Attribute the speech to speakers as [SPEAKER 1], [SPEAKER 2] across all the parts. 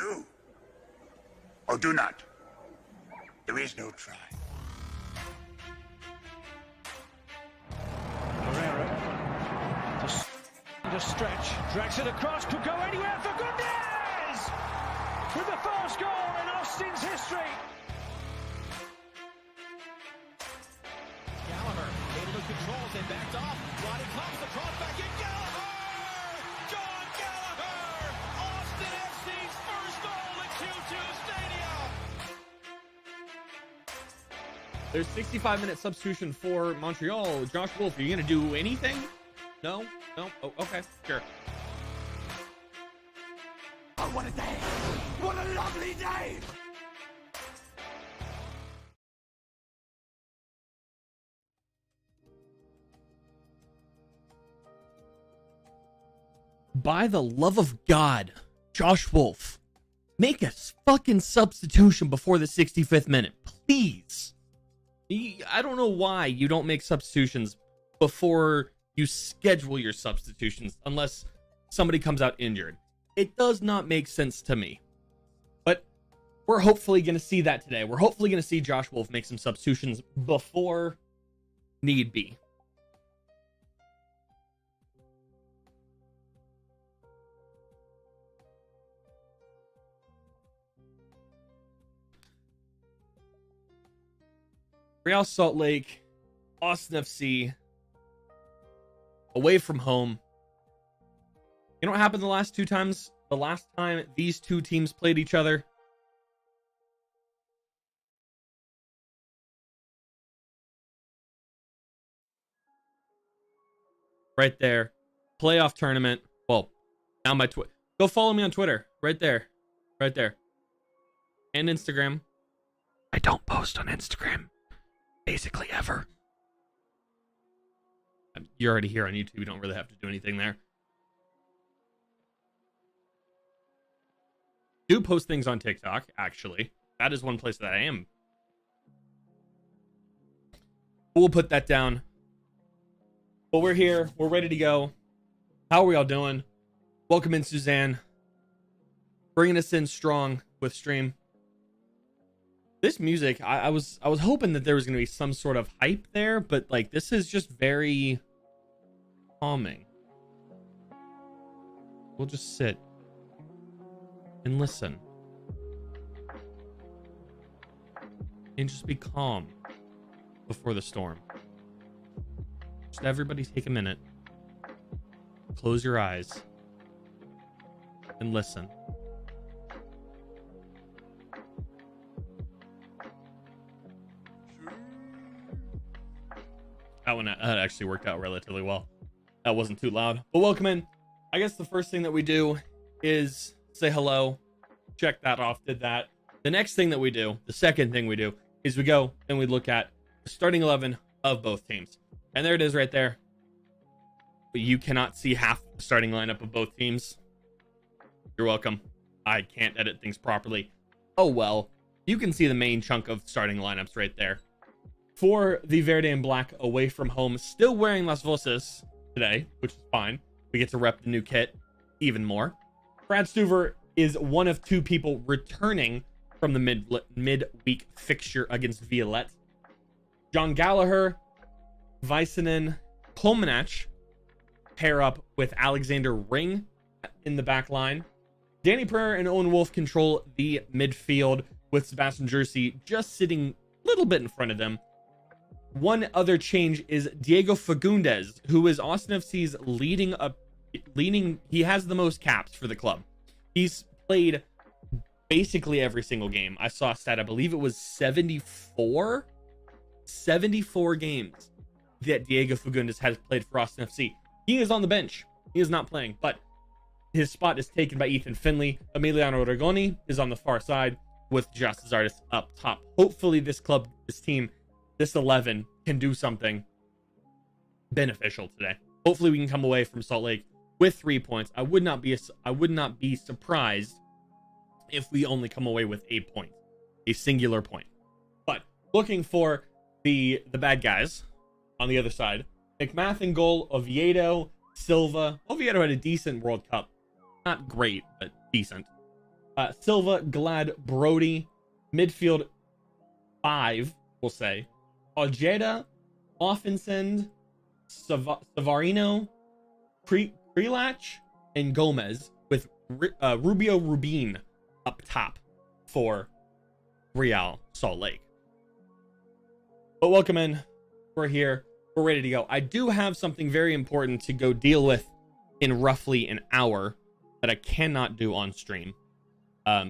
[SPEAKER 1] Do. Or do not. There is no try.
[SPEAKER 2] Herrera. Just stretch. Drags it across. Could go anywhere for Gundez! With the first goal in Austin's history.
[SPEAKER 3] Gallagher able to control it, backed off. Roddy comes the cross back in. Gallagher! John Gallagher! Austin FC's first goal at Q2 Stadium.
[SPEAKER 4] There's 65-minute substitution for Montreal. Josh Wolf, are you going to do anything? No? No? Oh, okay, sure.
[SPEAKER 1] Oh, what a day! What a lovely day!
[SPEAKER 4] By the love of God, Josh Wolf, make a fucking substitution before the 65th minute, please. I don't know why you don't make substitutions before you schedule your substitutions unless somebody comes out injured. It does not make sense to me. But we're hopefully going to see that today. We're hopefully going to see Josh Wolf make some substitutions before need be. Real Salt Lake, Austin FC, away from home. You know what happened the last two times? The last time these two teams played each other? Right there. Playoff tournament. Well, now my Twitter. Go follow me on Twitter. Right there. Right there. And Instagram. I don't post on Instagram. Basically ever. You're already here on YouTube. You don't really have to do anything there. Do post things on TikTok, actually. That is one place that I am. We'll put that down. But we're here. We're ready to go. How are we all doing? Welcome in, Suzanne. Bringing us in strong with stream. This music, I was hoping that there was going to be some sort of hype there, but like this is just very calming. We'll just sit and listen and just be calm before the storm. Just everybody take a minute, close your eyes and listen. That actually worked out relatively well. That wasn't too loud. But welcome in. I guess the first thing that we do is say hello. Check that off. Did that. The next thing that we do, the second thing we do, is we go and we look at the starting 11 of both teams. And there it is right there. But you cannot see half the starting lineup of both teams. You're welcome. I can't edit things properly. Oh well. You can see the main chunk of starting lineups right there. For the Verde and Black away from home, still wearing Las Voces today, which is fine. We get to rep the new kit even more. Brad Stuver is one of two people returning from the midweek fixture against Violette. John Gallagher, Vicenen, Kolmanach pair up with Alexander Ring in the back line. Danny Pereira and Owen Wolf control the midfield with Sebastian Jersey just sitting a little bit in front of them. One other change is Diego Fagundes, who is Austin FC's leading. He has the most caps for the club. He's played basically every single game. I saw a stat, I believe it was 74 games that Diego Fagundes has played for Austin FC. He is on the bench. He is not playing, but his spot is taken by Ethan Finley. Emiliano Rigoni is on the far side with Justice Artist up top. Hopefully this club, this team, this 11 can do something beneficial today. Hopefully we can come away from Salt Lake with 3 points. I would not be surprised if we only come away with a singular point. But looking for the bad guys on the other side. McMath in goal, Oviedo, Silva. Oviedo had a decent World Cup. Not great, but decent. Silva, Glad, Brody. Midfield 5, we'll say. Ojeda, Offensend, Savarino, Prelach, and Gomez, with Rubio Rubin up top for Real Salt Lake. But welcome in. We're here. We're ready to go. I do have something very important to go deal with in roughly an hour that I cannot do on stream.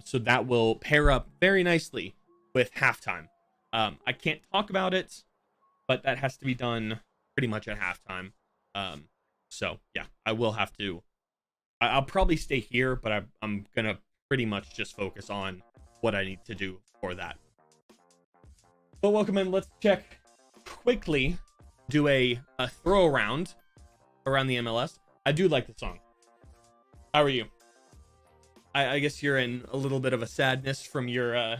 [SPEAKER 4] So that will pair up very nicely with halftime. I can't talk about it, but that has to be done pretty much at halftime. So yeah, I will have to. I'll probably stay here, but I'm gonna pretty much just focus on what I need to do for that. But welcome in. Let's check quickly. Do a throw around the MLS. I do like the song. How are you? I guess you're in a little bit of a sadness from your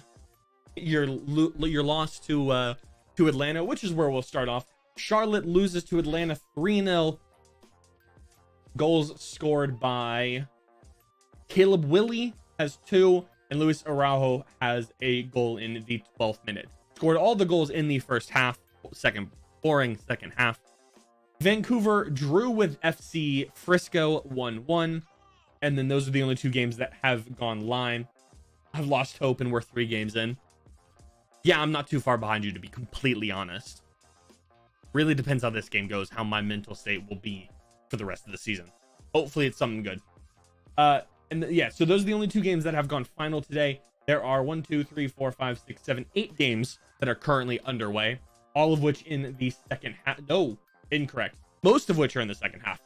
[SPEAKER 4] loss to Atlanta, which is where we'll start off. Charlotte loses to Atlanta 3-0. Goals scored by Caleb Willie has 2, and Luis Araujo has a goal in the 12th minute. Scored all the goals in the first half. Boring second half. Vancouver drew with FC Frisco 1-1. And then those are the only 2 games that have gone live. I've lost hope and we're 3 games in. Yeah, I'm not too far behind you, to be completely honest. Really depends how this game goes, how my mental state will be for the rest of the season. Hopefully it's something good. Yeah, so those are the only 2 games that have gone final today. There are 1, 2, 3, 4, 5, 6, 7, 8 games that are currently underway. All of which in the second half. No, incorrect. Most of which are in the second half.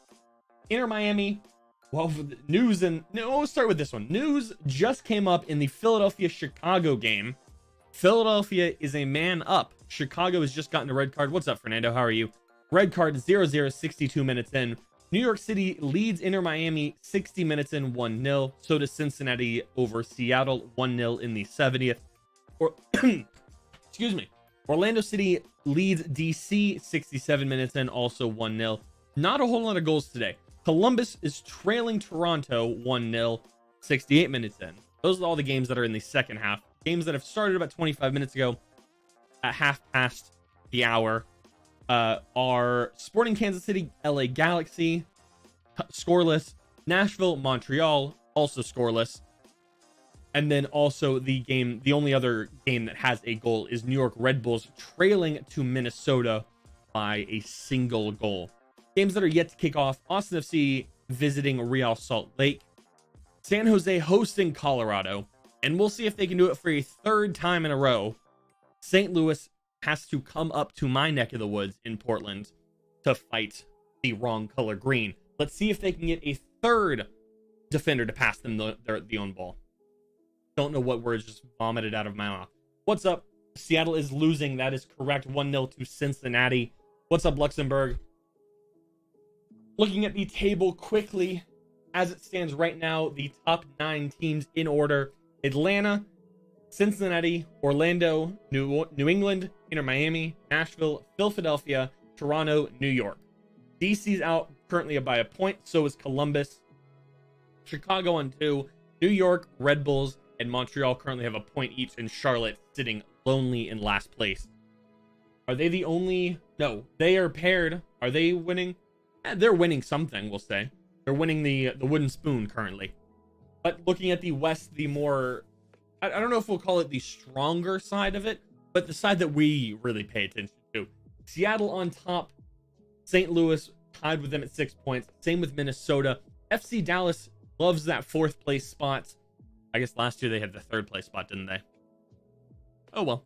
[SPEAKER 4] Inter Miami. Well, news and no, we'll start with this one. News just came up in the Philadelphia-Chicago game. Philadelphia is a man up. Chicago has just gotten a red card. What's up, Fernando? How are you? Red card 0-0, 62 minutes in. New York City leads Inter Miami 60 minutes in 1-0. So does Cincinnati over Seattle 1-0 in the 70th. Excuse me. Orlando City leads DC 67 minutes in, also 1-0. Not a whole lot of goals today. Columbus is trailing Toronto 1-0, 68 minutes in. Those are all the games that are in the second half. Games that have started about 25 minutes ago at half past the hour are Sporting Kansas City, LA Galaxy, scoreless. Nashville, Montreal, also scoreless. And then also the only other game that has a goal is New York Red Bulls trailing to Minnesota by a single goal. Games that are yet to kick off: Austin FC visiting Real Salt Lake, San Jose hosting Colorado, and we'll see if they can do it for a 3rd time in a row. St. Louis has to come up to my neck of the woods in Portland to fight the wrong color green. Let's see if they can get a 3rd defender to pass them the own ball. Don't know what words just vomited out of my mouth. What's up? Seattle is losing. That is correct. 1-0 to Cincinnati. What's up, Luxembourg? Looking at the table quickly, as it stands right now, the top 9 teams in order: Atlanta, Cincinnati, Orlando, New England, Inter Miami, Nashville, Philadelphia, Toronto, New York. DC's out currently by a point. So is Columbus. Chicago on 2. New York, Red Bulls, and Montreal currently have a point each, and Charlotte sitting lonely in last place. Are they the only? No, they are paired. Are they winning? They're winning something, we'll say. They're winning the wooden spoon currently. But looking at the West, the more, I don't know if we'll call it the stronger side of it, but the side that we really pay attention to. Seattle on top. St. Louis tied with them at 6 points. Same with Minnesota. FC Dallas loves that 4th place spot. I guess last year they had the 3rd place spot, didn't they? Oh well.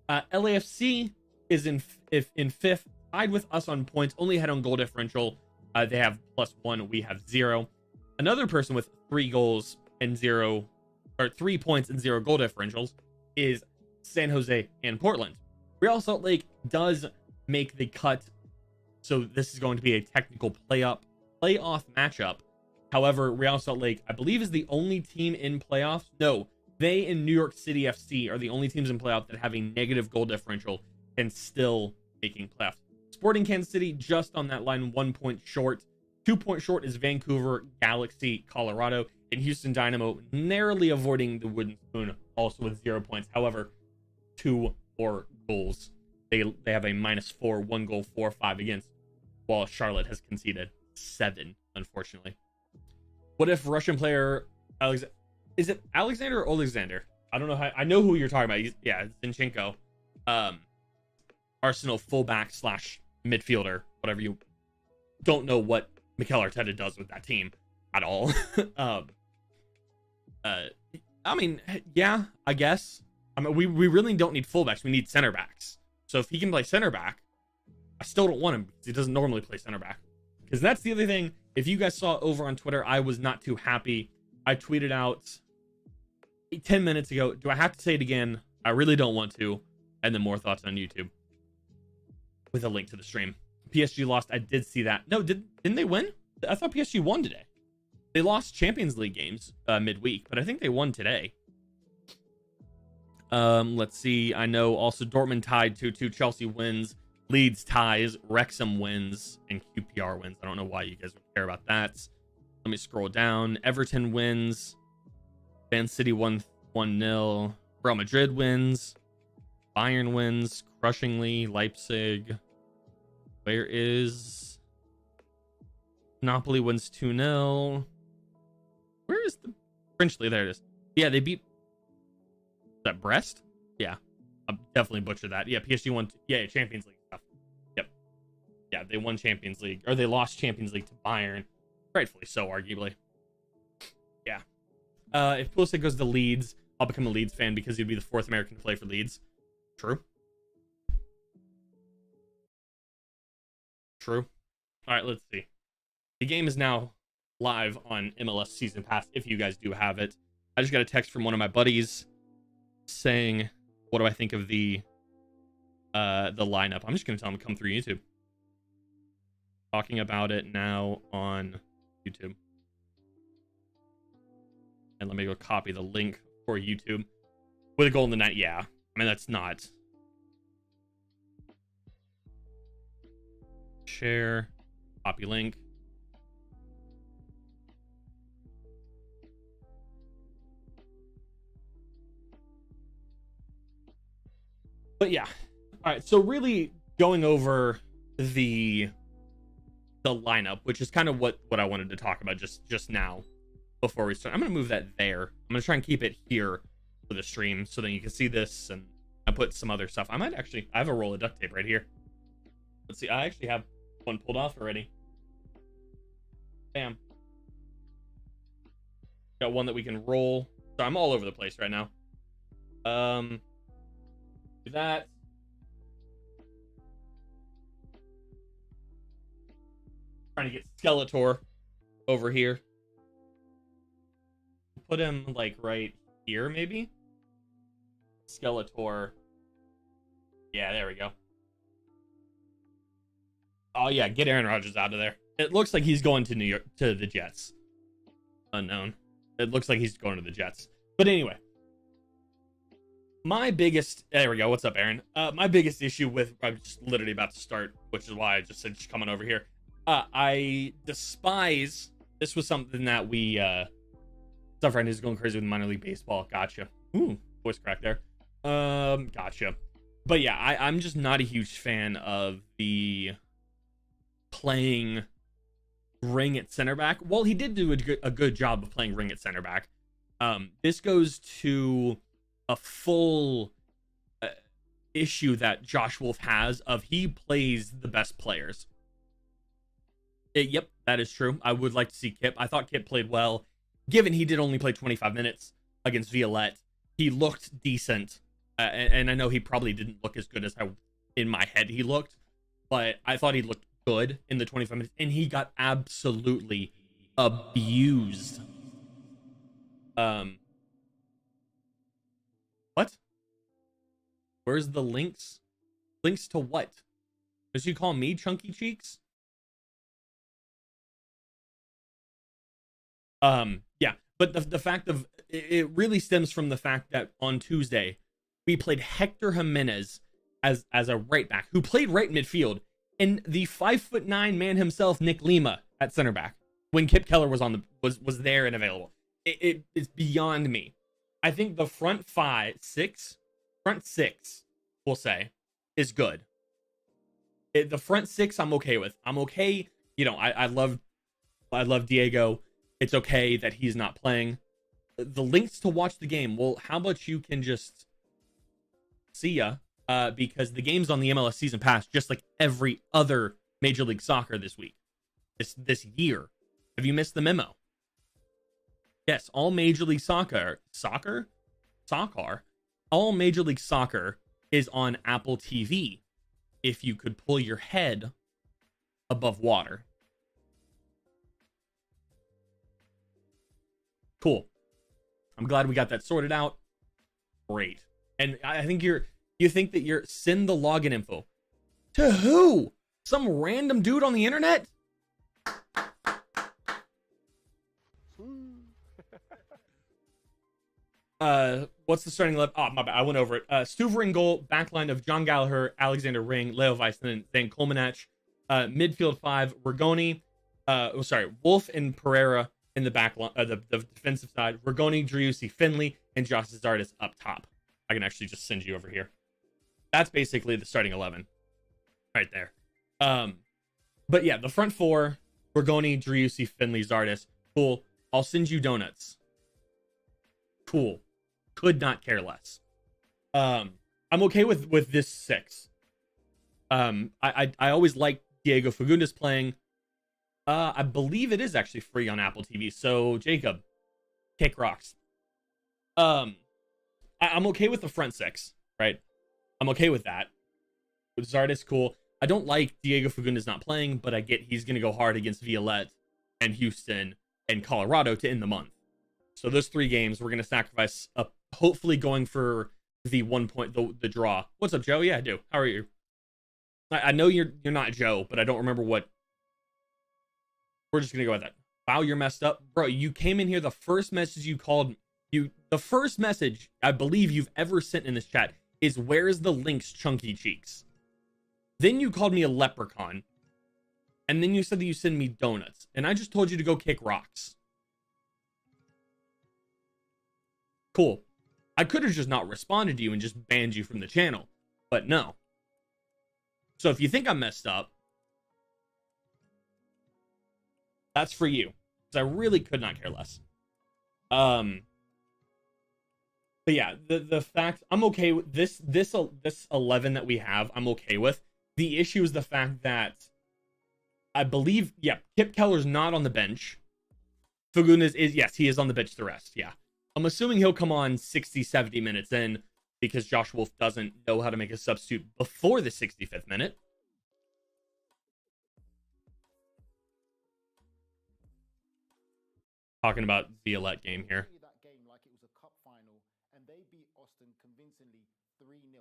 [SPEAKER 4] LAFC is in 5th, tied with us on points, only ahead on goal differential. They have +1, we have 0. Another person with 3 goals and 0, or 3 points and 0 goal differentials is San Jose and Portland. Real Salt Lake does make the cut, so this is going to be a technical playoff matchup. However, Real Salt Lake, I believe, is the only team in playoffs. No, they and New York City FC are the only teams in playoff that have a negative goal differential and still making playoffs. Sporting Kansas City just on that line, 1 point short. 2-point short is Vancouver, Galaxy, Colorado, and Houston Dynamo narrowly avoiding the wooden spoon, also with 0 points. However, 2 more goals. They have a -4, 1 goal, 4-5 against, while Charlotte has conceded 7, unfortunately. What if Russian player is it Alexander or Alexander? I don't know how. I know who you're talking about. Yeah, Zinchenko, Arsenal fullback / midfielder, whatever you. Don't know what Mikel Arteta does with that team at all. I mean, yeah, I guess. I mean, we really don't need fullbacks. We need center backs. So if he can play center back, I still don't want him because he doesn't normally play center back. Because that's the other thing. If you guys saw over on Twitter, I was not too happy. I tweeted out 10 minutes ago. Do I have to say it again? I really don't want to. And then more thoughts on YouTube with a link to the stream. PSG lost. I did see that. No, didn't they win? I thought PSG won today. They lost Champions League games midweek, but I think they won today. Let's see. I know also Dortmund tied 2-2. Chelsea wins. Leeds ties. Wrexham wins. And QPR wins. I don't know why you guys would care about that. Let me scroll down. Everton wins. Man City won 1-0. Real Madrid wins. Bayern wins crushingly. Leipzig. Where is Napoli wins 2-0. Where is the Finchley? There it is. Yeah, they beat. Is that Brest? Yeah, I definitely butchered that. Yeah, PSG won. Yeah, Champions League stuff. Yep. Yeah, they won Champions League, or they lost Champions League to Bayern, rightfully so, arguably. Yeah. If Pulisic goes to Leeds, I'll become a Leeds fan because he'd be the 4th American to play for Leeds. True. True. All right, let's see. The game is now live on MLS Season Pass if you guys do have it. I just got a text from one of my buddies saying, what do I think of the lineup? I'm just going to tell him to come through YouTube. Talking about it now on YouTube. And let me go copy the link for YouTube. With a goal in the night, yeah. I mean, that's not... Share, copy link. But yeah, all right. So really going over the lineup, which is kind of what I wanted to talk about just now before we start. I'm gonna move that there. I'm gonna try and keep it here for the stream so then you can see this, and I put some other stuff. I have a roll of duct tape right here. Let's see. I actually have one pulled off already. Bam. Got one that we can roll. So I'm all over the place right now. Do that. Trying to get Skeletor over here. Put him like right here, maybe. Skeletor. Yeah, there we go. Oh yeah, get Aaron Rodgers out of there. It looks like he's going to New York, to the Jets. Unknown. It looks like he's going to the Jets. But anyway. My biggest... There we go. What's up, Aaron? My biggest issue with... I'm just literally about to start, which is why I just said just coming over here. I despise... This was something that we... Friend is going crazy with minor league baseball. Gotcha. Ooh, voice crack there. Gotcha. But yeah, I'm just not a huge fan of the... playing ring at center back. Well, he did do a good job of playing ring at center back. This goes to a full issue that Josh Wolf has of he plays the best players. Yep, that is true. I would like to see Kip. I thought Kip played well. Given he did only play 25 minutes against Violette, he looked decent. And I know he probably didn't look as good as how in my head he looked, but I thought he looked good in the 25 minutes, and he got absolutely abused. What? Where's the links? Links to what? Does you call me Chunky Cheeks? Yeah, but the fact of it really stems from the fact that on Tuesday we played Hector Jimenez as a right back who played right midfield, and the 5'9" man himself, Nick Lima, at center back when Kip Keller was was there and available. It's beyond me. I think the front six, we'll say, is good. The front six, I'm okay with. I'm okay. You know, I love Diego. It's okay that he's not playing. The links to watch the game. Well, how about you can just see ya? Because the game's on the MLS Season Pass, just like every other Major League Soccer this week, this year. Have you missed the memo? Yes, all Major League Soccer, all Major League Soccer is on Apple TV. If you could pull your head above water. Cool. I'm glad we got that sorted out. Great. And I think you think that you're send the login info to who? Some random dude on the internet? What's the starting 11? Oh, my bad. I went over it. Stuver in goal, backline of John Gallagher, Alexander Ring, Leo Weiss, and then Kolmanach. Midfield 5, Rigoni. Wolf and Pereira in the back line, the defensive side. Rigoni, Driussi, Finley, and Josh Zardis up top. I can actually just send you over here. That's basically the starting 11 right there. But yeah, the front four, Rigoni, Driussi, Finley, Zardis. Cool. I'll send you donuts. Cool. Could not care less. I'm okay with this 6. I always like Diego Fagundes playing. I believe it is actually free on Apple TV. So Jacob, kick rocks. I'm okay with the front 6, right? I'm okay with that. With Zardis, cool. I don't like Diego Fagundes not playing, but I get he's going to go hard against Violette and Houston and Colorado to end the month. So those 3 games, we're going to sacrifice hopefully going for the 1 point, the draw. What's up, Joe? Yeah, I do. How are you? I know you're not Joe, but I don't remember what. We're just going to go with that. Wow, you're messed up. Bro, you came in here, the first message you called, the first message I believe you've ever sent in this chat is, where's the links, chunky cheeks? Then you called me a leprechaun. And then you said that you send me donuts. And I just told you to go kick rocks. Cool. I could have just not responded to you and just banned you from the channel. But no. So if you think I'm messed up, that's for you. Because I really could not care less. But yeah, the fact, I'm okay with this 11 that we have, I'm okay with. The issue is the fact that I believe, yeah, Kip Keller's not on the bench. Fagundes is, yes, he is on the bench the rest, yeah. I'm assuming he'll come on 60, 70 minutes in because Josh Wolf doesn't know how to make a substitute before the 65th minute. Talking about Violette game here.
[SPEAKER 5] That game like it was a cup final, and they beat Austin convincingly 3-0.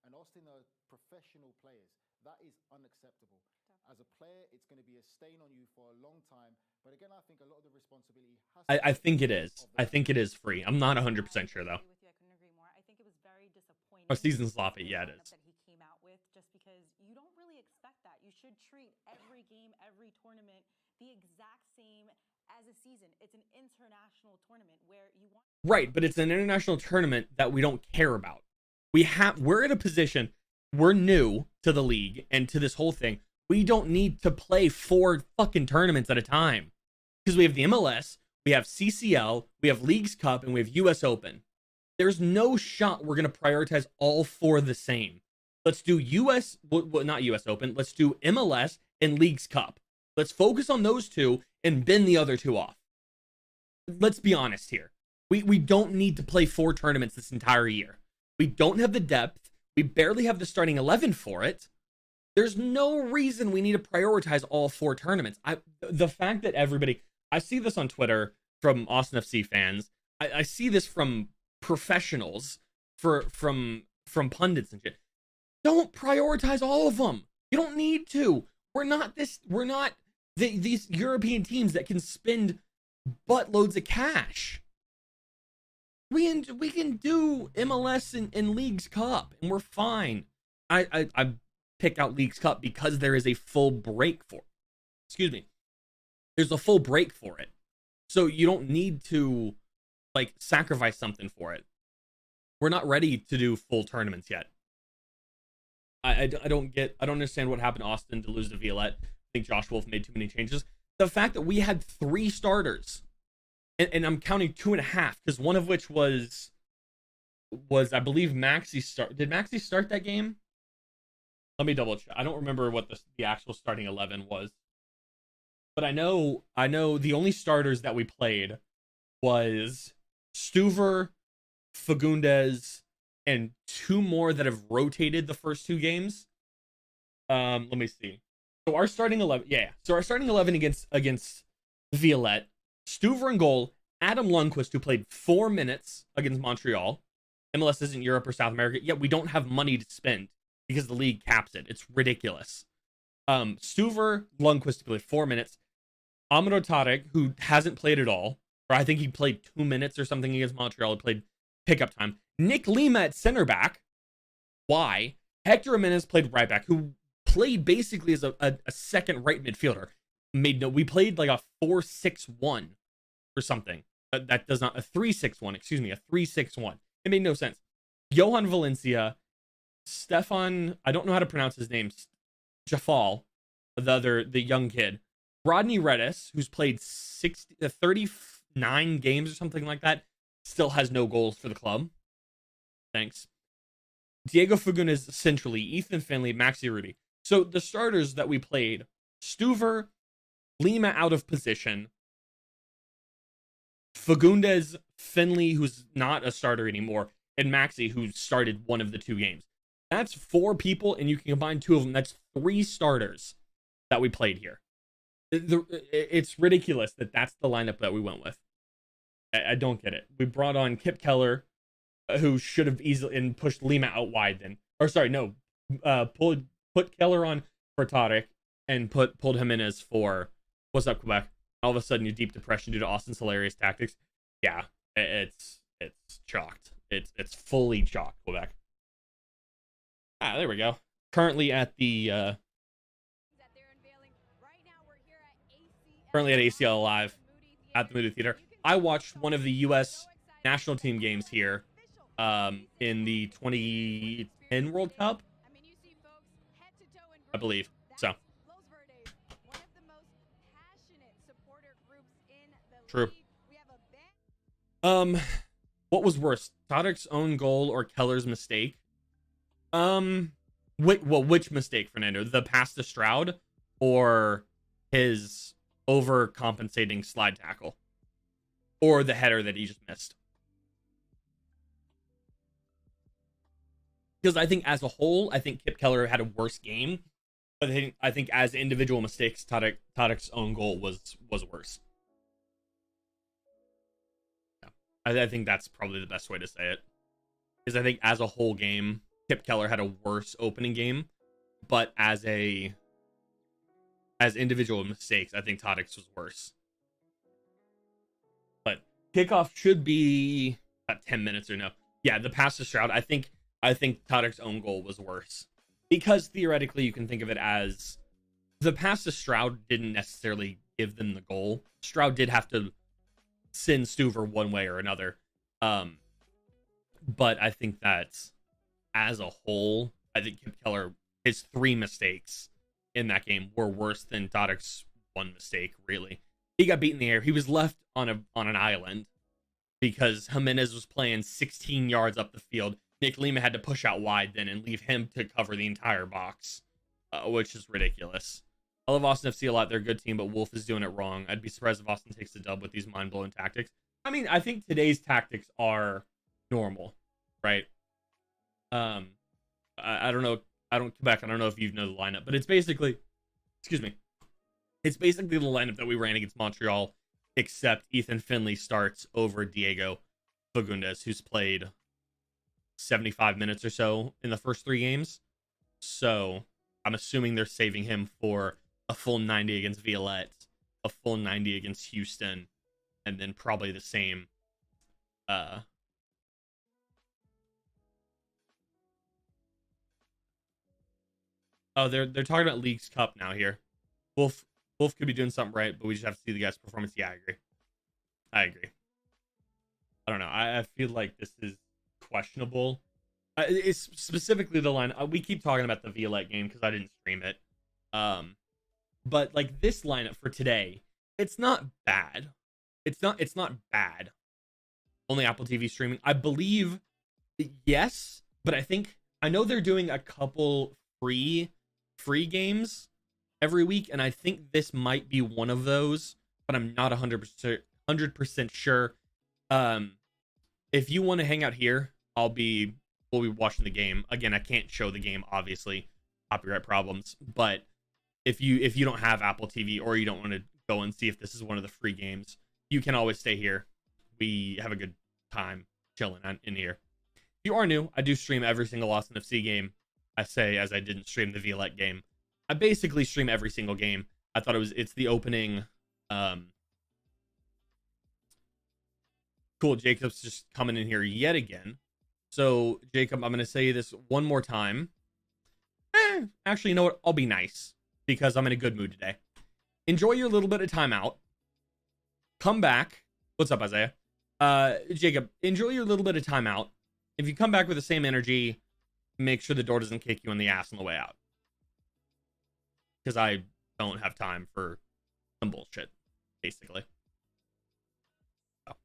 [SPEAKER 5] And Austin are professional players. That is unacceptable. As a player, it's going to be a stain on you for a long time. But again, I think a lot of the responsibility has to
[SPEAKER 4] I think it is. I think it is free. I'm not 100% sure though.
[SPEAKER 6] I couldn't agree more. I think it was very disappointing.
[SPEAKER 4] Our season's sloppy. Yeah, it is.
[SPEAKER 6] That he came out with, just because you don't really expect that. You should treat every game, every tournament the exact same as a season. It's an international tournament where you want.
[SPEAKER 4] Right, but it's an international tournament that we don't care about. We're in a position, we're new to the league and to this whole thing. We don't need to play 4 fucking tournaments at a time. Because we have the MLS, we have CCL, we have Leagues Cup, and we have US Open. There's no shot we're going to prioritize all 4 the same. Let's do not US Open, let's do MLS and Leagues Cup. Let's focus on those 2 and bin the other 2 off. Let's be honest here. We don't need to play 4 tournaments this entire year. We don't have the depth. We barely have the starting 11 for it. There's no reason we need to prioritize all 4 tournaments. The fact that everybody, I see this on Twitter from Austin FC fans. I see this from professionals, from pundits and shit. Don't prioritize all of them. You don't need to. We're not these European teams that can spend buttloads of cash. We can do MLS and Leagues Cup, and we're fine. I picked out Leagues Cup because there is a full break for it. Excuse me. There's a full break for it. So you don't need to like sacrifice something for it. We're not ready to do full tournaments yet. I don't understand what happened to Austin to lose to Violette. I think Josh Wolf made too many changes. The fact that we had 3 starters, and I'm counting 2.5 because one of which was I believe Maxi start. Did Maxi start that game? Let me double check. I don't remember what the actual starting 11 was, but I know the only starters that we played was Stuver, Fagundes, and 2 more that have rotated the first 2 games. Let me see. So our starting 11, So our starting 11 against Violette, Stuver in goal, Adam Lundqvist, who played 4 minutes against Montreal. MLS isn't Europe or South America, yet we don't have money to spend because the league caps it. It's ridiculous. Stuver, Lundqvist played 4 minutes. Amado Tarek, who hasn't played at all, or I think he played 2 minutes or something against Montreal. He played pickup time. Nick Lima at center back. Why? Hector Jimenez played right back, who played basically as a second right midfielder. We played like a 4-6-1 or something. That does not, a 3-6-1, excuse me, a 3-6-1. It made no sense. Johan Valencia, Stefan, I don't know how to pronounce his name, Jafal, the young kid. Rodney Redis, who's played 39 games or something like that, still has no goals for the club. Thanks. Diego Fagundes centrally, Ethan Finley, Maxi Rudy. So the starters that we played, Stuver, Lima out of position, Fagundes, Finley, who's not a starter anymore, and Maxi, who started one of the 2 games. That's 4 people, and you can combine 2 of them. That's 3 starters that we played here. It's ridiculous that that's the lineup that we went with. I don't get it. We brought on Kip Keller, who should have easily and pushed Lima out wide then. Or sorry, no. Put Keller on for Tarek and pulled Jimenez for what's up, Quebec. All of a sudden, you're deep depression due to Austin's hilarious tactics. Yeah, it's chalked. It's fully chalked, Quebec. There we go. Currently at the currently at ACL Live at the Moody Theater. I watched one of the U.S. national team games here in the 2010 World Cup, I believe. So true. What was worse, Tarek's own goal or Keller's mistake? Which mistake, Fernando? The pass to Stroud or his overcompensating slide tackle? Or the header that he just missed? Because I think as a whole, I think Kip Keller had a worse game. But I think as individual mistakes, Tarek's own goal was worse. Yeah. I think that's probably the best way to say it. Because I think as a whole game, Kip Keller had a worse opening game. But as individual mistakes, I think Tarek's was worse. But kickoff should be about 10 minutes or no. Yeah, the pass to Stroud, I think Tarek's own goal was worse. Because theoretically, you can think of it as the pass to Stroud didn't necessarily give them the goal. Stroud did have to send Stuver one way or another. But I think that as a whole, I think Kip Keller, his 3 mistakes in that game were worse than Tarek's 1 mistake, really. He got beat in the air. He was left on an island because Jimenez was playing 16 yards up the field. Nick Lima had to push out wide then and leave him to cover the entire box, which is ridiculous. I love Austin FC a lot. They're a good team, but Wolf is doing it wrong. I'd be surprised if Austin takes the dub with these mind-blowing tactics. I mean, I think today's tactics are normal, right? I don't know. Quebec, I don't know if you know the lineup, but it's basically, it's basically the lineup that we ran against Montreal, except Ethan Finley starts over Diego Fagundes, who's played 75 minutes or so in the first 3 games. So I'm assuming they're saving him for a full 90 against Violette, a full 90 against Houston, and then probably the same oh, they're talking about Leagues Cup now here. Wolf Wolf could be doing something right, but we just have to see the guy's performance. Yeah, I agree. I don't know. I feel like this is questionable. It's specifically the line. We keep talking about the Violette game because I didn't stream it. But like this lineup for today, it's not bad. It's not bad. Only Apple TV streaming, I believe. Yes, but I know they're doing a couple free games every week, and I think this might be one of those, but I'm not 100% sure. If you want to hang out here, we'll be watching the game. Again, I can't show the game, obviously, copyright problems, but if you don't have Apple TV or you don't want to go and see if this is one of the free games, you can always stay here. We have a good time chilling in here. If you are new, I do stream every single Austin FC game. I say as I didn't stream the Violette game. I basically stream every single game. I thought it's the opening. Cool, Jacob's just coming in here yet again. So, Jacob, I'm going to say this one more time. Actually, you know what? I'll be nice because I'm in a good mood today. Enjoy your little bit of timeout. Come back. What's up, Isaiah? Jacob, enjoy your little bit of timeout. If you come back with the same energy, make sure the door doesn't kick you in the ass on the way out. Because I don't have time for some bullshit, basically. So,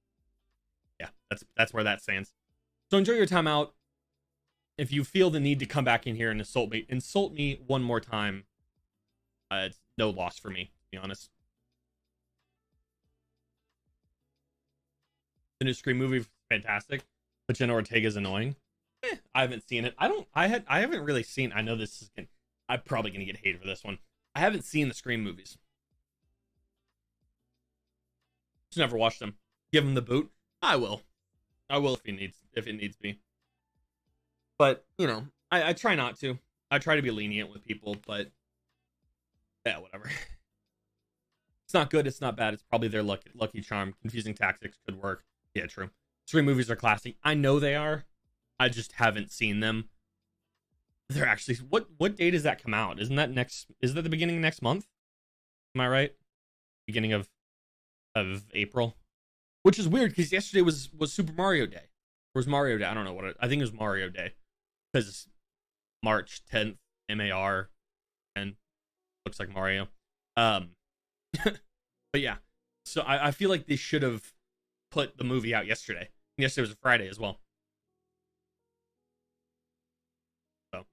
[SPEAKER 4] yeah, that's where that stands. So enjoy your time out. If you feel the need to come back in here and insult me one more time. It's no loss for me, to be honest. The new Scream movie, fantastic. But Jenna Ortega's annoying. I haven't seen it. I haven't really seen. I know this is I'm probably gonna get hate for this one. I haven't seen the Scream movies. Just never watched them. Give him the boot. I will if it needs be. But you know, I try not to. I try to be lenient with people, but yeah, whatever. It's not good. It's not bad. It's probably their lucky charm. Confusing tactics could work. Yeah, true. Scream movies are classic. I know they are. I just haven't seen them. They're actually what date does that come out? Is that the beginning of next month? Am I right? Beginning of April. Which is weird because yesterday was Super Mario Day. Or was Mario Day? I don't know I think it was Mario Day. Because March 10th, MAR, and looks like Mario. But yeah. So I feel like they should have put the movie out yesterday. Yesterday was a Friday as well. So.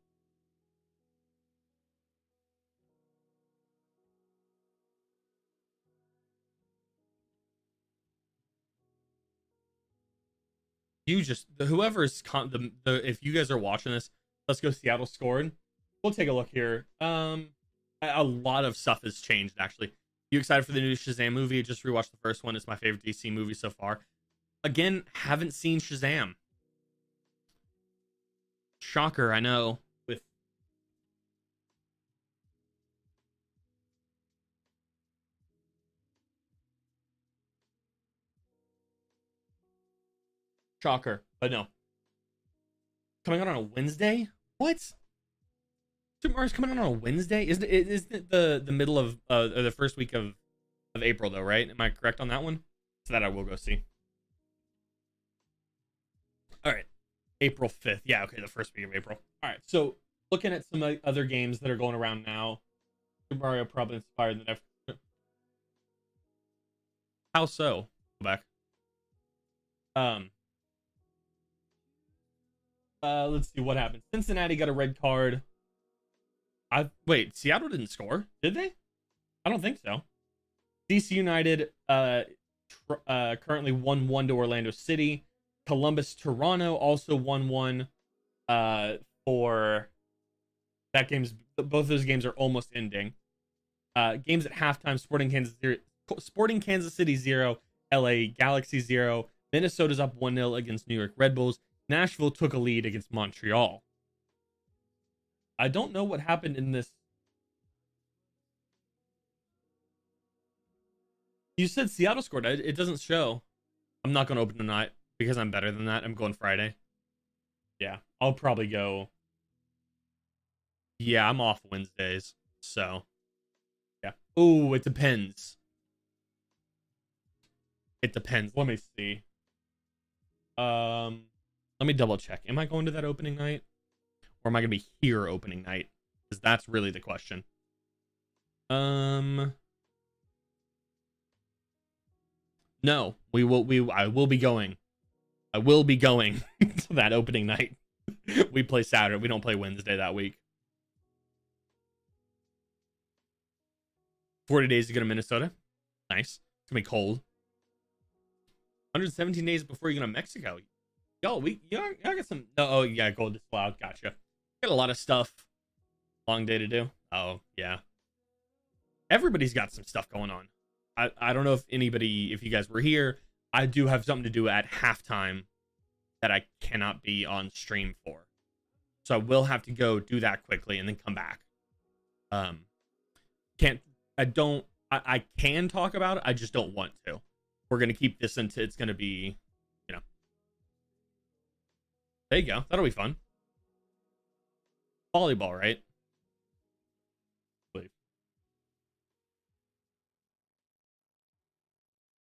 [SPEAKER 4] Whoever's if you guys are watching this, let's go Seattle scored. We'll take a look here. A lot of stuff has changed actually. You excited for the new Shazam movie? Just rewatched the first one. It's my favorite DC movie so far. Again, haven't seen Shazam. Shocker, I know. Shocker, but no. Coming out on a Wednesday? What? Super Mario's coming out on a Wednesday? Isn't it the middle of or the first week of April though, right? Am I correct on that one? So that I will go see. All right, April 5th. Yeah, okay, the first week of April. All right, so looking at some other games that are going around now. Super Mario probably inspired the next. How so? Go back. Let's see what happened. Cincinnati got a red card. Wait, Seattle didn't score, did they? I don't think so. DC United currently 1-1 to Orlando City. Columbus Toronto also 1-1 for that game's both those games are almost ending. Games at halftime, Sporting Kansas City 0, LA Galaxy 0. Minnesota's up 1-0 against New York Red Bulls. Nashville took a lead against Montreal. I don't know what happened in this. You said Seattle scored. It doesn't show. I'm not going to open tonight because I'm better than that. I'm going Friday. Yeah, I'll probably go. Yeah, I'm off Wednesdays. So Yeah. Oh, it depends. It depends. Let me see. Let me double check. Am I going to that opening night? Or am I going to be here opening night? Because that's really the question. No. I will be going. I will be going to that opening night. We play Saturday. We don't play Wednesday that week. 40 days to go to Minnesota. Nice. It's gonna be cold. 117 days before you go to Mexico. Y'all got some. Oh yeah, gold disallowed. Gotcha. Got a lot of stuff. Long day to do. Oh yeah. Everybody's got some stuff going on. I don't know if you guys were here. I do have something to do at halftime that I cannot be on stream for. So I will have to go do that quickly and then come back. I can talk about it. I just don't want to. We're going to keep this until it's going to be, there you go. That'll be fun. Volleyball, right?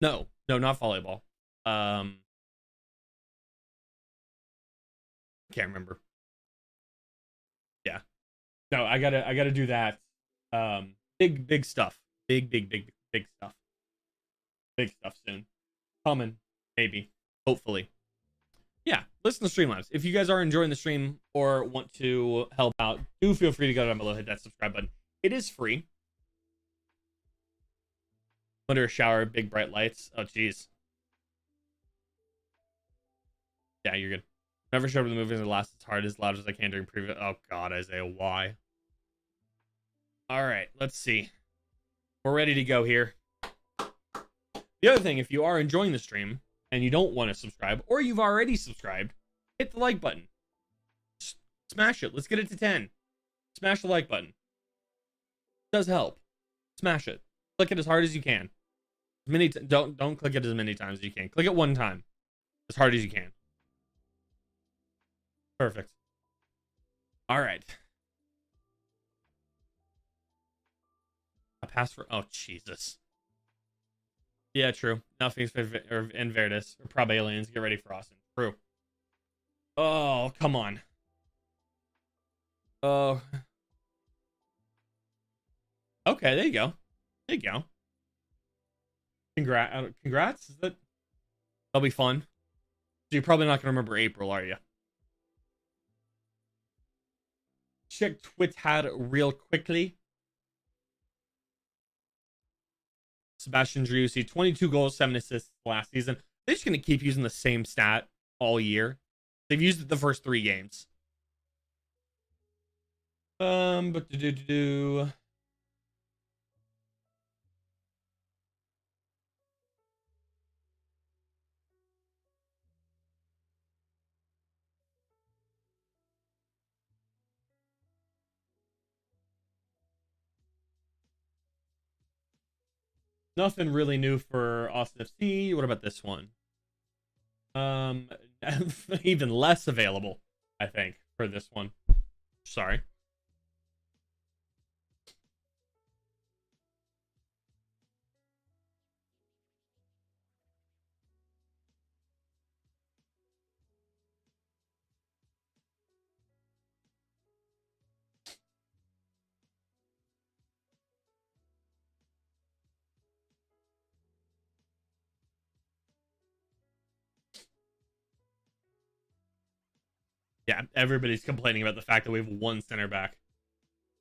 [SPEAKER 4] No, not volleyball. Can't remember. Yeah. No, I gotta do that. Big stuff. Big stuff. Big stuff soon. Coming, maybe. Hopefully. Yeah, listen to Streamlabs. If you guys are enjoying the stream or want to help out, do feel free to go down below, hit that subscribe button. It is free. Under a shower, big bright lights. Oh, jeez. Yeah, you're good. Never showed up the movie in the last as hard as loud as I can during preview. Oh, God, Isaiah, why? All right, let's see. We're ready to go here. The other thing, if you are enjoying the stream and you don't want to subscribe, or you've already subscribed, hit the like button. Smash it. Let's get it to 10. Smash the like button. It does help. Smash it. Click it as hard as you can. Don't click it as many times as you can. Click it one time, as hard as you can. Perfect. All right. I passed for. Oh Jesus. Yeah, true. Nothing's in Verdis. Or Prob Aliens. Get ready for Austin. True. Oh, come on. Oh. Okay, there you go. There you go. Congrats. That'll be fun. So you're probably not going to remember April, are you? Check Twitter real quickly. Sebastian Driussi, 22 goals, 7 assists last season. They're just going to keep using the same stat all year. They've used it the first 3 games. But nothing really new for Austin FC. What about this one? Even less available, I think, for this one. Sorry. Yeah, everybody's complaining about the fact that we have 1 center back,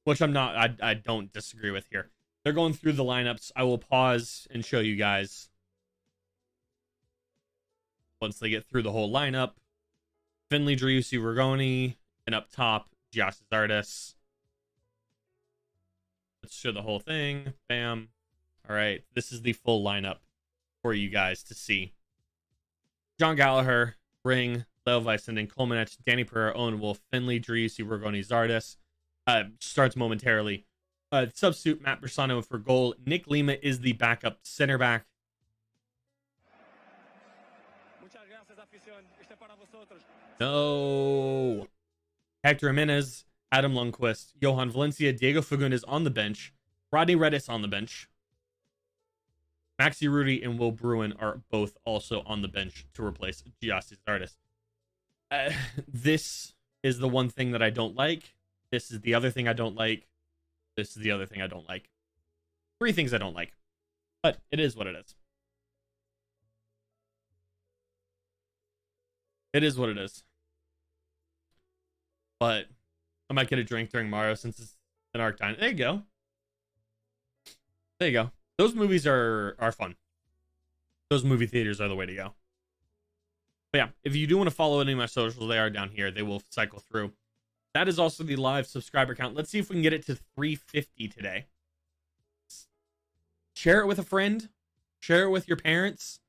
[SPEAKER 4] which I'm not. I don't disagree with here. They're going through the lineups. I will pause and show you guys once they get through the whole lineup. Finley, Driussi, Rigoni, and up top, Josh Zardes. Let's show the whole thing. Bam. All right, this is the full lineup for you guys to see. John Gallagher, Ring, Leo Vicenden, Kolmanich, Danny Pereira, Owen Wolf, Finley, Driussi, Rigoni, Zardes. Starts momentarily. Substitute Matt Bersano for goal. Nick Lima is the backup center back. No. Hector Jimenez, Adam Lundqvist, Johan Valencia, Diego Fagundes on the bench. Rodney Redis on the bench. Maxi Rudy and Will Bruin are both also on the bench to replace Giassi Zardes. This is the one thing that I don't like. This is the other thing I don't like. This is the other thing I don't like. 3 things I don't like. But it is what it is. It is what it is. But I might get a drink during Mario since it's an arc time. There you go. There you go. Those movies are fun. Those movie theaters are the way to go. But yeah, if you do want to follow any of my socials, they are down here. They will cycle through. That is also the live subscriber count. Let's see if we can get it to 350 today. Share it with a friend. Share it with your parents.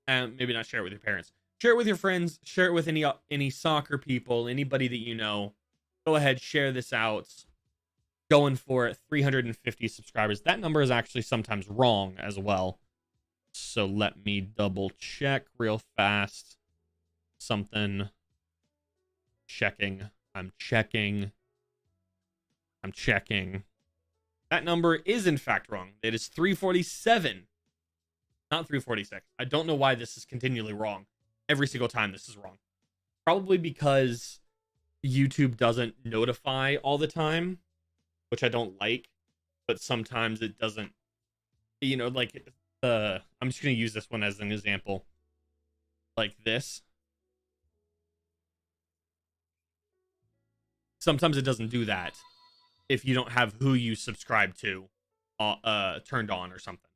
[SPEAKER 4] Maybe not share it with your parents. Share it with your friends. Share it with any soccer people, anybody that you know. Go ahead, share this out. Going for 350 subscribers. That number is actually sometimes wrong as well. So let me double check real fast. Something. Checking. I'm checking. That number is in fact wrong. It is 347. Not 346. I don't know why this is continually wrong. Every single time this is wrong. Probably because YouTube doesn't notify all the time, which I don't like, but sometimes it doesn't, you know, like I'm just going to use this one as an example. Like this. Sometimes it doesn't do that if you don't have who you subscribe to turned on or something.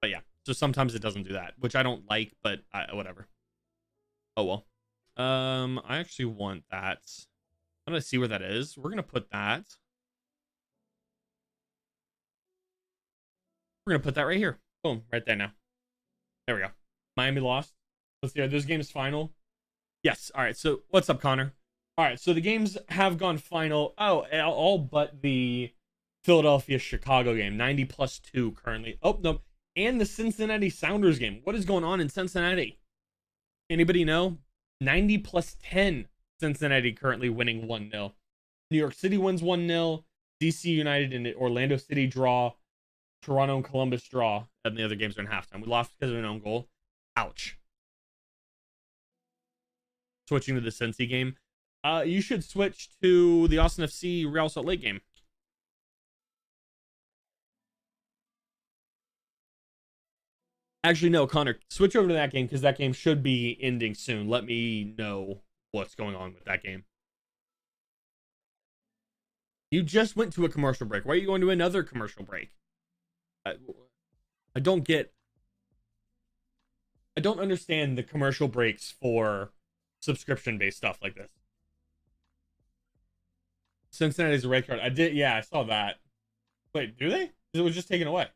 [SPEAKER 4] But yeah, so sometimes it doesn't do that, which I don't like, but whatever. Oh well. I actually want that. I'm going to see where that is. We're going to put that. We're going to put that right here. Boom, right there now. There we go. Miami lost. Let's see, are those games final? Yes. All right, so what's up, Connor? All right, so the games have gone final. Oh, all but the Philadelphia-Chicago game. 90+2 currently. Oh, no. And the Cincinnati Sounders game. What is going on in Cincinnati? Anybody know? 90+10. Cincinnati currently winning 1-0. New York City wins 1-0. DC United and Orlando City draw. Toronto and Columbus draw. And the other games are in halftime. We lost because of an own goal. Ouch. Switching to the Cincy game. You should switch to the Austin FC Real Salt Lake game. Actually, no, Connor, switch over to that game because that game should be ending soon. Let me know what's going on with that game. You just went to a commercial break. Why are you going to another commercial break? I don't understand the commercial breaks for subscription-based stuff like this. Cincinnati's a red card. I saw that. Wait, do they? It was just taken away.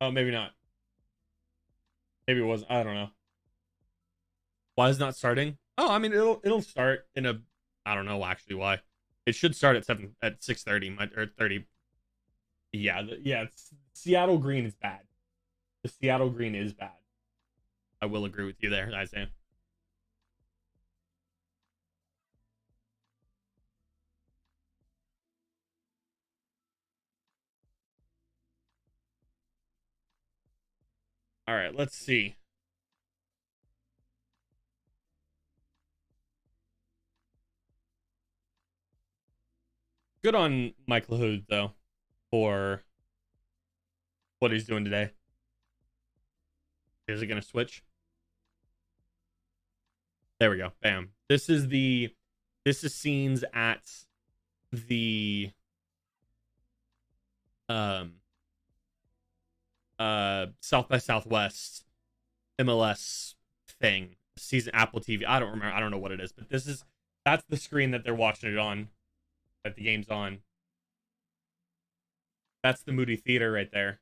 [SPEAKER 4] Oh, maybe not. Maybe it was. I don't know. Why is it not starting? Oh, I mean, it'll start in a. I don't know actually why. It should start at 6:30 or 30. Yeah, Seattle green is bad. The Seattle green is bad. I will agree with you there, Isaiah. All right, let's see. Good on Michael Hood, though, for what he's doing today. Is it going to switch? There we go. Bam. This is scenes at the South by Southwest MLS thing. Season Apple TV. I don't remember. I don't know what it is, but that's the screen that they're watching it on. That the game's on. That's the Moody Theater right there.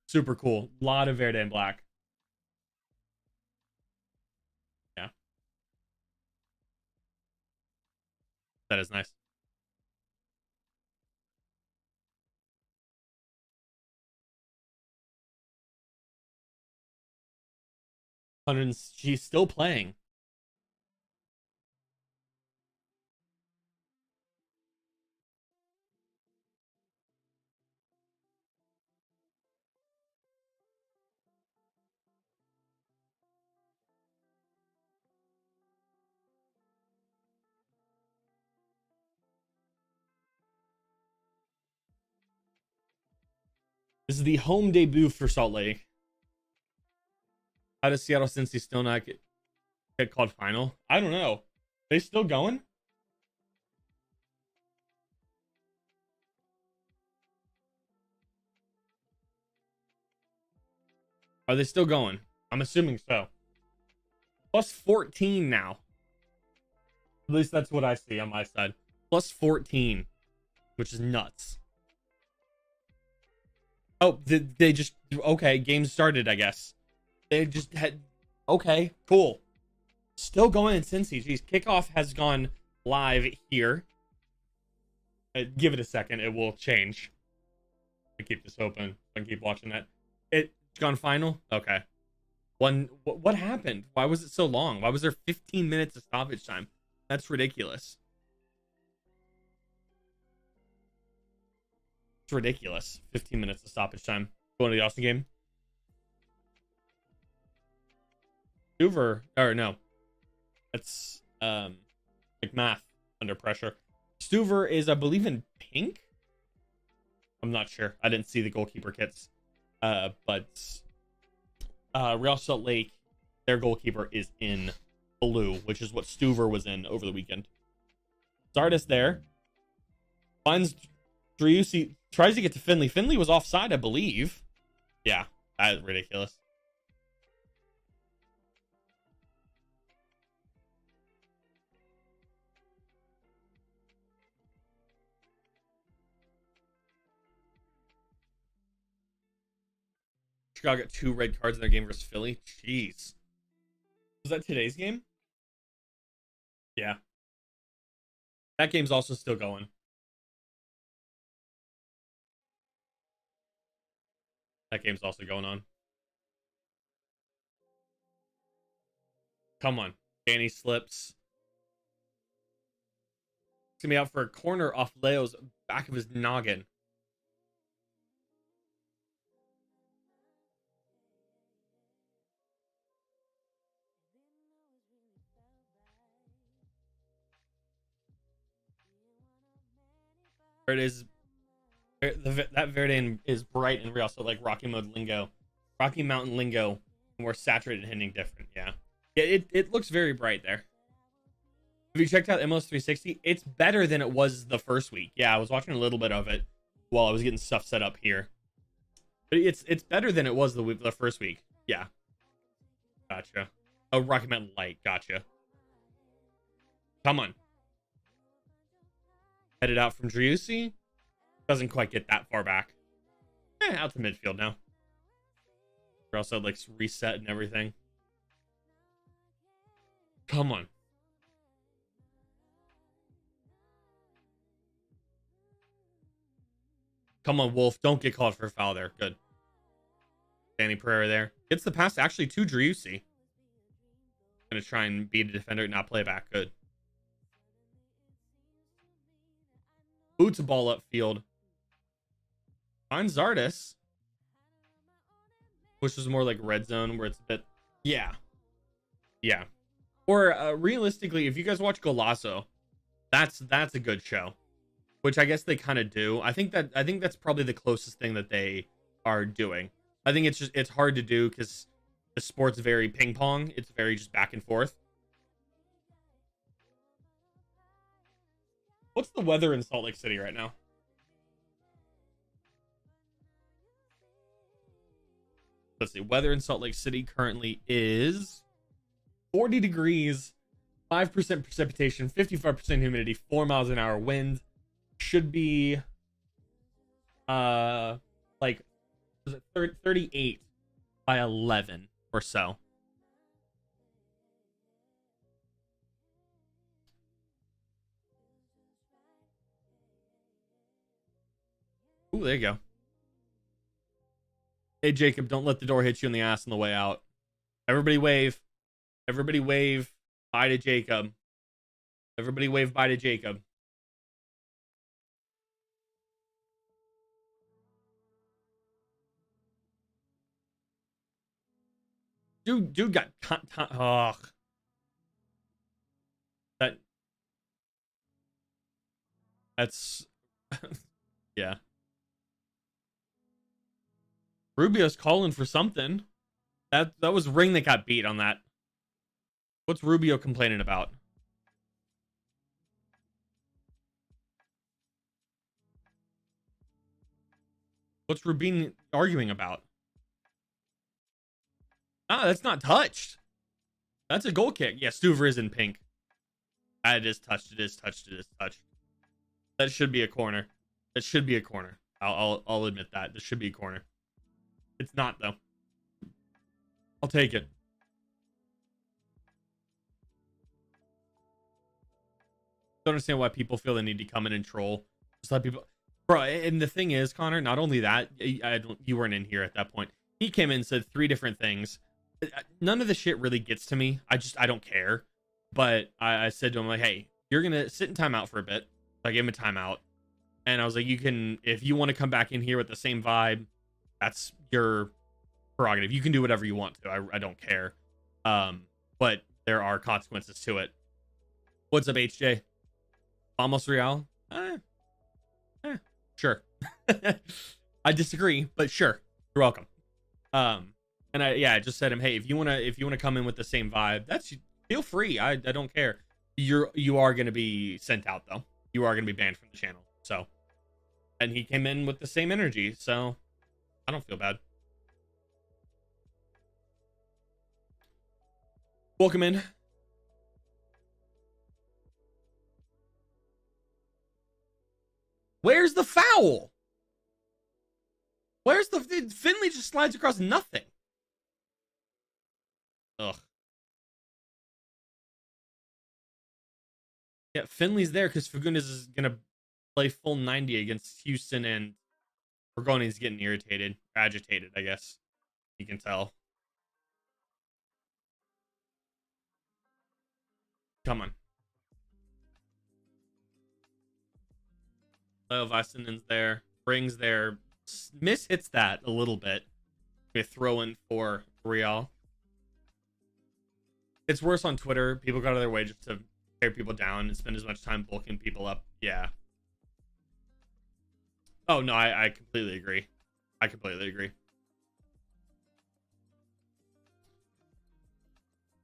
[SPEAKER 4] Super cool. A lot of Verde and black. Yeah. That is nice. She's still playing. This is the home debut for Salt Lake. How does Seattle Cincy still not get called final? I don't know. They still going? Are they still going? I'm assuming so. Plus 14 now. At least that's what I see on my side. Plus 14, which is nuts. Oh, they just... Okay, game started, I guess. They just had... Okay, cool. Still going in Cincy. Jeez, Kickoff has gone live here. Give it a second. It will change. I keep this open. I can keep watching that. It's gone final? Okay. What happened? Why was it so long? Why was there 15 minutes of stoppage time? That's ridiculous. It's ridiculous. 15 minutes of stoppage time. Going to the Austin game. Stuver, or no. That's like math under pressure. Stuver is, I believe, in pink. I'm not sure. I didn't see the goalkeeper kits. But Real Salt Lake, their goalkeeper is in blue, which is what Stuver was in over the weekend. Zardes there. Finds Driussi, tries to get to Finley. Finley was offside, I believe. Yeah, that is ridiculous. Chicago got 2 red cards in their game versus Philly. Jeez. Was that today's game? Yeah. That game's also still going. That game's also going on. Come on. Danny slips. He's going to be out for a corner off Leo's back of his noggin. There it is. That Verde is bright and real, so like Rocky Mountain lingo, more saturated and hitting different. Yeah, it looks very bright there. Have you checked out MLS 360? It's better than it was the first week. Yeah, I was watching a little bit of it while I was getting stuff set up here. But it's better than it was the first week. Yeah. Gotcha. Oh, Rocky Mountain Light. Gotcha. Come on. Headed out from Driussi. Doesn't quite get that far back. Out to midfield now. We're also like reset and everything. Come on. Come on, Wolf. Don't get called for a foul there. Good. Danny Pereira there. Gets the pass actually to Driussi. Gonna try and beat a defender and not play back. Good. Boots a ball upfield. Finds Zardes. Which was more like red zone where it's a bit... Yeah. Yeah. Or realistically, if you guys watch Golazo, that's a good show. Which I guess they kind of do. I think that's probably the closest thing that they are doing. I think it's hard to do because the sport's very ping pong. It's very just back and forth. What's the weather in Salt Lake City right now? Let's see. Weather in Salt Lake City currently is 40 degrees, 5% precipitation, 55% humidity, 4 miles an hour wind. Should be like was it 38 by 11 or so. Ooh, there you go. Hey, Jacob, don't let the door hit you in the ass on the way out. Everybody wave. Everybody wave. Bye to Jacob. Everybody wave bye to Jacob. Dude got... Oh. That's... Yeah. Rubio's calling for something. That was Ring that got beat on that. What's Rubio complaining about? What's Rubin arguing about? Ah, that's not touched. That's a goal kick. Yeah, Stuver is in pink. It is touched. It is touched. It is touched. That should be a corner. That should be a corner. I'll admit that. This should be a corner. It's not, though. I'll take it. Don't understand why people feel the need to come in and troll. Just let people... Bro, and the thing is, Connor, not only that, you weren't in here at that point. He came in and said 3 different things. None of the shit really gets to me. I don't care. But I said to him, like, hey, you're going to sit in timeout for a bit. So I gave him a timeout. And I was like, you can, if you want to come back in here with the same vibe, that's your prerogative. You can do whatever you want to. I don't care. But there are consequences to it. What's up, HJ? Vamos Real? Sure. I disagree, but sure. You're welcome. And I just said to him, hey, if you wanna come in with the same vibe, that's, feel free. I don't care. You are gonna be sent out though. You are gonna be banned from the channel. So, and he came in with the same energy, so I don't feel bad. Welcome in. Where's the foul? Where's the... Finley just slides across nothing. Ugh. Yeah, Finley's there because Fagundes is going to play full 90 against Houston, and Bergoni's getting irritated. Agitated, I guess. You can tell. Come on. Leo Vasinen's there. Brings there. Miss hits that a little bit. We throw in for Real. It's worse on Twitter. People go out of their way just to tear people down and spend as much time bulking people up. Yeah. Oh, no, I completely agree. I completely agree.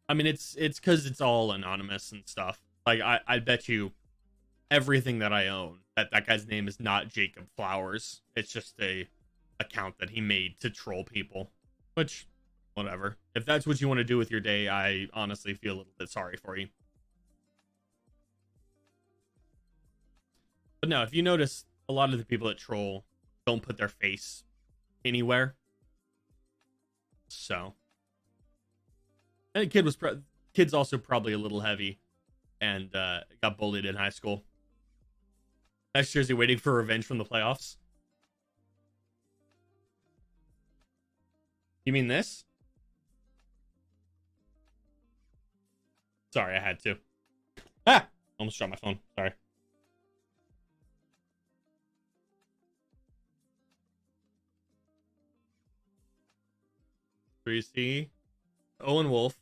[SPEAKER 4] I mean, it's because it's all anonymous and stuff. Like, I bet you everything that I own, that guy's name is not Jacob Flowers. It's just a account that he made to troll people, which, whatever. If that's what you want to do with your day, I honestly feel a little bit sorry for you. But no, if you notice, a lot of the people that troll don't put their face anywhere. So, and the kid's also probably a little heavy and got bullied in high school. Next jersey waiting for revenge from the playoffs. You mean this? Sorry, I had to. Ah! Almost dropped my phone. Sorry. 3C. Owen Wolf.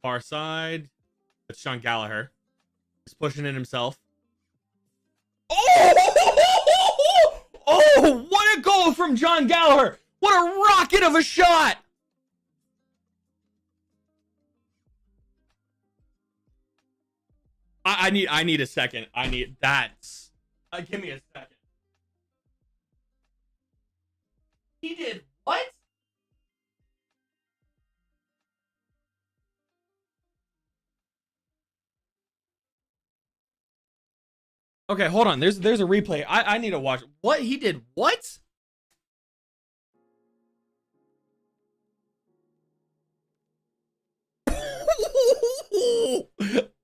[SPEAKER 4] Far side. It's Sean Gallagher. He's pushing it himself. Oh! Oh! What a goal from John Gallagher! What a rocket of a shot! I need a second. That's... give me a second. He did what? Okay, hold on. There's a replay. I need to watch. What? He did what?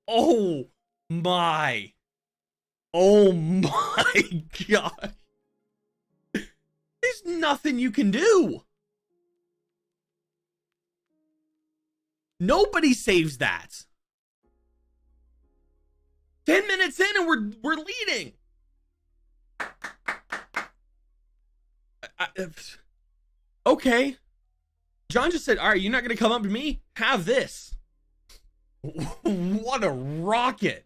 [SPEAKER 4] Oh my. Oh my god. There's nothing you can do. Nobody saves that. 10 minutes in and we're leading. Okay. John just said, all right, you're not going to come up to me? Have this. What a rocket.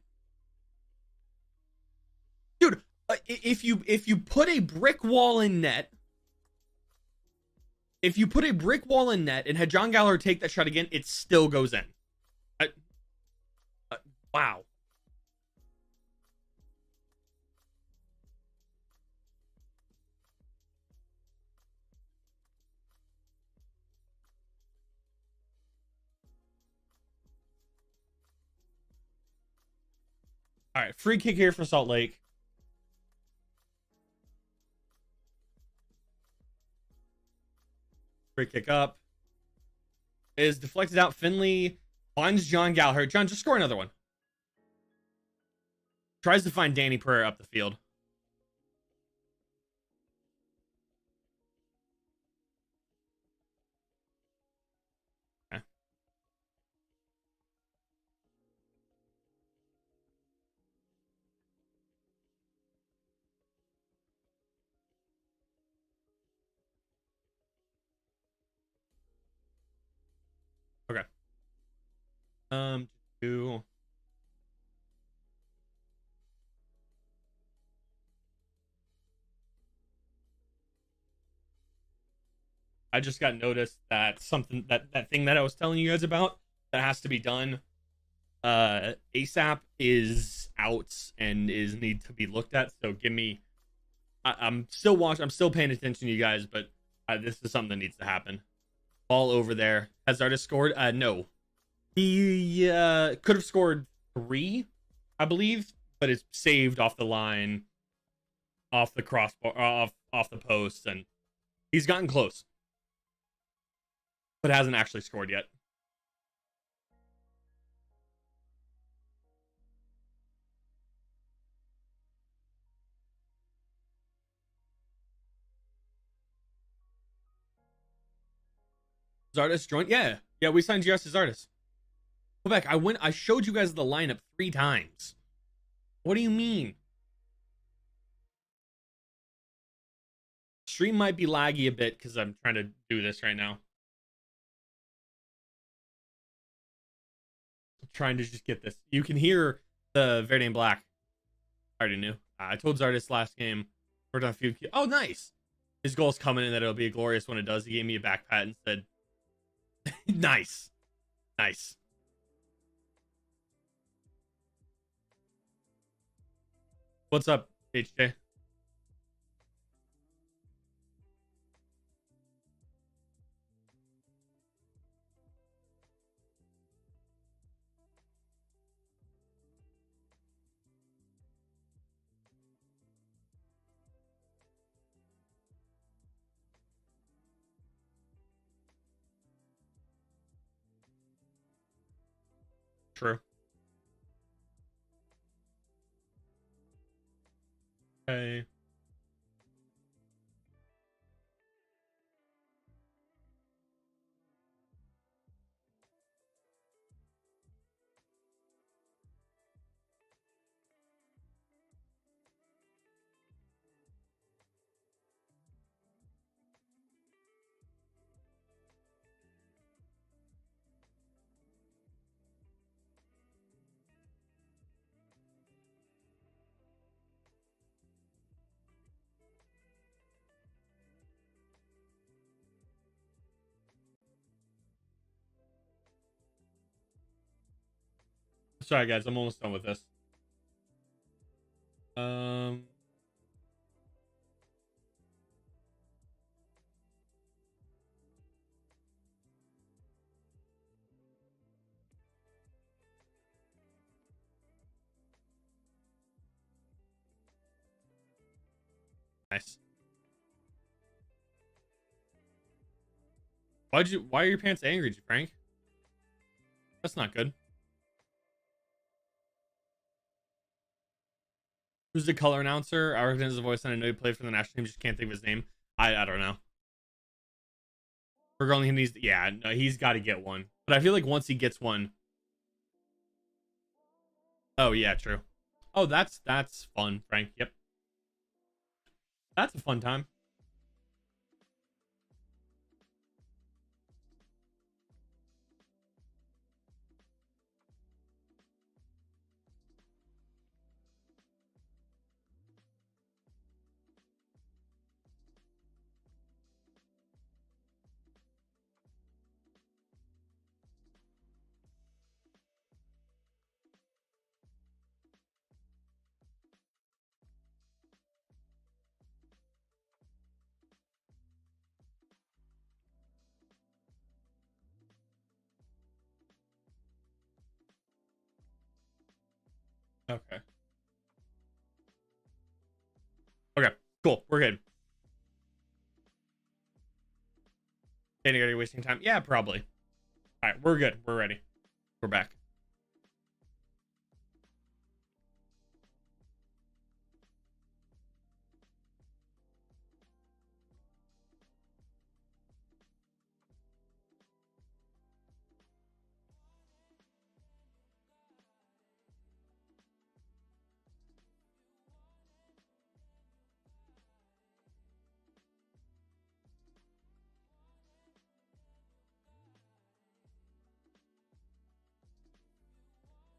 [SPEAKER 4] Dude, if you put a brick wall in net If you put a brick wall in net and had John Gallagher take that shot again, it still goes in. Wow. All right, free kick here for Salt Lake. Free kick up. Is deflected out. Finley finds John Gallagher. John, just score another one. Tries to find Danny Pereira up the field. Okay. Okay. Two. I just got noticed that something that thing that I was telling you guys about that has to be done ASAP is out and is need to be looked at. So give me I'm still watching, I'm still paying attention to you guys, but this is something that needs to happen. Ball over there. Has Zardes scored? No. He could have scored 3, I believe, but it's saved off the line, off the crossbar, off the post, and he's gotten close, but hasn't actually scored yet. Zardes joined? Yeah, we signed Justice Zardes. Go back. I showed you guys the lineup 3 times. What do you mean? Stream might be laggy a bit because I'm trying to do this right now. I'm trying to just get this. You can hear the Verde and Black. I already knew. I told Zardes last game. Worked on a few. Oh, nice. His goal's coming in that it'll be glorious when it does. He gave me a back pat and said, nice. Nice. What's up, HJ? True. Okay. Sorry, guys. I'm almost done with this. Nice. Why are your pants angry, Frank? That's not good. Who's the color announcer? I recognize the voice and I know he played for the national team, just can't think of his name. I don't know. We're only needs, yeah, no, he's got to get one. But I feel like once he gets one. Oh yeah, true. Oh, that's fun, Frank. Yep. That's a fun time. Okay. Okay, cool. We're good. Are you wasting time? Yeah, probably. All right, we're good. We're ready. We're back.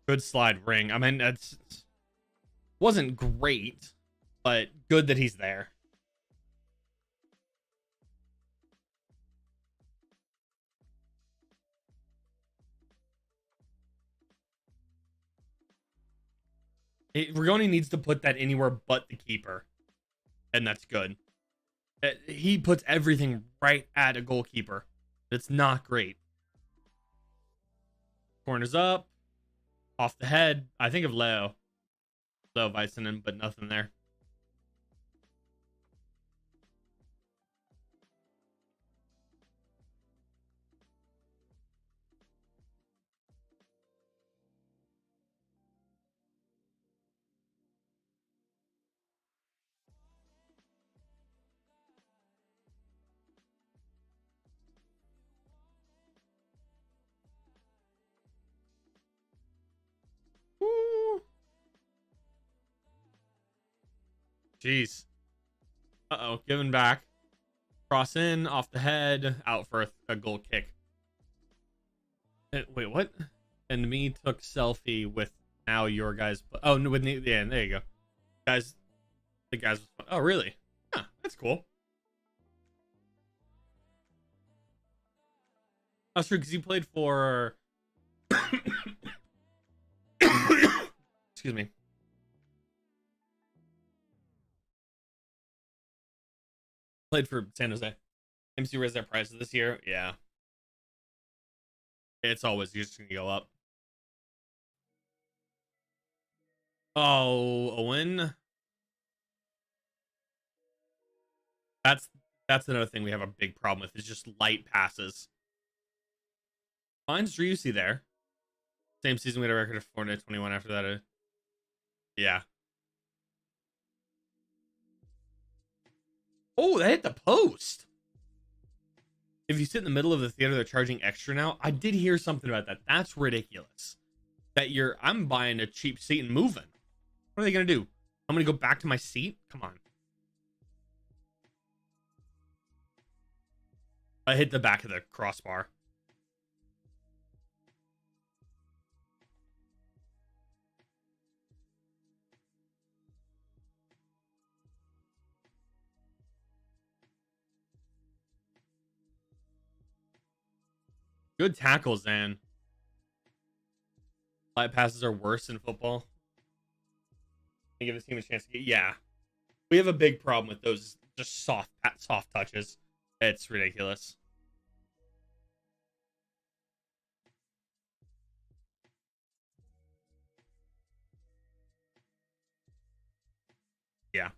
[SPEAKER 4] Good slide ring. I mean, that's wasn't great, but good that he's there. Rigoni needs to put that anywhere but the keeper, and that's good. He puts everything right at a goalkeeper. It's not great. Corners up, off the head. I think of Leo Weissenen, but nothing there. Woo. Jeez. Uh-oh, giving back. Cross in, off the head, out for a goal kick. Wait, what? And me took selfie with now your guys. Oh, no, with yeah, there you go. Guys, the guys was fun. Oh, really? Huh, that's cool. That's true, because you played for... Excuse me. Played for San Jose. MC raised their prices this year. Yeah. It's always just going to go up. Oh, Owen. That's another thing we have a big problem with, is just light passes. Finds Driussi there. Same season, we had a record of 421 after that. Yeah. Oh, that hit the post. If you sit in the middle of the theater, they're charging extra now. I did hear something about that. That's ridiculous. That I'm buying a cheap seat and moving. What are they going to do? I'm going to go back to my seat? Come on. I hit the back of the crossbar. Good tackles, Zan. Light passes are worse in football. And give the team a chance to get... Yeah. We have a big problem with those just soft touches. It's ridiculous. Yeah.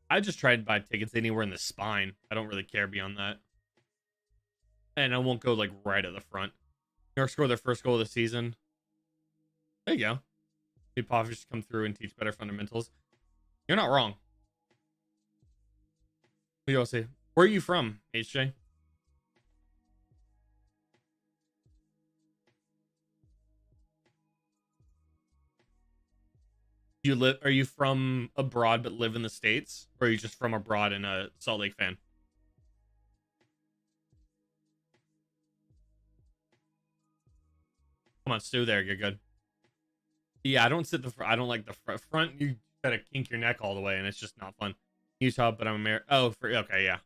[SPEAKER 4] I just tried to buy tickets anywhere in the spine. I don't really care beyond that. And I won't go like right at the front. New York scored their first goal of the season. There you go. Maybe Popovich should come through and teach better fundamentals. You're not wrong. What do you all say? Where are you from, HJ? Are you from abroad but live in the States? Or are you just from abroad and a Salt Lake fan? Come on, Stu there, you're good. Yeah, I don't sit I don't like the front. You gotta kink your neck all the way and it's just not fun. Utah, but I'm American. Oh, okay, yeah.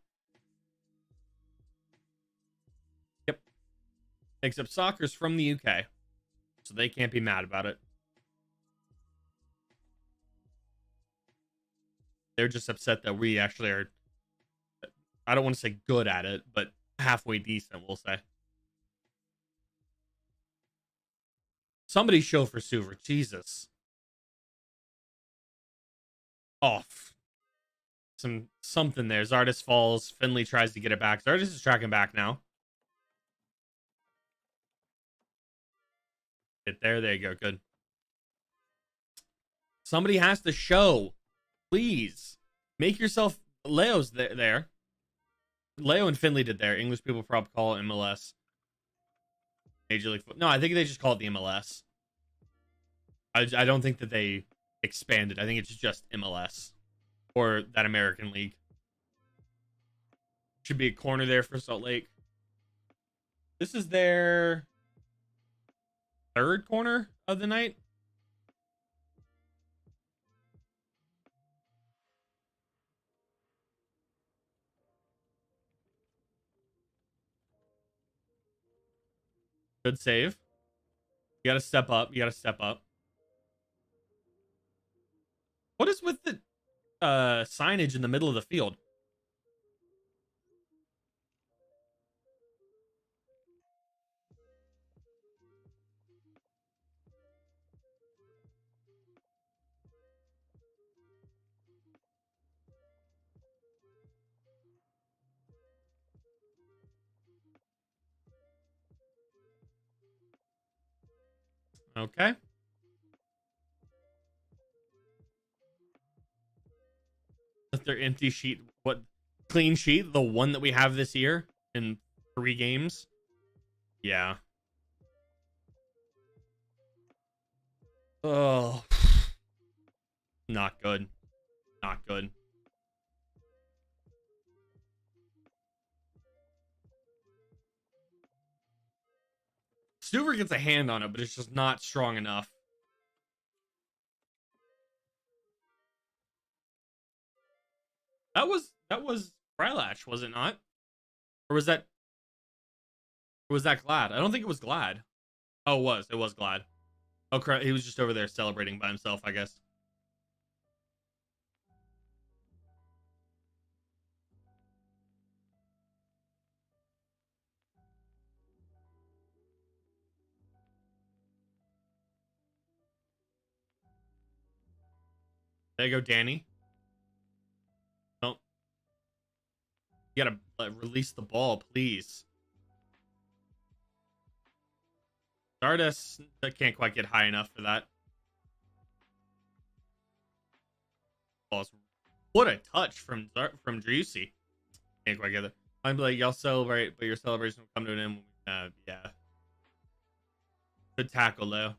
[SPEAKER 4] Yep. Except soccer's from the UK. So they can't be mad about it. They're just upset that we actually are, I don't want to say good at it, but halfway decent, we'll say. Somebody show for Suver. Jesus. Off. Something there. Zardes falls. Finley tries to get it back. Zardes is tracking back now. Get there. There you go. Good. Somebody has to show. Please. Make yourself... Leo's there. Leo and Finley did there. English people probably call it MLS. Major League Football. No, I think they just call it the MLS. I don't think that they expanded. I think it's just MLS. Or that American League. Should be a corner there for Salt Lake. This is their third corner of the night. Good save. You gotta step up. You gotta step up. What is with the signage in the middle of the field? Okay. Their empty sheet. What? Clean sheet? The one that we have this year in 3 games? Yeah. Oh. Not good. Not good. Stuver gets a hand on it, but it's just not strong enough. That was Rylash, was it not? Or was that Glad? I don't think it was Glad. Oh, it was Glad. Oh, crap. He was just over there celebrating by himself, I guess. There you go, Danny. Don't. You gotta release the ball, please. Stardust can't quite get high enough for that. What a touch from Driussi. Can't quite get it. I'm like, y'all celebrate, but your celebration will come to an end. Yeah. Good tackle, though.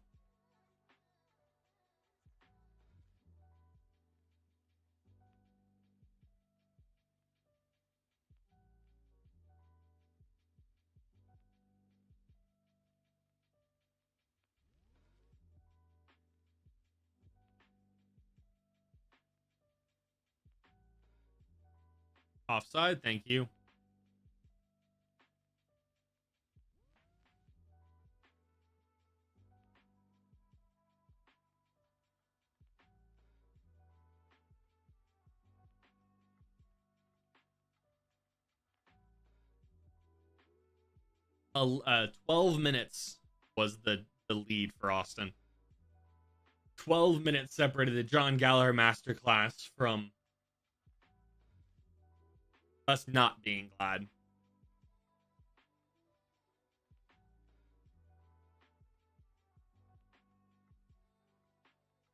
[SPEAKER 4] Offside, thank you. Uh, 12 minutes was the lead for Austin. 12 minutes separated the John Gallagher masterclass from us not being glad.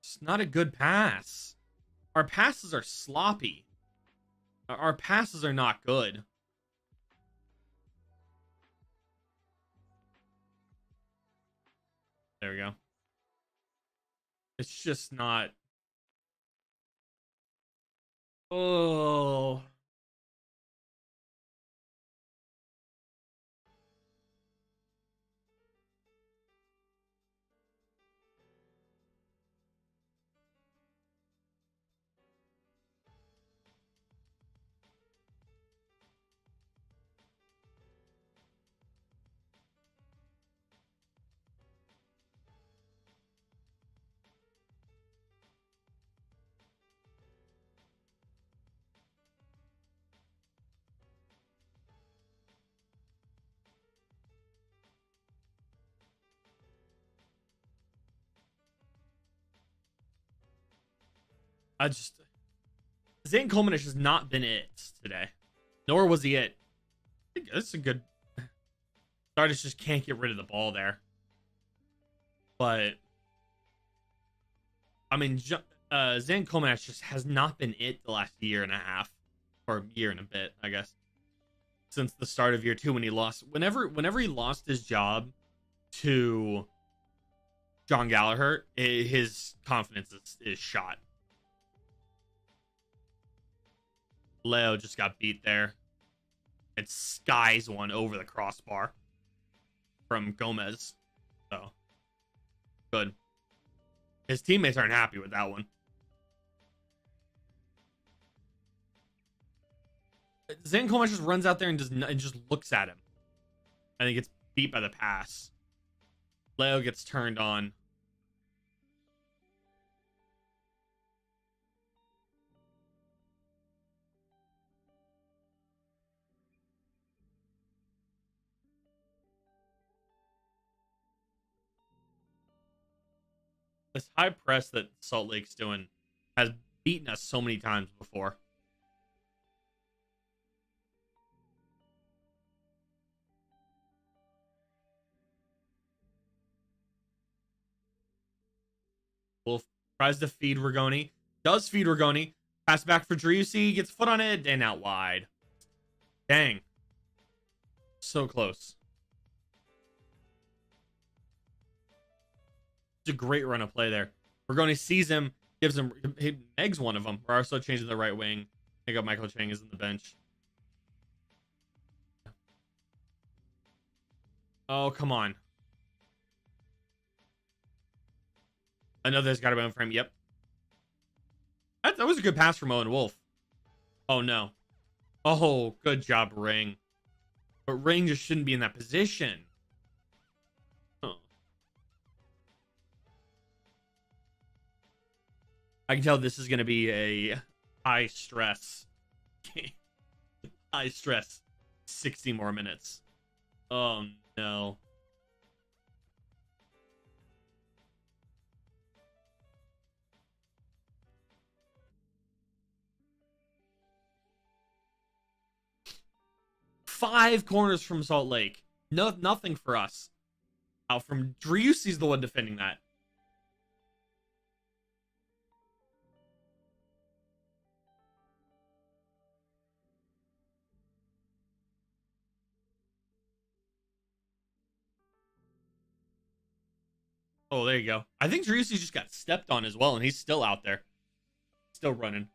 [SPEAKER 4] It's not a good pass. Our passes are sloppy. Our passes are not good. There we go. It's just not. Oh. Zane Coleman has not been it today. Nor was he it. I think it's a good... Stardust just can't get rid of the ball there. But... I mean, Zane Coleman just has not been it the last year and a half. Or year and a bit, I guess. Since the start of year 2 when he lost... Whenever he lost his job to John Gallagher, his confidence is shot. Leo just got beat there. It skies one over the crossbar from Gomez. So, good. His teammates aren't happy with that one. Zane Coleman just runs out there and just looks at him. And he gets beat by the pass. Leo gets turned on. This high press that Salt Lake's doing has beaten us so many times before. Wolf tries to feed Rigoni. Does feed Rigoni. Pass back for Driussi. Gets foot on it and out wide. Dang. So close. It's a great run of play there. Rigoni sees him. Gives him... He eggs one of them. We're also changing the right wing. I think Michael Chang is in the bench. Oh, come on. Another's got to be on frame. Yep. That was a good pass from Owen Wolf. Oh, no. Oh, good job, Ring. But Ring just shouldn't be in that position. Huh. I can tell this is going to be a high stress game. High stress. 60 more minutes. Oh, no. Five corners from Salt Lake. No, nothing for us. Now from Driussi's the one defending that. Oh, there you go. I think Driussi just got stepped on as well, and he's still out there. Still running.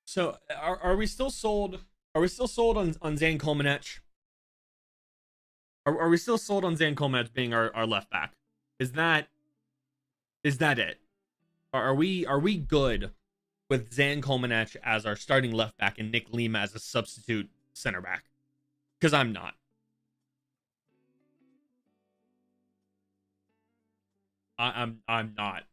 [SPEAKER 4] So, are we still sold? Are we still sold on Zane Colemanech? Are we still sold on Zane Colemanech being our left back? Is that it? Are we good with Zane Colemanech as our starting left back and Nick Lima as a substitute center back? Because I'm not. I'm not.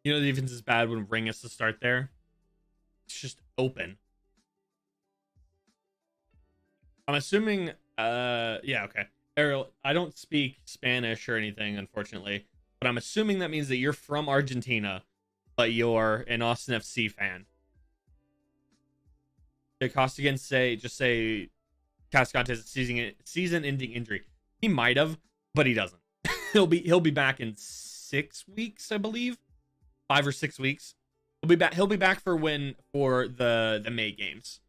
[SPEAKER 4] You know, the defense is bad when Ring has to start there. It's just open. I'm assuming, yeah, okay. Ariel, I don't speak Spanish or anything, unfortunately, but I'm assuming that means that you're from Argentina, but you're an Austin FC fan. Did Costigan just say Cascante has a season-ending injury? He might have, but he doesn't. he'll be back in 6 weeks, I believe. 5 or 6 weeks. He'll be back for the May games.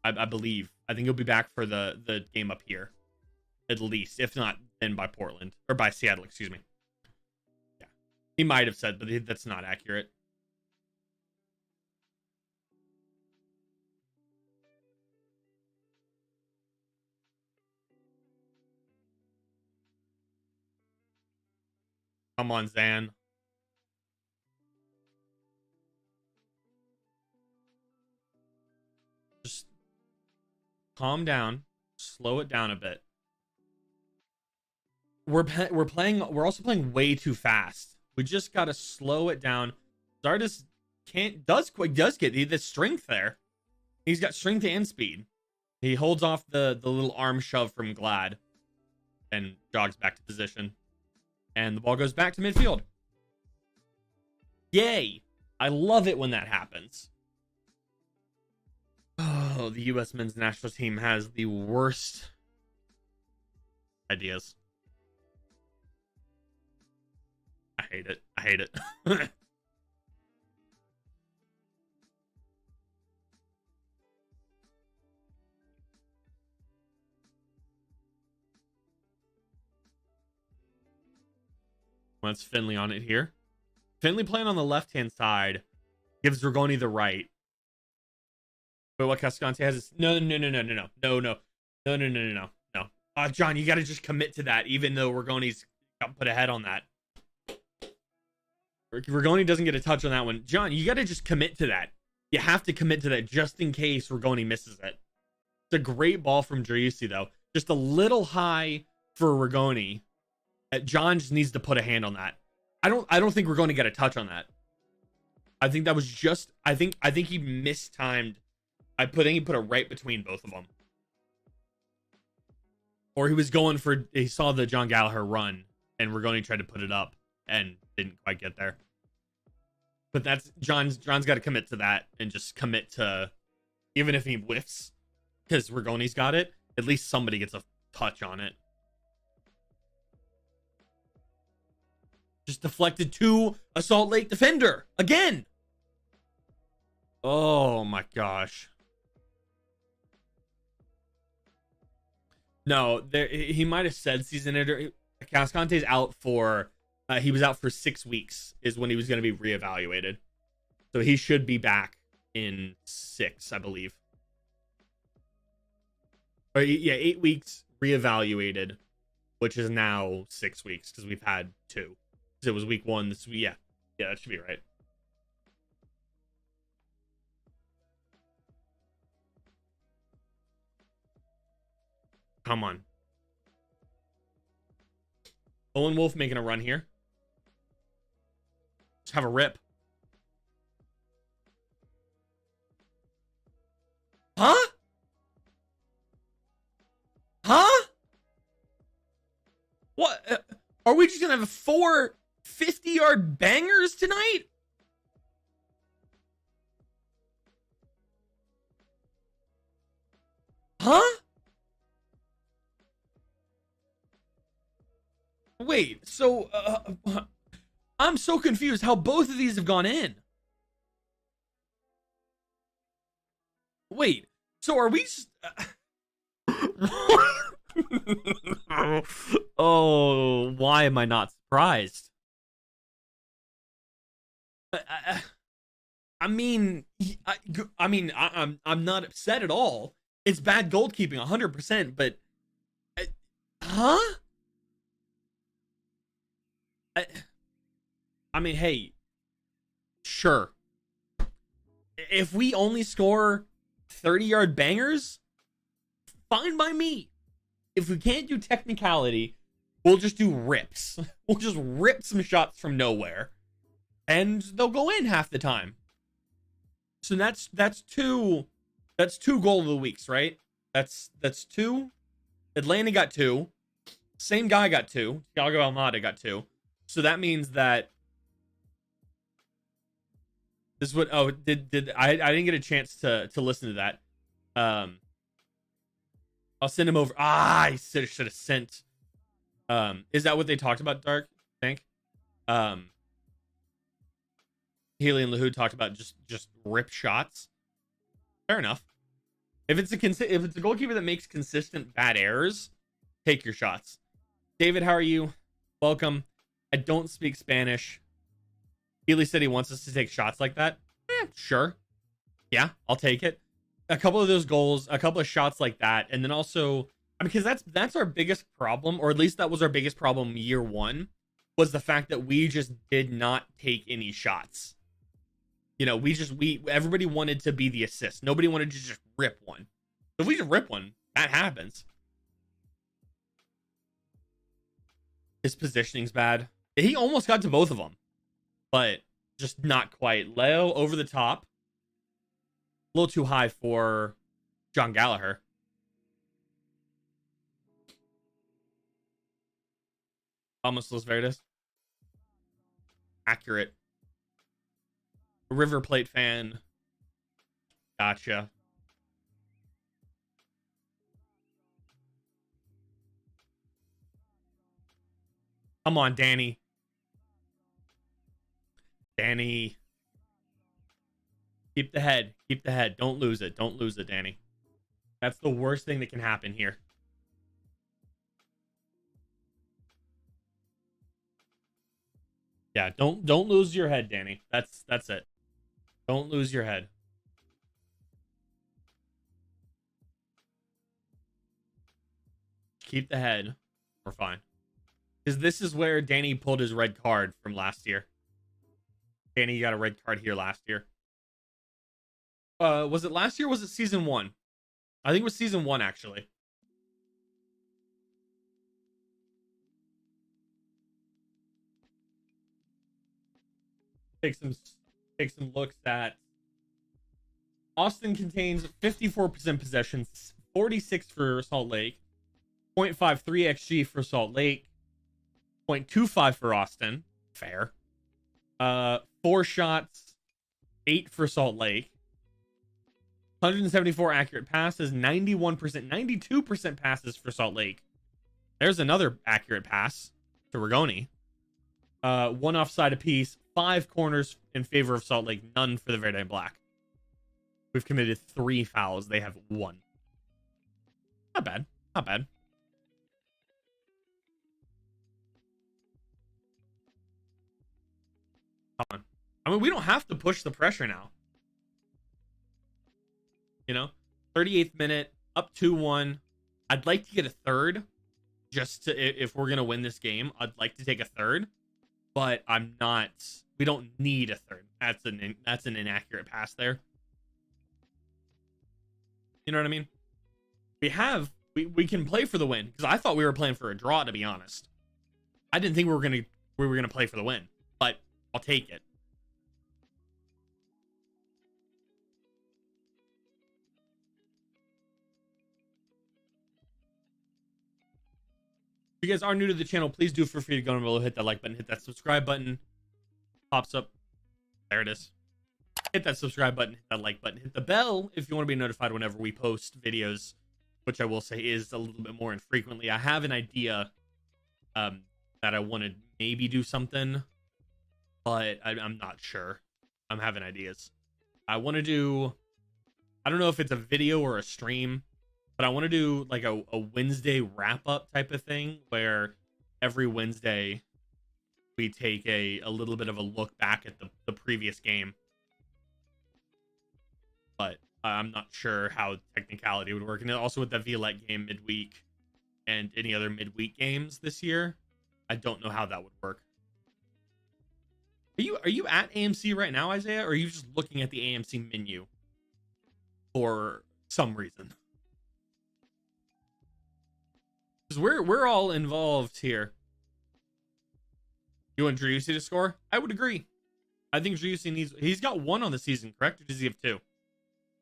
[SPEAKER 4] I believe. I think he'll be back for the game up here. At least. If not, then by Portland. Or by Seattle, excuse me. Yeah. He might have said, but that's not accurate. Come on, Zan. Just calm down. Slow it down a bit. We're also playing way too fast. We just got to slow it down. Zardes does get the strength there. He's got strength and speed. He holds off the little arm shove from Glad and jogs back to position. And the ball goes back to midfield. Yay! I love it when that happens. Oh, the U.S. men's national team has the worst ideas. I hate it. I hate it. That's Finley on it here. Finley playing on the left-hand side gives Dragoni the right. But what Cascante has is no. John, you got to just commit to that, even though Rigoni's got put ahead on that. Rigoni doesn't get a touch on that one. John, you got to just commit to that. You have to commit to that just in case Rigoni misses it. It's a great ball from Driussi, though. Just a little high for Rigoni. John just needs to put a hand on that. I don't think we're going to get a touch on that. I think that was just I think he mistimed. I think he put it right between both of them. Or he saw the John Gallagher run and Rigoni tried to put it up and didn't quite get there. But that's John's got to commit to that and just commit to, even if he whiffs, because Rigoni's got it, at least somebody gets a touch on it. Just deflected to a Salt Lake defender again. Oh my gosh. No, he might have said season editor. Cascante's out for he was out for 6 weeks is when he was going to be reevaluated. So he should be back in 6, I believe. Or yeah, 8 weeks reevaluated, which is now 6 weeks because we've had 2. It was week 1 this week. Yeah, that should be right. Come on. Owen Wolf making a run here. Just have a rip. Huh? What? Are we just gonna have 4 50-yard bangers tonight? Huh? Wait, so I'm so confused how both of these have gone in. Wait, so are we Oh, why am I not surprised? I'm not upset at all. It's bad goalkeeping, 100%. But, huh? I mean, hey, sure. If we only score 30-yard bangers, fine by me. If we can't do technicality, we'll just do rips. We'll just rip some shots from nowhere. And they'll go in half the time. So that's 2 goal of the weeks, right? That's 2. Atlanta got 2. Same guy got 2. Thiago Almada got 2. So that means that this is what I didn't get a chance to listen to that. I'll send him over. I should have sent. Is that what they talked about, Dark? I think. Healy and Lahoud talked about just rip shots. Fair enough. If it's a goalkeeper that makes consistent bad errors, take your shots. David, how are you? Welcome. I don't speak Spanish. Healy said he wants us to take shots like that. Sure. Yeah, I'll take it. A couple of those goals, a couple of shots like that, and then also because that's our biggest problem, or at least that was our biggest problem year 1, was the fact that we just did not take any shots. You know, everybody wanted to be the assist. Nobody wanted to just rip one. If we just rip one, that happens. His positioning's bad. He almost got to both of them, but just not quite. Leo over the top. A little too high for John Gallagher. Almost Los Verdes. Accurate. River Plate fan. Gotcha. Come on, Danny. Danny. Keep the head. Keep the head. Don't lose it. Don't lose it, Danny. That's the worst thing that can happen here. Yeah, don't lose your head, Danny. That's it. Don't lose your head. Keep the head. We're fine. Because this is where Danny pulled his red card from last year. Danny got a red card here last year. Was it last year or was it season 1? I think it was season 1, actually. Take some looks at Austin. Contains 54% possessions, 46 for Salt Lake, 0.53 xG for Salt Lake, 0.25 for Austin. Fair. 4 shots, 8 for Salt Lake. 174 accurate passes, 91%, 92% passes for Salt Lake. There's another accurate pass to Rigoni. 1 offside apiece, 5 corners in favor of Salt Lake, none for the Verde and Black. We've committed 3 fouls. They have 1. Not bad. Not bad. Come on. I mean, we don't have to push the pressure now. You know, 38th minute, up 2-1. I'd like to get a third, just to, if we're gonna win this game. I'd like to take a third, but I'm not. We don't need a third. That's an inaccurate pass there. You know what I mean? We can play for the win, because I thought we were playing for a draw, to be honest. I didn't think we were gonna play for the win, but I'll take it. If you guys are new to the channel, please do feel free to go down below, hit that like button, hit that subscribe button. Pops up. There it is. Hit that subscribe button, hit that like button, hit the bell if you want to be notified whenever we post videos, which I will say is a little bit more infrequently. I have an idea that I want to maybe do something, but I'm not sure. I'm having ideas. I want to do, I don't know if it's a video or a stream, but I want to do like a Wednesday wrap-up type of thing where every Wednesday we take a little bit of a look back at the previous game. But I'm not sure how technicality would work. And also with the Violette game midweek and any other midweek games this year, I don't know how that would work. Are you at AMC right now, Isaiah? Or are you just looking at the AMC menu for some reason? Because we're all involved here. You want Driussi to score? I would agree. I think Driussi needs... He's got 1 on the season, correct? Or does he have 2?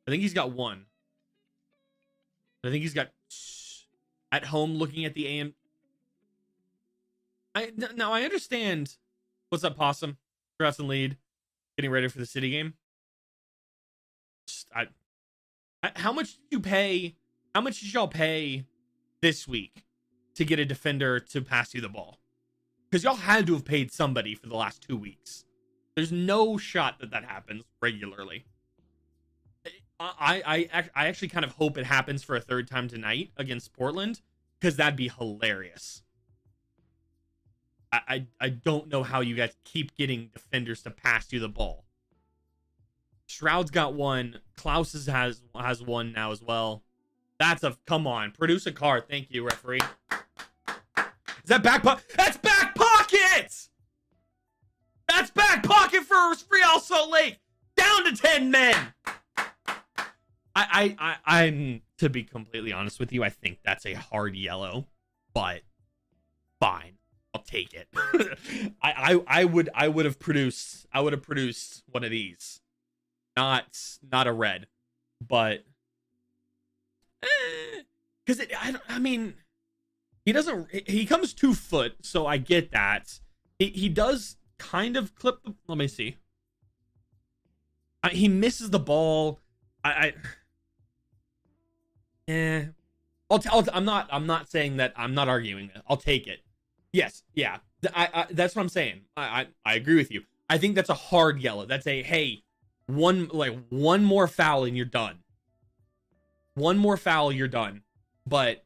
[SPEAKER 4] I think he's got 1. I think he's got... At home looking at the AM... Now, I understand... What's up, Possum? Congrats and lead. Getting ready for the City game. How much did you pay... How much did y'all pay this week to get a defender to pass you the ball? Because y'all had to have paid somebody for the last 2 weeks. There's no shot that happens regularly. I actually kind of hope it happens for a 3rd time tonight against Portland, because that'd be hilarious. I don't know how you guys keep getting defenders to pass you the ball. Stroud's got 1. Klaus has 1 now as well. That's a... Come on. Produce a card. Thank you, referee. Is that back pocket? That's back pocket! bucket for Real Salt Lake. Down to 10 men. I'm to be completely honest with you, I think that's a hard yellow, but fine, I'll take it. I would have produced one of these, not a red, but because I mean, he comes 2 foot, so I get that. He does kind of clip the, let me see. He misses the ball. I'm not saying that. I'm not arguing that. I'll take it. Yes, yeah. That's what I'm saying. I agree with you. I think that's a hard yellow. That's a, hey, one more foul and you're done. One more foul, you're done. But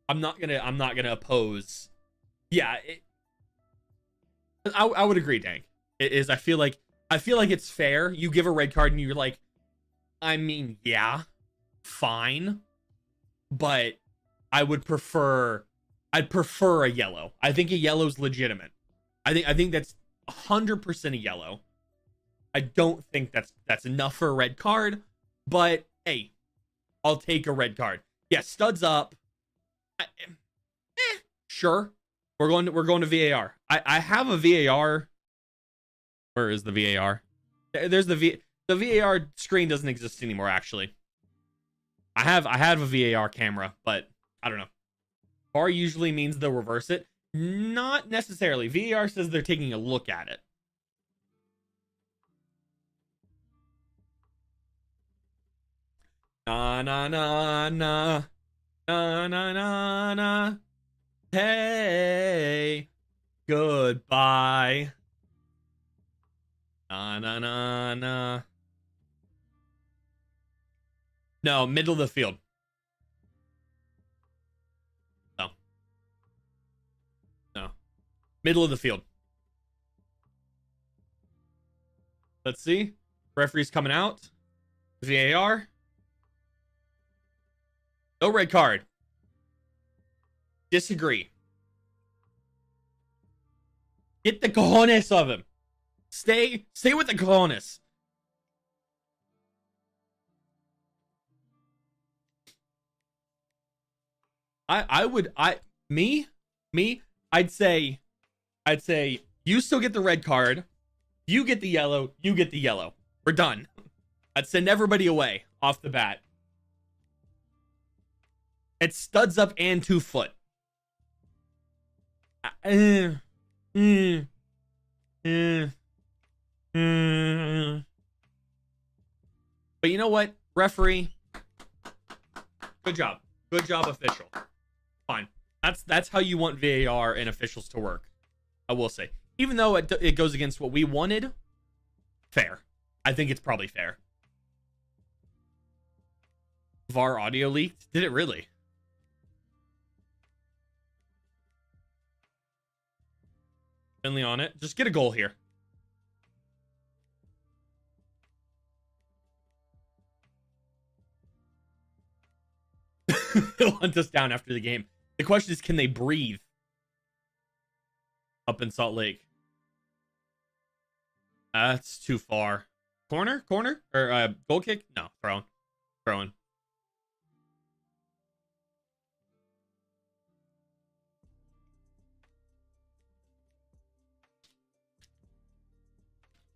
[SPEAKER 4] I'm not gonna oppose. Yeah, I would agree, Dank. It is. I feel like it's fair. You give a red card and you're like, I mean, yeah, fine, but I'd prefer a yellow. I think a yellow's legitimate. I think that's 100% a yellow. I don't think that's enough for a red card, but hey, I'll take a red card. Yeah, studs up. Sure. We're going to VAR. I have a VAR. Where is the VAR? There's the VAR screen doesn't exist anymore, actually. I have a VAR camera, but I don't know. VAR usually means they'll reverse it. Not necessarily. VAR says they're taking a look at it. Na na na na na na na na. Hey, goodbye. Na na na na. No, middle of the field. No. Middle of the field. Let's see. Referee's coming out. VAR. No red card. Disagree. Get the cojones of him. Stay with the cojones. I'd say you still get the red card. You get the yellow. You get the yellow. We're done. I'd send everybody away off the bat. It's studs up and 2 foot. But you know what, referee? Good job. Good job, official. Fine. That's how you want VAR and officials to work. I will say, even though it goes against what we wanted, fair. I think it's probably fair. VAR audio leaked? Did it really? Finley on it. Just get a goal here. They'll hunt us down after the game. The question is, can they breathe up in Salt Lake? That's too far. Corner? Or goal kick? No, throwing.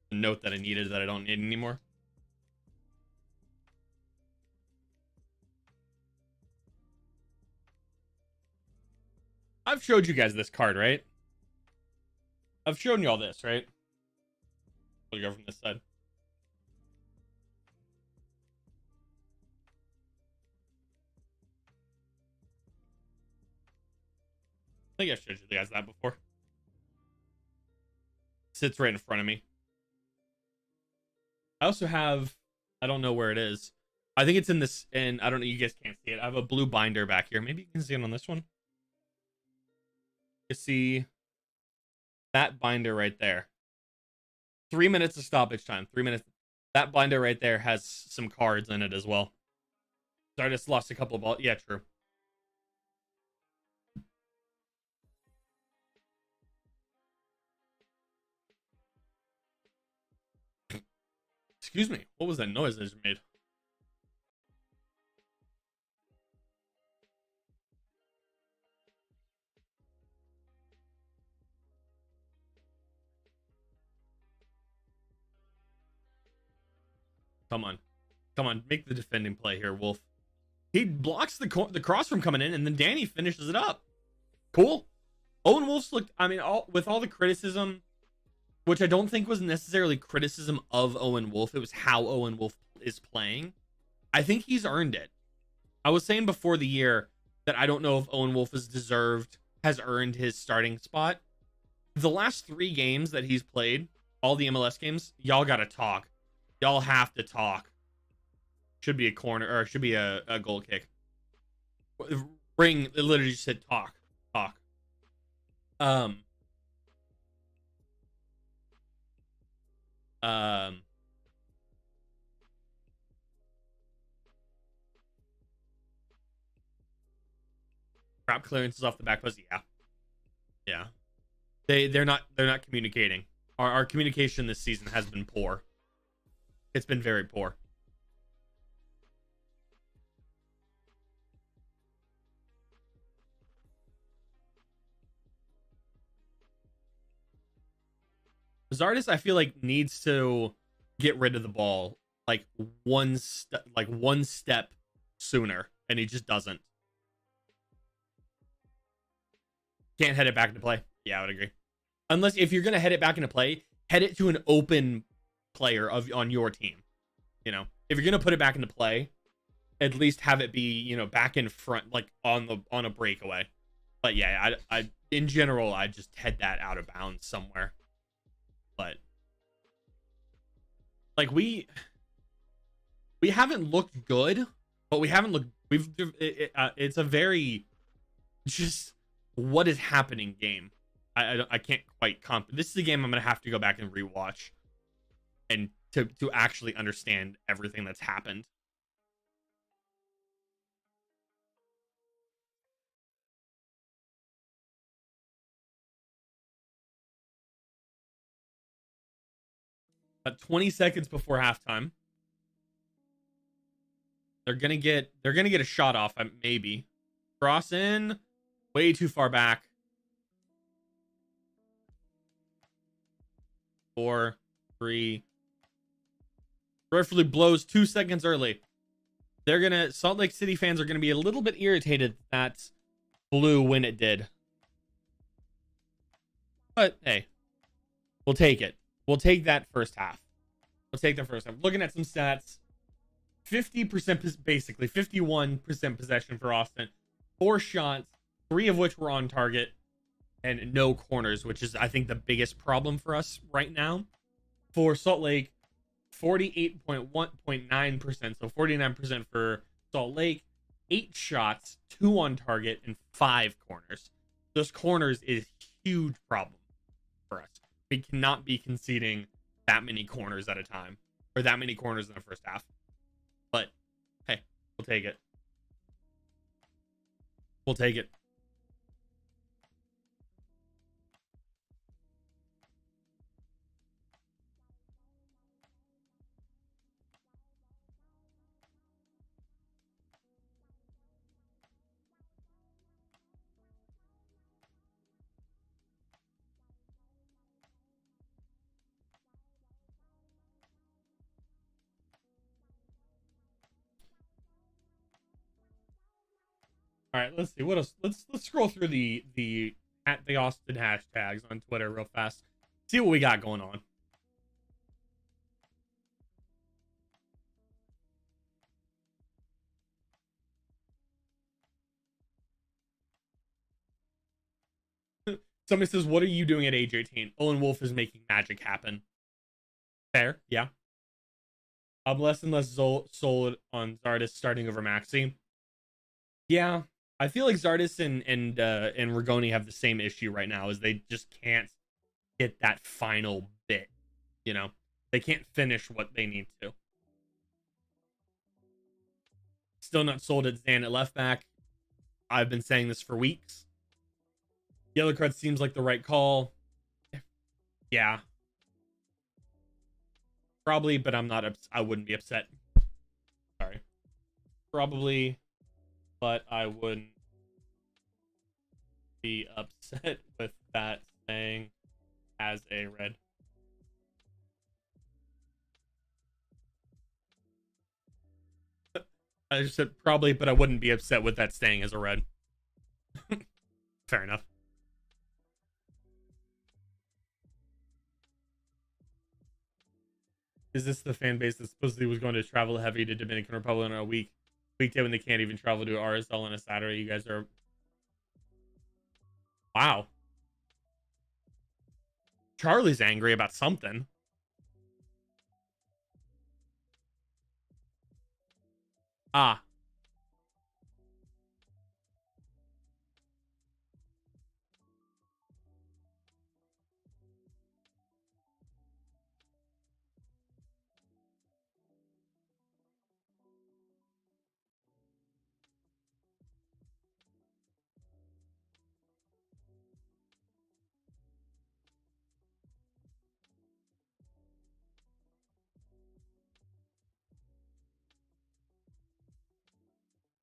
[SPEAKER 4] A note that I needed that I don't need anymore. I've showed you guys this card, right? I've shown you all this, right? We'll go from this side. I think I've showed you guys that before. Sits right in front of me. I also have, I don't know where it is. I think it's in this, and I don't know, you guys can't see it. I have a blue binder back here. Maybe you can see it on this one. You see that binder right there. 3 minutes of stoppage time. 3 minutes. That binder right there has some cards in it as well. So I just lost a couple of balls. Yeah, true. Excuse me. What was that noise I just made? Come on. Come on. Make the defending play here, Wolf. He blocks the cross from coming in, and then Danny finishes it up. Cool. Owen Wolf's looked, I mean, with all the criticism, which I don't think was necessarily criticism of Owen Wolf. It was how Owen Wolf is playing. I think he's earned it. I was saying before the year that I don't know if Owen Wolf has earned his starting spot. The last 3 games that he's played, all the MLS games, y'all got to talk. Y'all have to talk. Should be a corner, or should be a goal kick. Ring, it literally just said talk. Crap clearances off the back post. Yeah. They're not communicating. Our communication this season has been poor. It's been very poor. Zardes, I feel like, needs to get rid of the ball like one step sooner, and he just doesn't. Can't head it back into play. Yeah, I would agree. Unless if you're gonna head it back into play, head it to an open player on your team. You know, if you're gonna put it back into play, at least have it be, you know, back in front, like on a breakaway. But yeah, I in general, I just head that out of bounds somewhere. But like we haven't looked good, but we haven't looked. It's a very just what is happening game. I can't quite this is a game I'm gonna have to go back and rewatch, and to actually understand everything that's happened. About 20 seconds before halftime, they're gonna get a shot off. Maybe cross in, way too far back. 4, 3. Referee blows 2 seconds early. Salt Lake City fans are gonna be a little bit irritated that blew when it did. But hey, we'll take it. We'll take that first half. Looking at some stats, 50%, basically 51% possession for Austin, 4 shots, 3 of which were on target, and no corners, which is, I think, the biggest problem for us right now. For Salt Lake, 48.9%, so 49% for Salt Lake, 8 shots, 2 on target, and 5 corners. Those corners is a huge problem for us. We cannot be conceding that many corners at a time, or that many corners in the first half. But hey, we'll take it. We'll take it. All right, let's see what else. Let's scroll through the Austin hashtags on Twitter real fast. See what we got going on. Somebody says, "What are you doing at age 18?" Owen Wolf is making magic happen. Fair, yeah. I'm less and less sold on Zardes starting over Maxi. Yeah. I feel like Zardes and Rigoni have the same issue right now, is they just can't get that final bit, you know? They can't finish what they need to. Still not sold at Zan at left back. I've been saying this for weeks. Yellow card seems like the right call. Yeah. Probably, but I'm not. I wouldn't be upset. Sorry. Probably, but I wouldn't be upset with that saying as a red. I just said probably, but I wouldn't be upset with that staying as a red. Fair enough. Is this the fan base that supposedly was going to travel heavy to Dominican Republic on a weekday when they can't even travel to RSL on a Saturday? You guys are... Wow. Charlie's angry about something. Ah.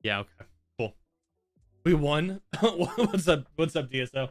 [SPEAKER 4] Yeah, okay. Cool. We won. What's up? What's up, DSO?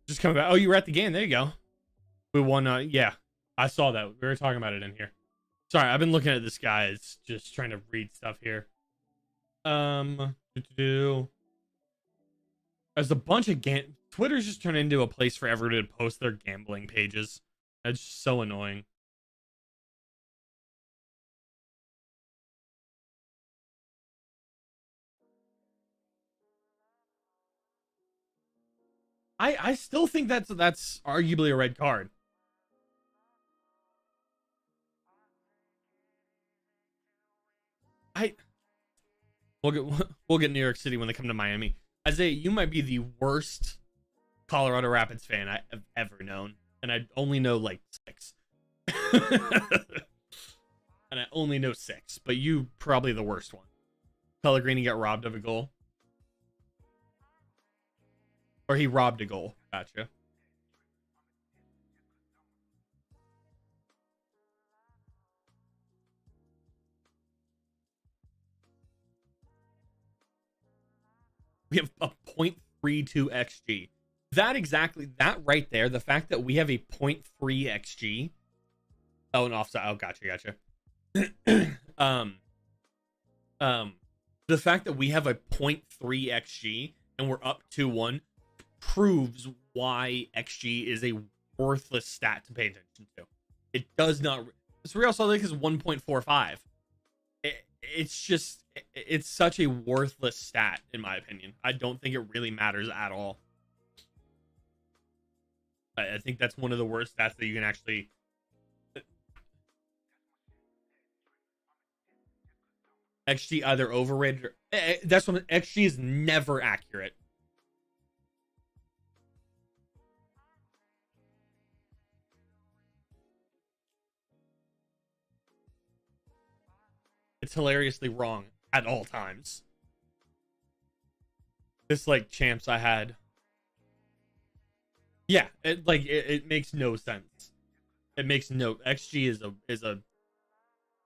[SPEAKER 4] Just coming back. Oh, you were at the game. There you go. We won. Yeah, I saw that. We were talking about it in here. Sorry, I've been looking at this guy. It's just trying to read stuff here. There's a bunch of Twitter's just turned into a place for everyone to post their gambling pages. That's just so annoying. I still think that's arguably a red card. We'll get New York City when they come to Miami. Isaiah, you might be the worst Colorado Rapids fan I have ever known, and I only know like 6. And I only know 6, but you probably the worst one. Pellegrini got robbed of a goal. Or he robbed a goal. Gotcha. We have a 0.32 XG. That right there, the fact that we have a 0.3 XG. Oh, an offside. Oh, gotcha. The fact that we have a 0.3 XG and we're up 2-1 proves why XG is a worthless stat to pay attention to. It does not. This Real Salt Lake is 1.45. It's such a worthless stat in my opinion. I don't think it really matters at all. I think that's one of the worst stats that you can actually. XG either overrated or that's when XG is never accurate. It's hilariously wrong at all times. This like champs I had. Yeah, it makes no sense. It makes no XG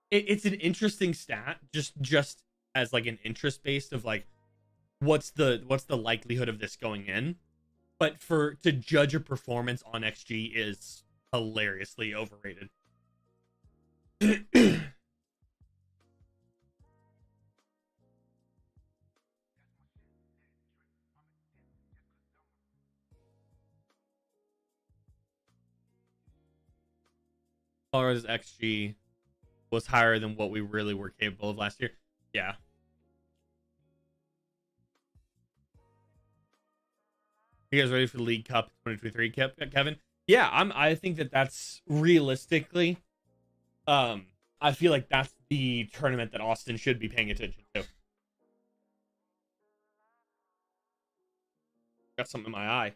[SPEAKER 4] it's an interesting stat just as like an interest based of like what's the likelihood of this going in, but to judge a performance on XG is hilariously overrated. Colorado's XG was higher than what we really were capable of last year. Yeah. You guys ready for the League Cup 2023, Kevin? Yeah, I think that's realistically, I feel like that's the tournament that Austin should be paying attention to. Got something in my eye.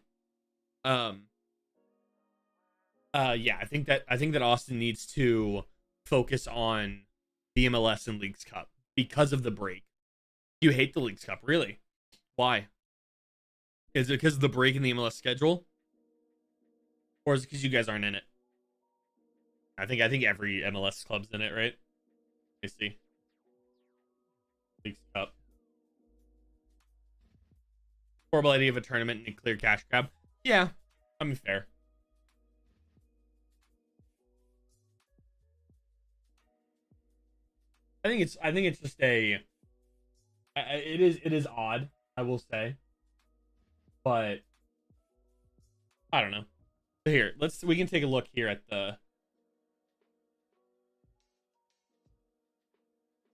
[SPEAKER 4] Yeah, I think that Austin needs to focus on the MLS and Leagues Cup because of the break. You hate the Leagues Cup, really? Why? Is it because of the break in the MLS schedule? Or is it because you guys aren't in it? I think every MLS club's in it, right? Let me see. Leagues Cup. Horrible idea of a tournament and a clear cash grab. Yeah, I mean, fair. I think it's just a. It is odd, I will say, but I don't know. Here, we can take a look here at the.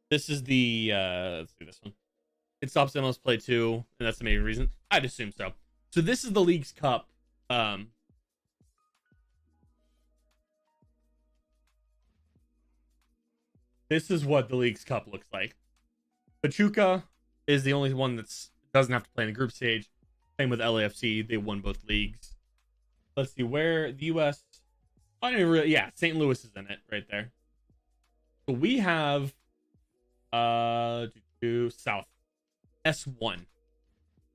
[SPEAKER 4] This is the let's do this one. It stops MLS play too, and that's the main reason. I'd assume so. So this is the Leagues Cup. This is what the Leagues Cup looks like. Pachuca is the only one that doesn't have to play in the group stage. Same with LAFC. They won both leagues. Let's see where the US. I don't even really. Yeah, St. Louis is in it right there. So we have South S1.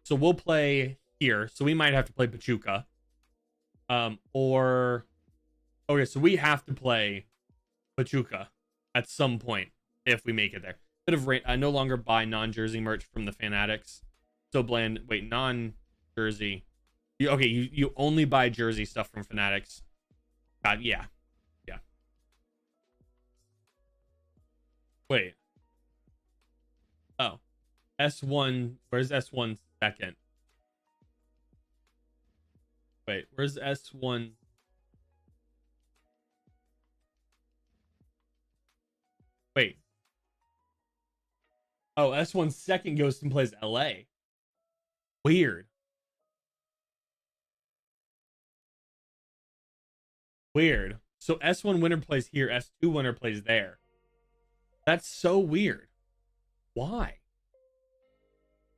[SPEAKER 4] So we'll play here. So we might have to play Pachuca. Or okay, so we have to play Pachuca at some point if we make it there. Bit of rain. I no longer buy non-jersey merch from the Fanatics. So bland. Wait, non-jersey. You only buy jersey stuff from Fanatics. Yeah. Wait. Oh, S1. Where's S1 second? Wait, where's S1? Wait. Oh, S1 second goes and plays LA. Weird. So S1 winner plays here, S2 winner plays there. That's so weird. Why?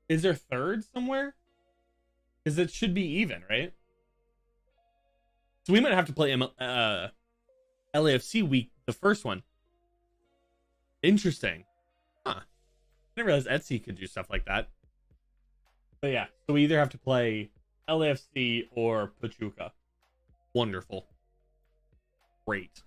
[SPEAKER 4] Is there third somewhere? Because it should be even, right? So we might have to play LAFC week, the first one. Interesting. Huh. I didn't realize Etsy could do stuff like that. But yeah, so we either have to play LAFC or Pachuca. Wonderful. Great.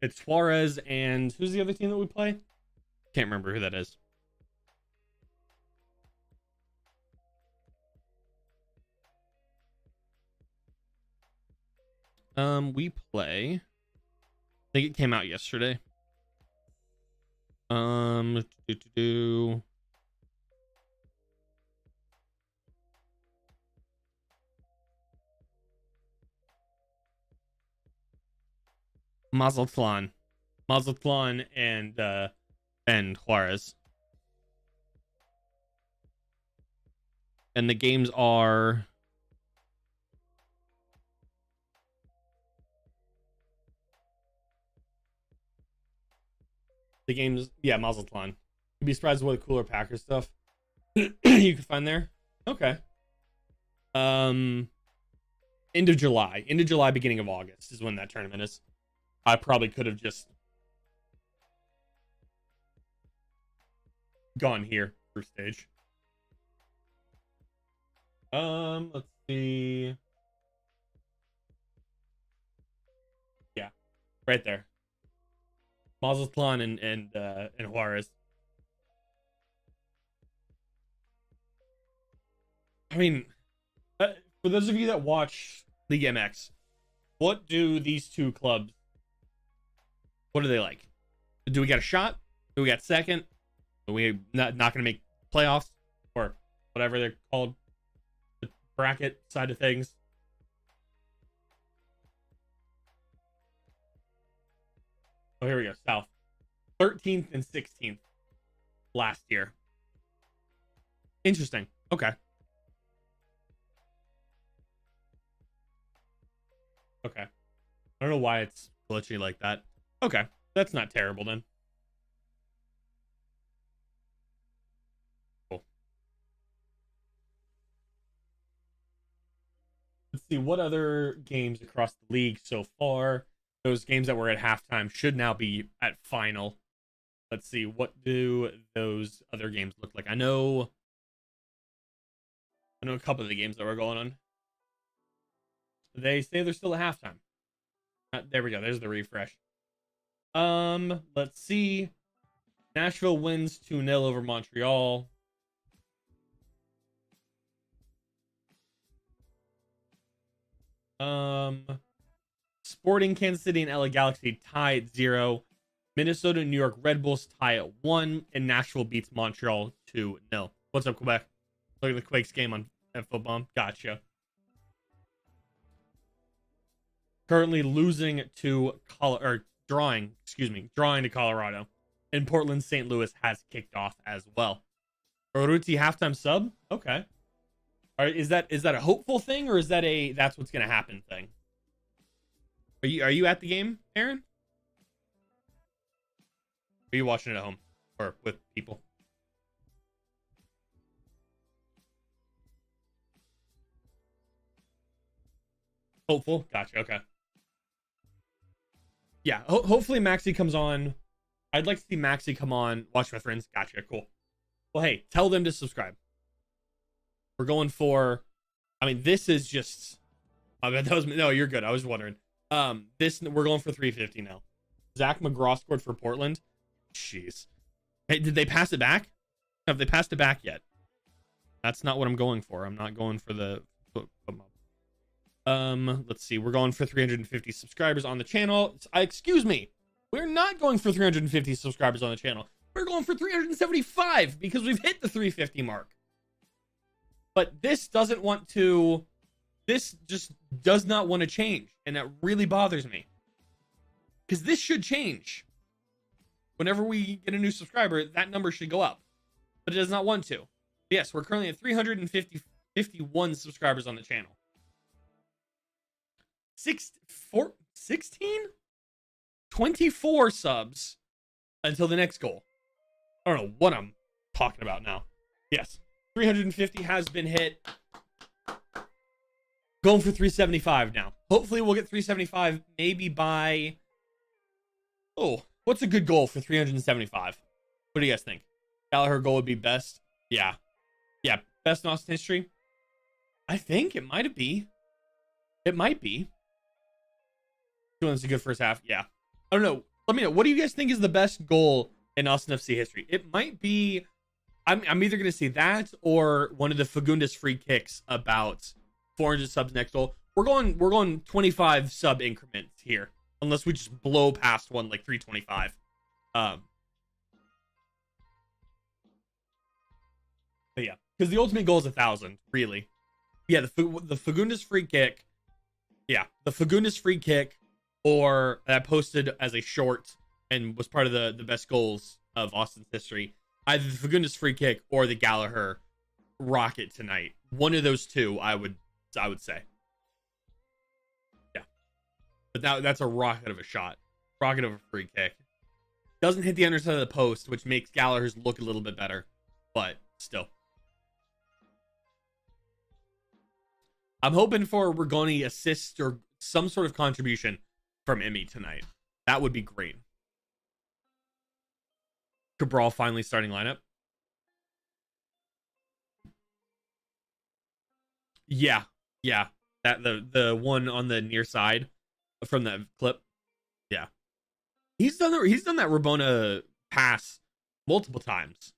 [SPEAKER 4] It's Suarez and who's the other team that we play? Can't remember who that is. We play. I think it came out yesterday. Mazatlan and Juarez. And the games are Mazatlan. You'd be surprised what cooler Packers stuff you can find there. Okay. End of July, beginning of August is when that tournament is. I probably could have just gone here for stage. Let's see. Yeah, right there. Mazatlan and Juarez. I mean, for those of you that watch League MX, what do these two clubs? What are they like? Do we got a shot? Do we got second? Are we not going to make playoffs or whatever they're called? The bracket side of things. Oh, here we go. South. 13th and 16th last year. Interesting. Okay. Okay. I don't know why it's glitchy like that. Okay. That's not terrible then. Cool. Let's see what other games across the league so far. Those games that were at halftime should now be at final. Let's see, what do those other games look like? I know a couple of the games that were going on. They say they're still at halftime. There we go. There's the refresh. Let's see. Nashville wins 2-0 over Montreal. Sporting Kansas City and LA Galaxy tie at 0. Minnesota and New York Red Bulls tie at 1. And Nashville beats Montreal 2-0. What's up, Quebec? Look at the Quakes game on Footbomb. Gotcha. Currently losing to drawing to Colorado. And Portland St. Louis has kicked off as well. Urruti halftime sub? Okay. All right, is that a hopeful thing, or is that a that's what's gonna happen thing? Are you at the game, Aaron? Are you watching it at home or with people? Hopeful. Gotcha. Okay. Yeah. Hopefully Maxi comes on. I'd like to see Maxi come on. Watch my friends. Gotcha. Cool. Well, hey, tell them to subscribe. We're going for. I mean, this is just. I bet that was no. You're good. I was wondering. We're going for 350 now. Zach McGraw scored for Portland. Jeez. Hey, did they pass it back? Have they passed it back yet? That's not what I'm going for. I'm not going for the. Let's see. We're going for 350 subscribers on the channel. Excuse me. We're not going for 350 subscribers on the channel. We're going for 375 because we've hit the 350 mark. But this doesn't want to. This just does not want to change, and that really bothers me. Because this should change. Whenever we get a new subscriber, that number should go up. But it does not want to. Yes, we're currently at 351 subscribers on the channel. 16? 24 subs until the next goal. I don't know what I'm talking about now. Yes, 350 has been hit. Going for 375 now. Hopefully we'll get 375 maybe by... Oh, what's a good goal for 375? What do you guys think? Gallagher goal would be best? Yeah. Yeah, best in Austin history? I think it might be. It might be. Doing this a good first half. Yeah. I don't know. Let me know. What do you guys think is the best goal in Austin FC history? It might be... I'm either going to say that or one of the Fagundes free kicks about 400 subs next goal. We're going 25 sub increments here. Unless we just blow past one like 325. But yeah. Because the ultimate goal is 1,000, really. Yeah, the Fagundes free kick. Yeah, the Fagundes free kick, or that posted as a short and was part of the best goals of Austin's history. Either the Fagundes free kick or the Gallagher rocket tonight. One of those two, I would say. Yeah, but that's a rocket of a shot, rocket of a free kick. Doesn't hit the underside of the post, which makes Gallagher's look a little bit better, but still. I'm hoping for Rigoni assist or some sort of contribution from Emmy tonight. That would be great. Cabral finally starting lineup. Yeah. That the one on the near side from the clip. Yeah. He's done that Rabona pass multiple times.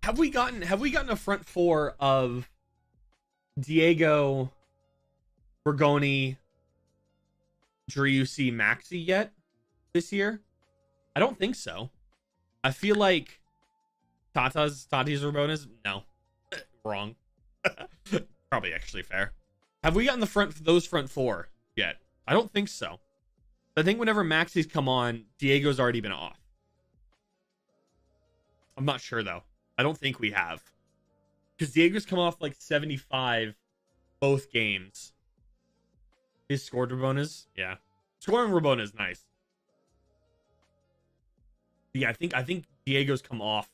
[SPEAKER 4] Have we gotten a front four of Diego, Bergoni, Driussi, Maxi yet this year? I don't think so. I feel like Tati's Rabonas. No, wrong. Probably actually fair. Have we gotten those front four yet? I don't think so. I think whenever Maxi's come on, Diego's already been off. I'm not sure though. I don't think we have. Because Diego's come off like 75 both games. His scored Rabonas? Yeah. Scoring Rabona is nice. Yeah, I think Diego's come off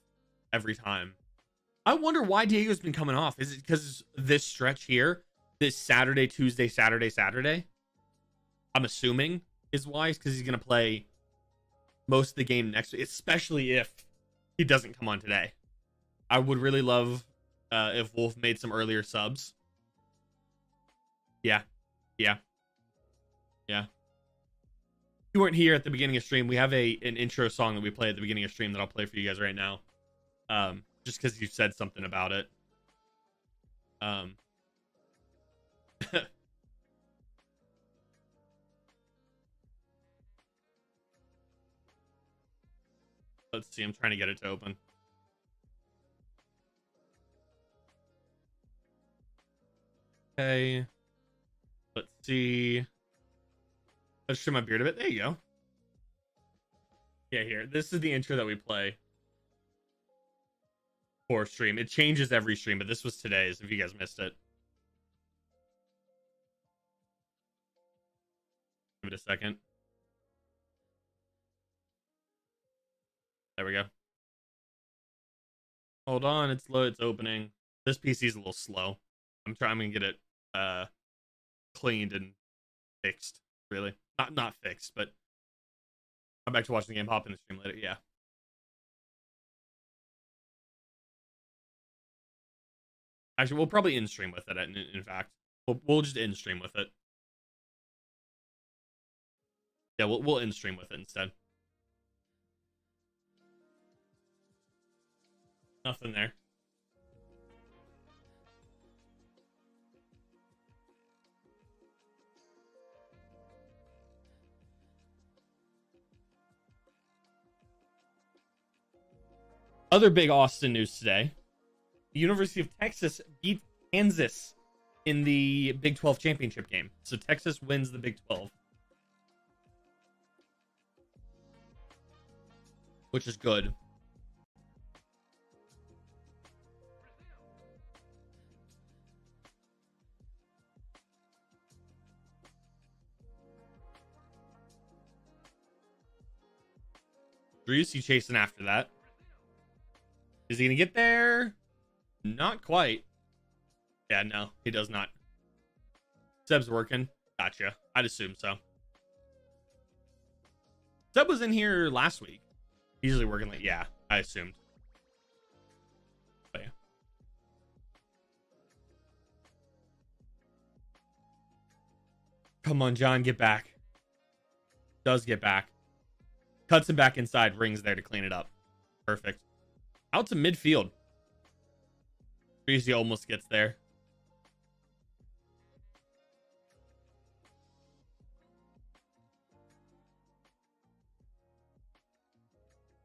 [SPEAKER 4] every time. I wonder why Diego's been coming off. Is it because this stretch here, this Saturday, Tuesday, Saturday? I'm assuming is why. It's because he's going to play most of the game next week, especially if he doesn't come on today. I would really love if Wolf made some earlier subs. Yeah. You weren't here at the beginning of stream. We have an intro song that we play at the beginning of stream that I'll play for you guys right now. Just because you said something about it. Let's see. I'm trying to get it to open. Okay. Let's see. Let's trim my beard a bit. There you go. Yeah, here. This is the intro that we play for stream. It changes every stream, but this was today's, if you guys missed it. Give it a second. There we go. Hold on, it's low, it's opening. This PC is a little slow. I'm trying to get it cleaned and fixed, really. Not fixed, but I'm back to watching the game. Hop in the stream later. Yeah. Actually, we'll probably in stream with it. In fact, we'll just in stream with it. Yeah, we'll in stream with it instead. Nothing there. Other big Austin news today. The University of Texas beat Kansas in the Big 12 championship game. So Texas wins the Big 12. Which is good. Drewsy chasing after that. Is he gonna get there? Not quite. Yeah, no, he does not. Seb's working. Gotcha. I'd assume so. Seb was in here last week. Usually working late. Yeah, I assumed. But yeah. Come on, John, get back. Does get back. Cuts him back inside. Rings there to clean it up. Perfect. Out to midfield. Breezy almost gets there.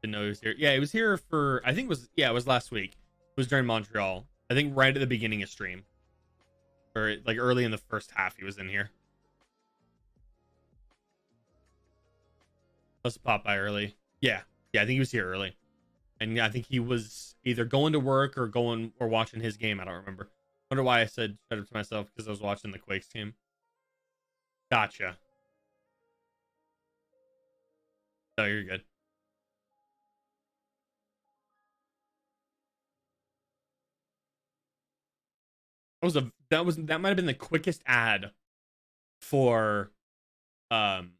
[SPEAKER 4] Didn't know he was here. Yeah, he was here for, I think it was, yeah, it was last week. It was during Montreal. I think right at the beginning of stream. Or like early in the first half he was in here. Must have popped by early. Yeah, I think he was here early. And I think he was either going to work or watching his game. I don't remember. Wonder why I said shut up to myself, because I was watching the Quakes game. Gotcha. Oh, you're good. That might have been the quickest ad for RSLs.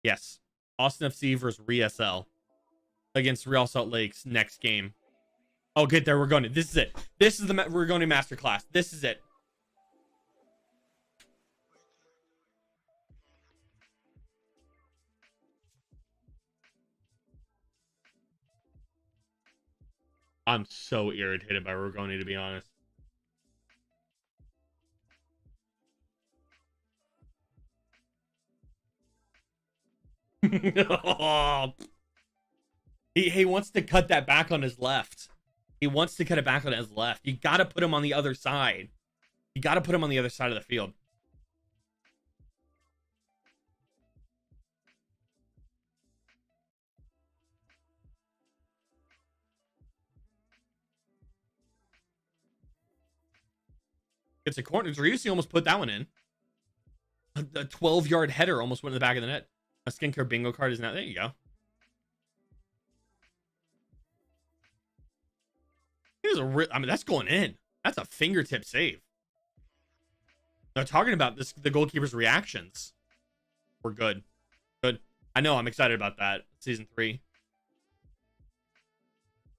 [SPEAKER 4] Yes. Austin FC versus RSL against Real Salt Lake's next game. Oh, get there. We're going to. This is it. This is the we're going to masterclass. This is it. I'm so irritated by Rogoni, to be honest. He wants to cut that back on his left. He wants to cut it back on his left. You got to put him on the other side. You got to put him on the other side of the field. It's a corner. Driussi almost put that one in. A 12-yard header almost went in the back of the net. A skincare bingo card is now. There you go. I mean, that's going in. That's a fingertip save. Now, talking about this, the goalkeeper's reactions were good. Good. I know. I'm excited about that. Season 3.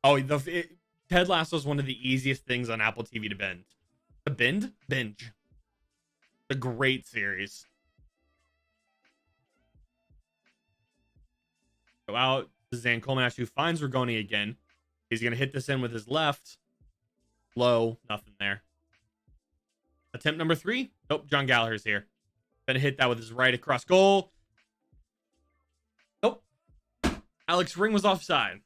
[SPEAKER 4] Oh, Ted Lasso is one of the easiest things on Apple TV to binge. The binge. A great series. Go out to Zan Kolmash, who finds Rigoni again. He's going to hit this in with his left. Low. Nothing there. Attempt number 3. Nope, John Gallagher's here. Gonna hit that with his right across goal. Nope. Alex Ring was offside.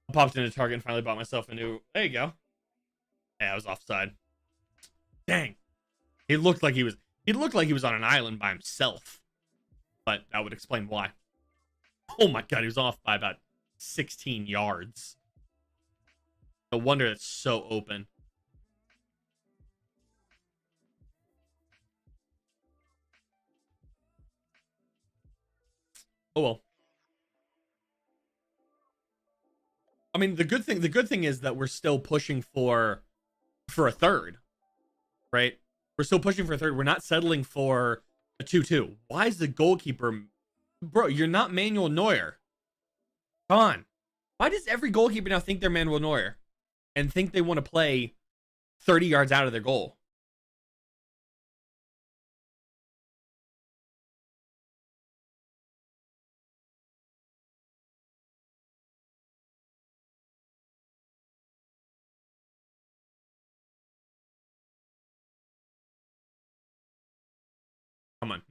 [SPEAKER 4] I popped into Target and finally bought myself a new... There you go. Yeah, I was offside. Dang. He looked like he was on an island by himself. But that would explain why. Oh my god, he was off by about 16 yards. No wonder it's so open. Oh well. I mean, the good thing is that we're still pushing for a third, right? We're still pushing for a third. We're not settling for a 2-2. Why is the goalkeeper, bro? You're not Manuel Neuer. Come on. Why does every goalkeeper now think they're Manuel Neuer and think they want to play 30 yards out of their goal? Come on.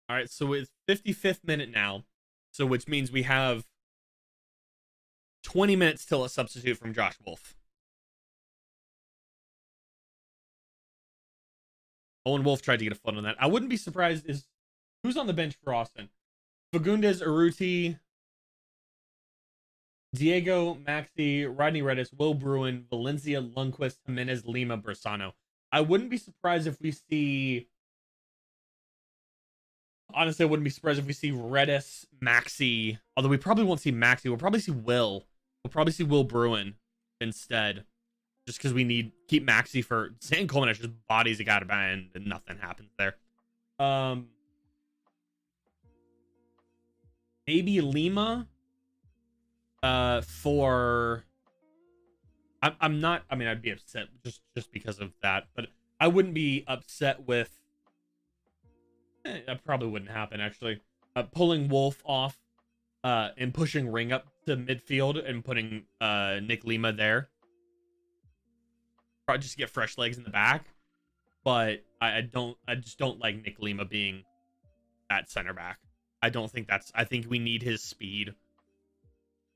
[SPEAKER 4] All right, so it's 55th minute now. So which means we have 20 minutes till a substitute from Josh Wolf. Owen Wolf tried to get a foot on that. I wouldn't be surprised who's on the bench for Austin. Fagundes, Urruti, Diego, Maxi, Rodney Redis, Will Bruin, Valencia, Lundqvist, Jimenez, Lima, Bersano. I wouldn't be surprised if we see... Honestly, I wouldn't be surprised if we see Redis, Maxi. Although we probably won't see Maxi. We'll probably see Will. We'll probably see Will Bruin instead. Just because we keep Maxi for... San Coleman just bodies a guy to bend and nothing happens there. Maybe Lima for... I'm not... I mean, I'd be upset just because of that. But I wouldn't be upset with... that probably wouldn't happen, actually. Pulling Wolf off and pushing Ring up to midfield and putting Nick Lima there. Probably just to get fresh legs in the back. But I just don't like Nick Lima being at center back. I don't think that's... I think we need his speed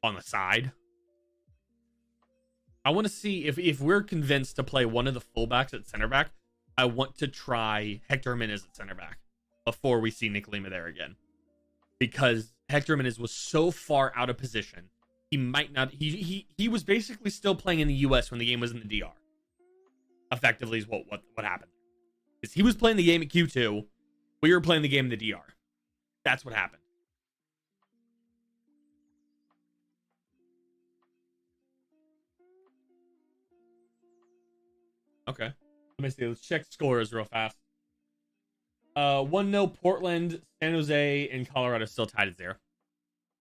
[SPEAKER 4] on the side. I want to see if we're convinced to play one of the fullbacks at center back, I want to try Hector Jimenez at center back before we see Nick Lima there again. Because Hector Jimenez was so far out of position. He might not... He was basically still playing in the US when the game was in the DR. Effectively is what happened. Because he was playing the game at Q2. We were playing the game in the DR. That's what happened. Okay. Let me see. Let's check scores real fast. 1-0 Portland, San Jose, and Colorado still tied at 0.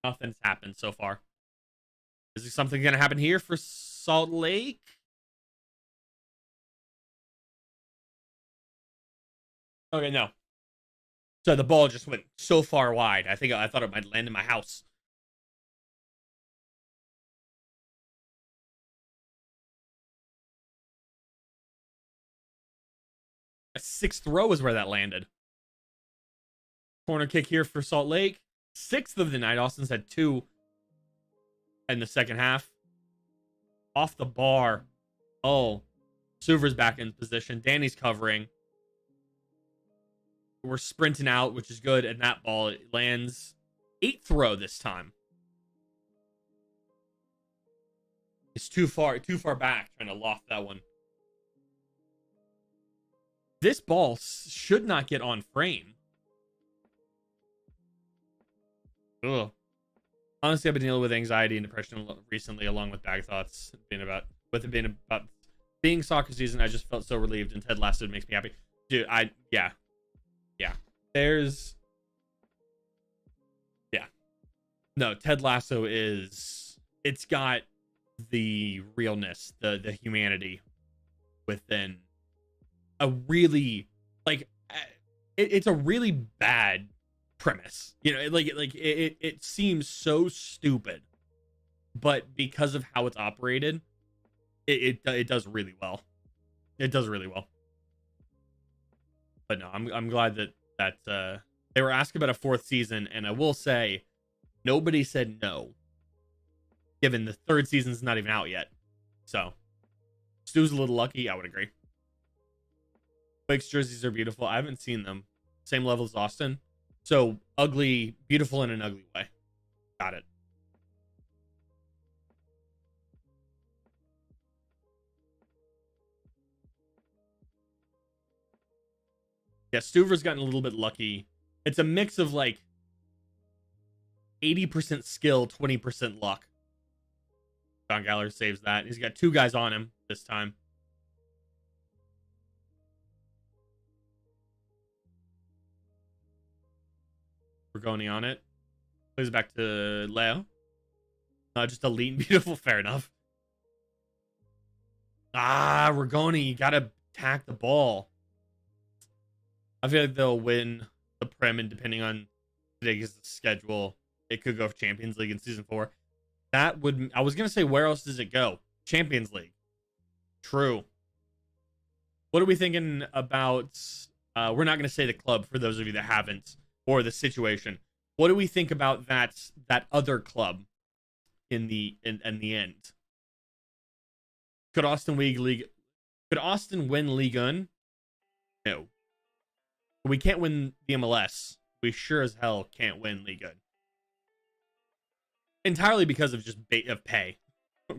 [SPEAKER 4] Nothing's happened so far. Is there something going to happen here for Salt Lake? Okay, no. So the ball just went so far wide. I thought it might land in my house. A 6th row is where that landed. Corner kick here for Salt Lake. 6th of the night. Austin's had 2 in the second half. Off the bar. Oh, Suver's back in position. Danny's covering. We're sprinting out, which is good. And that ball lands 8th row this time. It's too far back, trying to loft that one. This ball should not get on frame. Ugh. Honestly, I've been dealing with anxiety and depression recently, along with bag thoughts. Being about being soccer season, I just felt so relieved, and Ted Lasso makes me happy. Dude, yeah. No, Ted Lasso it's got the realness, the humanity within a really, like, it's a really bad premise. You know, it seems so stupid, but because of how it's operated, it does really well. It does really well. But no, I'm glad that they were asked about a 4th season, and I will say nobody said no, given the 3rd season's not even out yet. So Stu's a little lucky. I would agree. Quakes jerseys are beautiful. I haven't seen them. Same level as Austin. So ugly, beautiful in an ugly way. Got it. Yeah, Stuver's gotten a little bit lucky. It's a mix of like 80% skill, 20% luck. John Gallagher saves that. He's got 2 guys on him this time. Bergoni on it. Plays it back to Leo. Just elite and beautiful. Fair enough. Bergoni, you gotta attack the ball. I feel like they'll win the Prem, and depending on today's schedule, it could go for Champions League in season 4. I was gonna say, where else does it go? Champions League. True. What are we thinking about? We're not gonna say the club for those of you that haven't, or the situation. What do we think about that other club in the end? Could Austin win League One? No. We can't win the MLS. We sure as hell can't win League One. Entirely because of just of pay,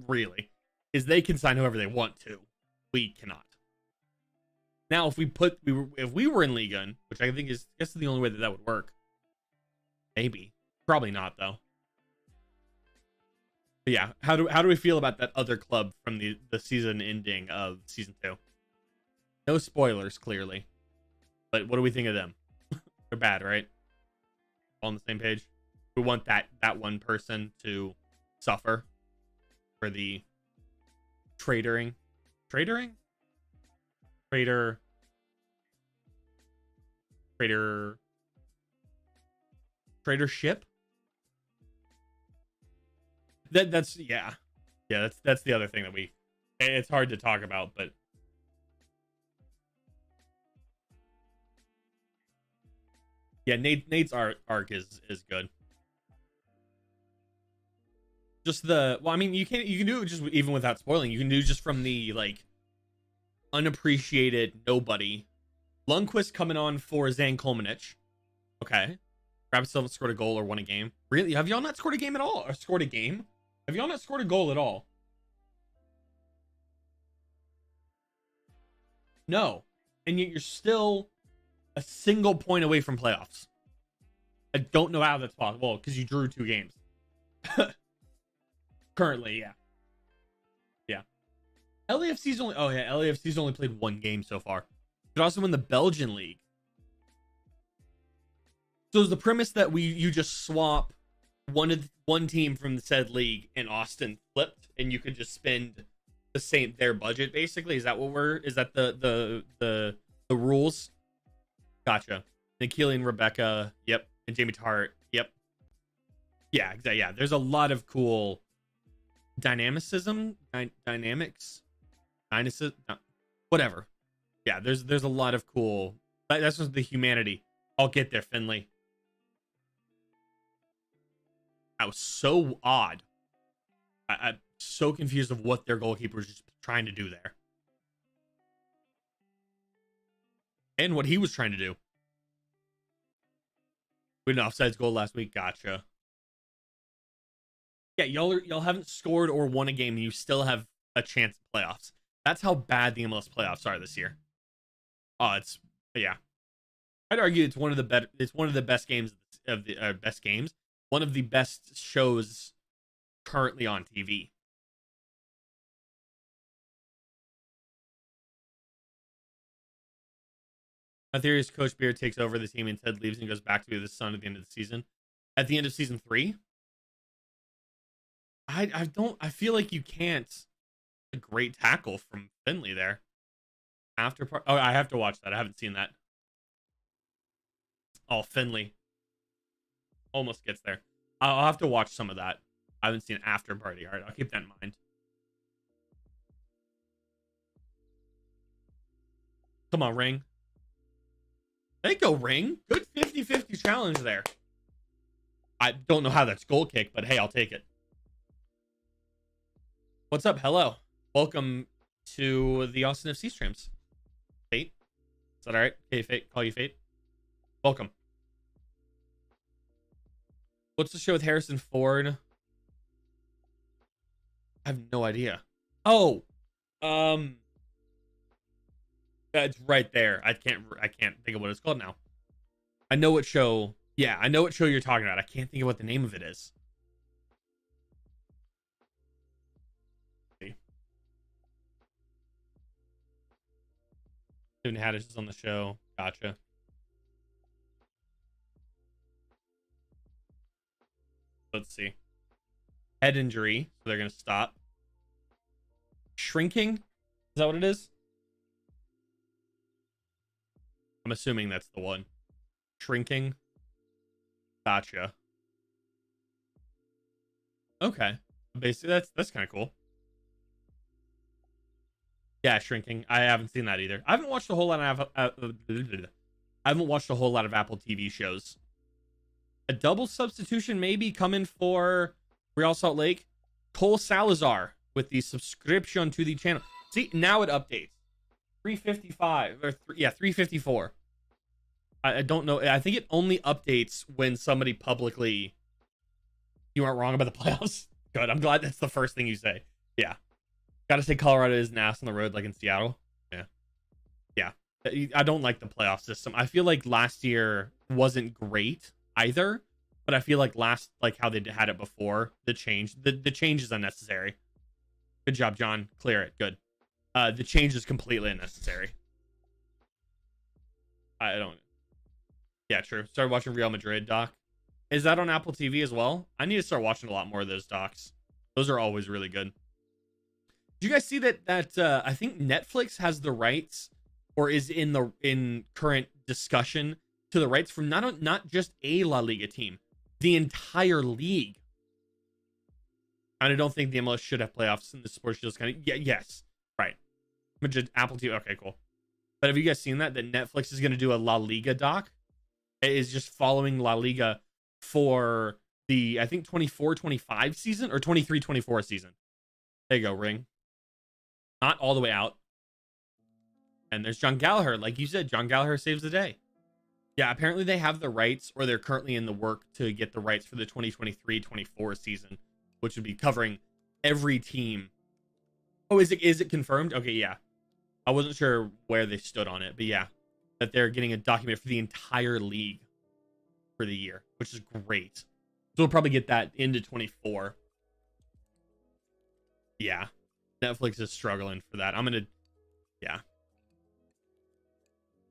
[SPEAKER 4] really. Is they can sign whoever they want to. We cannot. Now, if we were in League One, which I think is the only way that would work. Maybe. Probably not, though. But yeah, how do we feel about that other club from the season ending of season 2? No spoilers, clearly. But what do we think of them? They're bad, right? All on the same page. We want that one person to suffer for the traitoring. Traitoring? Traitorship? That's the other thing that it's hard to talk about, but yeah, Nate's arc is good. Just you can do it just even without spoiling. You can do just from the like unappreciated nobody. Lundqvist coming on for Zan Kolmanich. Okay. Rabbits still haven't scored a goal or won a game. Really? Have y'all not scored a game at all? Or scored a game? Have y'all not scored a goal at all? No. And yet you're still a single point away from playoffs. I don't know how that's possible because you drew 2 games. Currently, yeah. Yeah. LAFC's only played 1 game so far. Could also win the Belgian league. So is the premise that you just swap one team from the said league and Austin flipped, and you could just spend their budget basically? Is that the rules? Gotcha. Nikhil and Rebecca, yep, and Jamie Tart, yep. Yeah, exactly. Yeah, there's a lot of cool dynamics, whatever. Yeah, there's a lot of cool. That's just the humanity. I'll get there, Finley. That was so odd. I'm so confused of what their goalkeeper was just trying to do there. And what he was trying to do. We had an offsides goal last week. Gotcha. Yeah, y'all haven't scored or won a game, and you still have a chance at playoffs. That's how bad the MLS playoffs are this year. Oh, yeah. I'd argue it's one of the better. It's one of the best games of the best games. One of the best shows currently on TV. My theory is Coach Beard takes over the team and Ted leaves and goes back to be the Sun at the end of the season. At the end of season 3, I feel like you can't. A great tackle from Finley there. Oh, I have to watch that. I haven't seen that. Oh, Finley almost gets there. I'll have to watch some of that. I haven't seen After Party. All right, I'll keep that in mind. Come on, Ring. There you go, Ring. Good 50-50 challenge there. I don't know how that's goal kick, but hey, I'll take it. What's up? Hello. Welcome to the Austin FC streams. Fate? Is that all right? Hey, Fate. Call you Fate. Welcome. What's the show with Harrison Ford? I have no idea. Oh, it's right there. I can't think of what it's called now. I know what show. Yeah, I know what show you're talking about. I can't think of what the name of it is. Steven Haddish is on the show. Gotcha. Let's see. Head injury, so they're gonna stop. Shrinking? Is that what it is? I'm assuming that's the one. Shrinking. Gotcha. Okay. Basically, that's kind of cool. Yeah, Shrinking. I haven't seen that either. I haven't watched a whole lot of I haven't watched a whole lot of Apple TV shows. A double substitution maybe coming for Real Salt Lake. Cole Salazar with the subscription to the channel. See, now it updates. 355 or 354. I don't know. I think it only updates when somebody publicly. You aren't wrong about the playoffs. Good. I'm glad that's the first thing you say. Yeah. Gotta say Colorado is an ass on the road like in Seattle. Yeah. Yeah. I don't like the playoff system. I feel like last year wasn't great either, but I feel like how they had it before, the change is unnecessary. Good job, John. Clear it. Good. The change is completely unnecessary. I don't. Yeah, true. Started watching Real Madrid doc. Is that on Apple TV as well? I need to start watching a lot more of those docs. Those are always really good. Did you guys see that I think Netflix has the rights, or is in current discussion to the rights from not just a La Liga team, the entire league. And I don't think the MLS should have playoffs in the sports just kind of yes, right. Apple TV. Okay, cool. But have you guys seen that Netflix is going to do a La Liga doc? It is just following La Liga for the I think 24-25 season or 23-24 season. There you go, Ring. Not all the way out. And there's John Gallagher. Like you said, John Gallagher saves the day. Yeah, apparently they have the rights, or they're currently in the work to get the rights for the 2023-24 season, which would be covering every team. Oh, is it confirmed? Okay, yeah. I wasn't sure where they stood on it, but yeah, that they're getting a document for the entire league for the year, which is great. So we'll probably get that into 24. Yeah. Netflix is struggling for that. Yeah.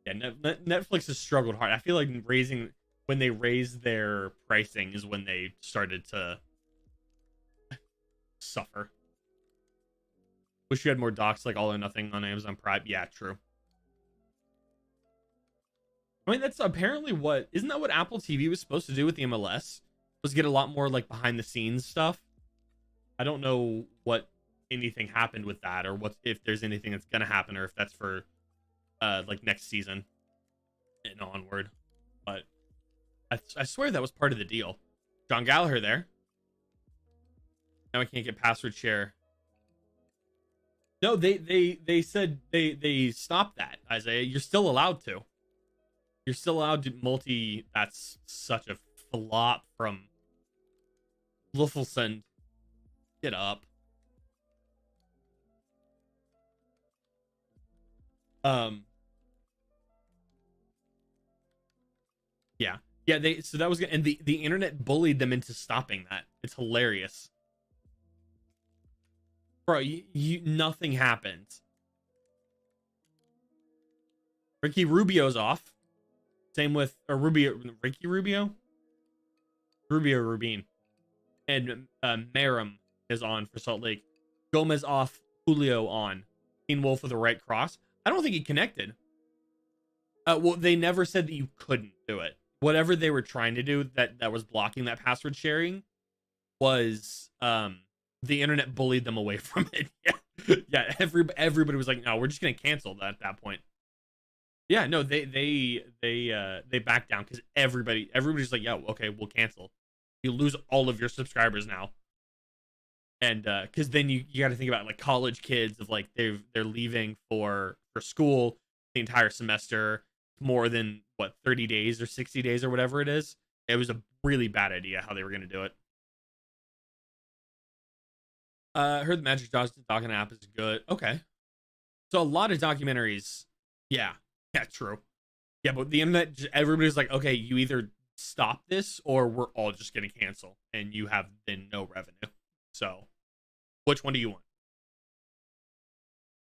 [SPEAKER 4] Yeah, Netflix has struggled hard. I feel like when they raised their pricing is when they started to suffer. Wish you had more docs like All or Nothing on Amazon Prime. Yeah, true. I mean, that's apparently isn't that what Apple TV was supposed to do with the MLS? Was get a lot more like behind the scenes stuff. I don't know what anything happened with that, or if there's anything that's gonna happen, or if that's for like next season and onward. But I swear that was part of the deal. John Gallagher there. Now I can't get password share. No, they said they stopped that, Isaiah. You're still allowed to. You're still allowed to multi. That's such a flop from Luffelson. Get up. Yeah, so that was good. And the internet bullied them into stopping that. It's hilarious. Bro, nothing happened. Ricky Rubio's off. Same with Ricky Rubio? Rubio Rubin. And Merrim is on for Salt Lake. Gomez off, Julio on. Teen Wolf with a right cross. I don't think he connected. Well, they never said that you couldn't do it. Whatever they were trying to do that was blocking that password sharing was the internet bullied them away from it. Yeah, everybody was like, no, we're just gonna cancel that at that point. Yeah, no, they backed down because everybody's like, yeah, okay, we'll cancel. You lose all of your subscribers now. And because then you got to think about like college kids of like they're leaving for school the entire semester, more than what 30 days or 60 days or whatever it is. It was a really bad idea how they were going to do it. I heard the Magic Johnson document app is good. Okay, so a lot of documentaries. Yeah, true. Yeah, but the internet, everybody's like, okay, you either stop this or we're all just going to cancel, and you have then no revenue. So, which one do you want?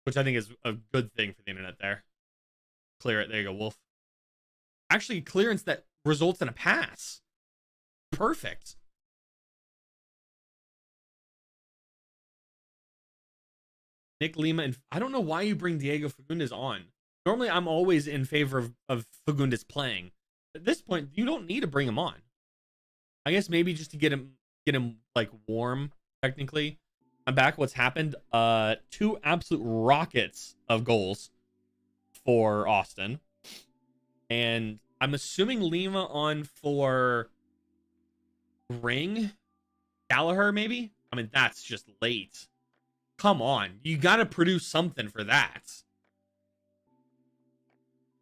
[SPEAKER 4] Which I think is a good thing for the internet there. Clear it. There you go, Wolf. Actually, clearance that results in a pass. Perfect. Nick Lima, and I don't know why you bring Diego Fagundes on. Normally, I'm always in favor of Fagundes playing. At this point, you don't need to bring him on. I guess maybe just to get him like warm, technically. I'm back. What's happened? 2 absolute rockets of goals for Austin. And I'm assuming Lima on for Ring. Gallagher, maybe? I mean, that's just late. Come on. You got to produce something for that.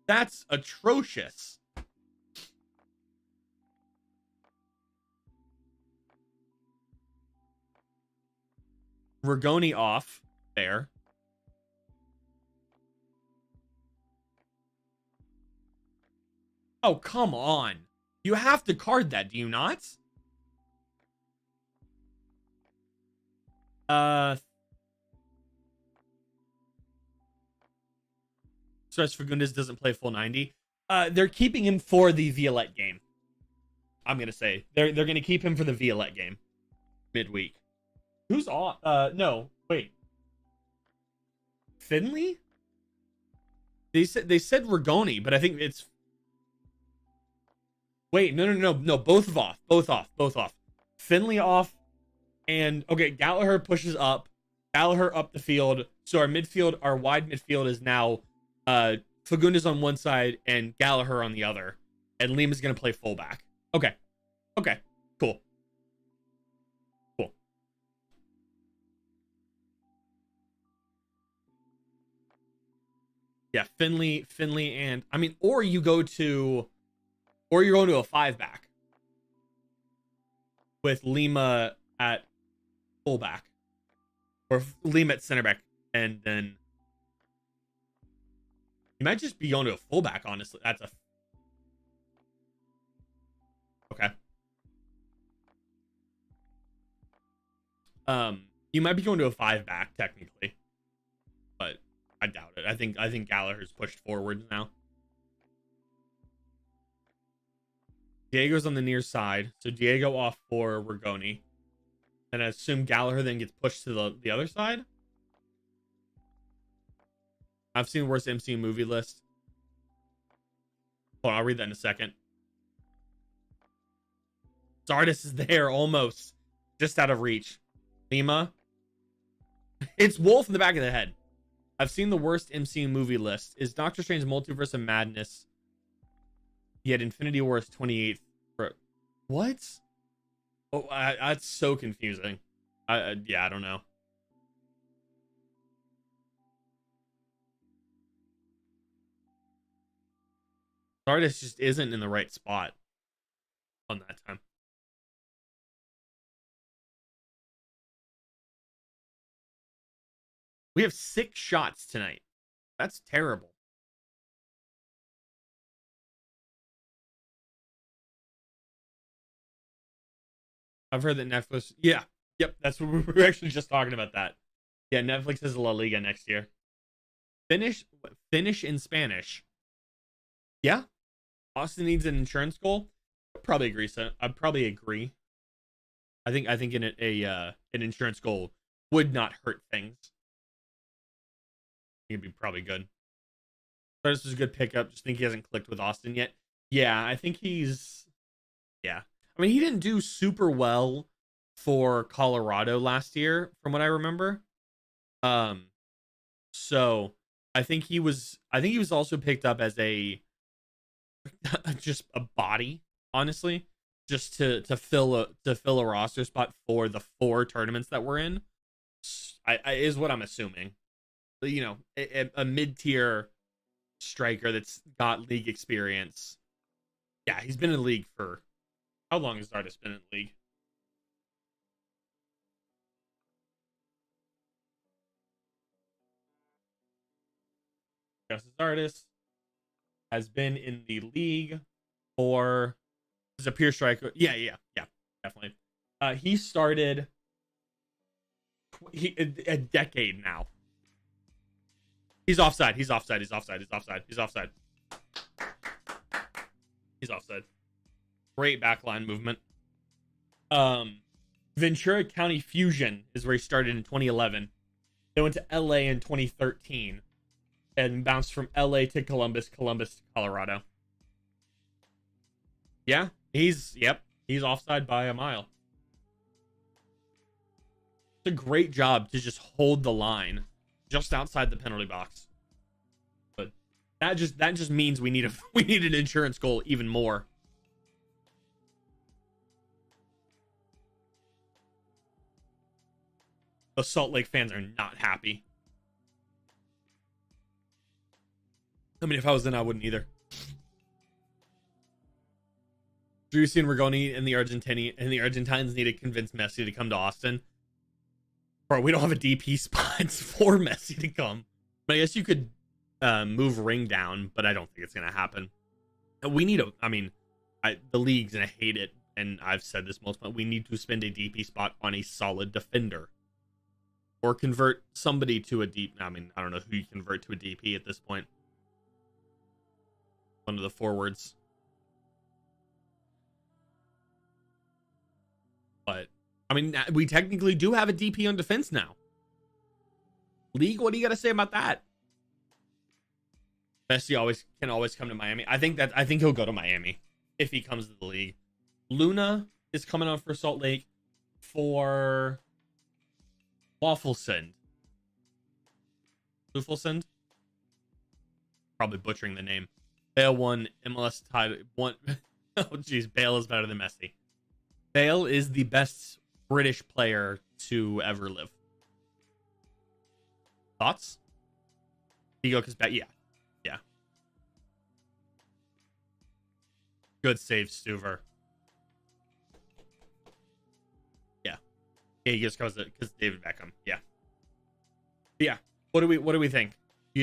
[SPEAKER 4] That's atrocious. Rigoni off there. Oh, come on. You have to card that, do you not? Stress Fagundes doesn't play full 90. They're keeping him for the Violette game. I'm gonna say they're gonna keep him for the Violette game midweek. Who's off? No, wait. Finley? They said Rigoni, but I think it's. Wait, no. Both off. Finley off, and okay, Gallagher pushes up. Gallagher up the field. So our wide midfield is now Fagundes on one side and Gallagher on the other, and Lima's gonna play fullback. Okay, cool. Yeah, Finley, and I mean, or you're going to a 5-back with Lima at fullback, or Lima at center back, and then you might just be going to a fullback. Honestly, that's a okay. You might be going to a 5-back technically, but I doubt it. I think Gallagher's pushed forward now. Diego's on the near side, so Diego off for Rigoni. And I assume Gallagher then gets pushed to the other side. I've seen worse MCU movie list. Hold on, I'll read that in a second. Sardis is there, almost. Just out of reach. Lima. It's Wolf in the back of the head. I've seen the worst MCU movie list. Is Doctor Strange Multiverse of Madness yet Infinity War is 28th? What? Oh, that's so confusing. Yeah, I don't know. Artist just isn't in the right spot on that time. We have 6 shots tonight. That's terrible. I've heard that Netflix. Yeah. Yep. That's what we were actually just talking about that. Yeah. Netflix has La Liga next year. Finish in Spanish. Yeah. Austin needs an insurance goal. I'd probably agree. So I'd probably agree. I think in an insurance goal would not hurt things. It'd be probably good. So this is a good pickup. Just think he hasn't clicked with Austin yet. Yeah, I think he's. Yeah. I mean, he didn't do super well for Colorado last year, from what I remember. So I think he was also picked up as a just a body, honestly, just to fill a roster spot for the 4 tournaments that we're in. Is what I'm assuming. You know, a mid-tier striker that's got league experience. Yeah, he's been in the league for. How long has Artist been in the league? Justice Artist has been in the league for. Is a pure striker. Yeah, definitely. He started a decade now. He's offside. He's offside. Great backline movement. Ventura County Fusion is where he started in 2011. They went to LA in 2013 and bounced from LA to Columbus to Colorado. Yeah, he's offside by a mile. It's a great job to just hold the line just outside the penalty box. But that just means we need an insurance goal even more. The Salt Lake fans are not happy. I mean, if I was in, I wouldn't either. Drusy and Rigoni and the Argentines need to convince Messi to come to Austin. Bro, we don't have a DP spots for Messi to come. But I guess you could move Ring down, but I don't think it's gonna happen. We need the league's gonna hate it, and I've said this multiple times. We need to spend a DP spot on a solid defender. Or convert somebody to a deep. I mean, I don't know who you convert to a DP at this point. One of the forwards. But, I mean, we technically do have a DP on defense now. League, what do you got to say about that? Messi can always come to Miami. I think he'll go to Miami if he comes to the league. Luna is coming on for Salt Lake for Wafflesend. Lufelsend? Probably butchering the name. Bale won MLS title. Oh, jeez. Bale is better than Messi. Bale is the best British player to ever live. Thoughts? Ego, because yeah. Good save, Stuver. Yeah, he just goes because David Beckham. Yeah. Yeah. What do we think?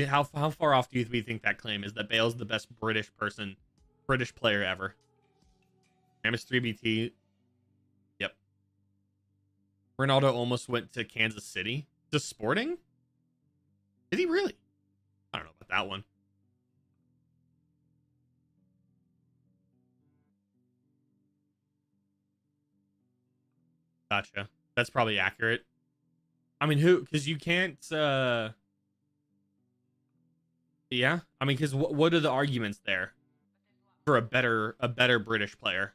[SPEAKER 4] How far off do we think that claim is that Bale's the best British player ever? Rams 3BT. Yep. Ronaldo almost went to Kansas City. To Sporting? Did he really? I don't know about that one. Gotcha. That's probably accurate. I mean, because you can't. Yeah, I mean, because what are the arguments there for a better British player?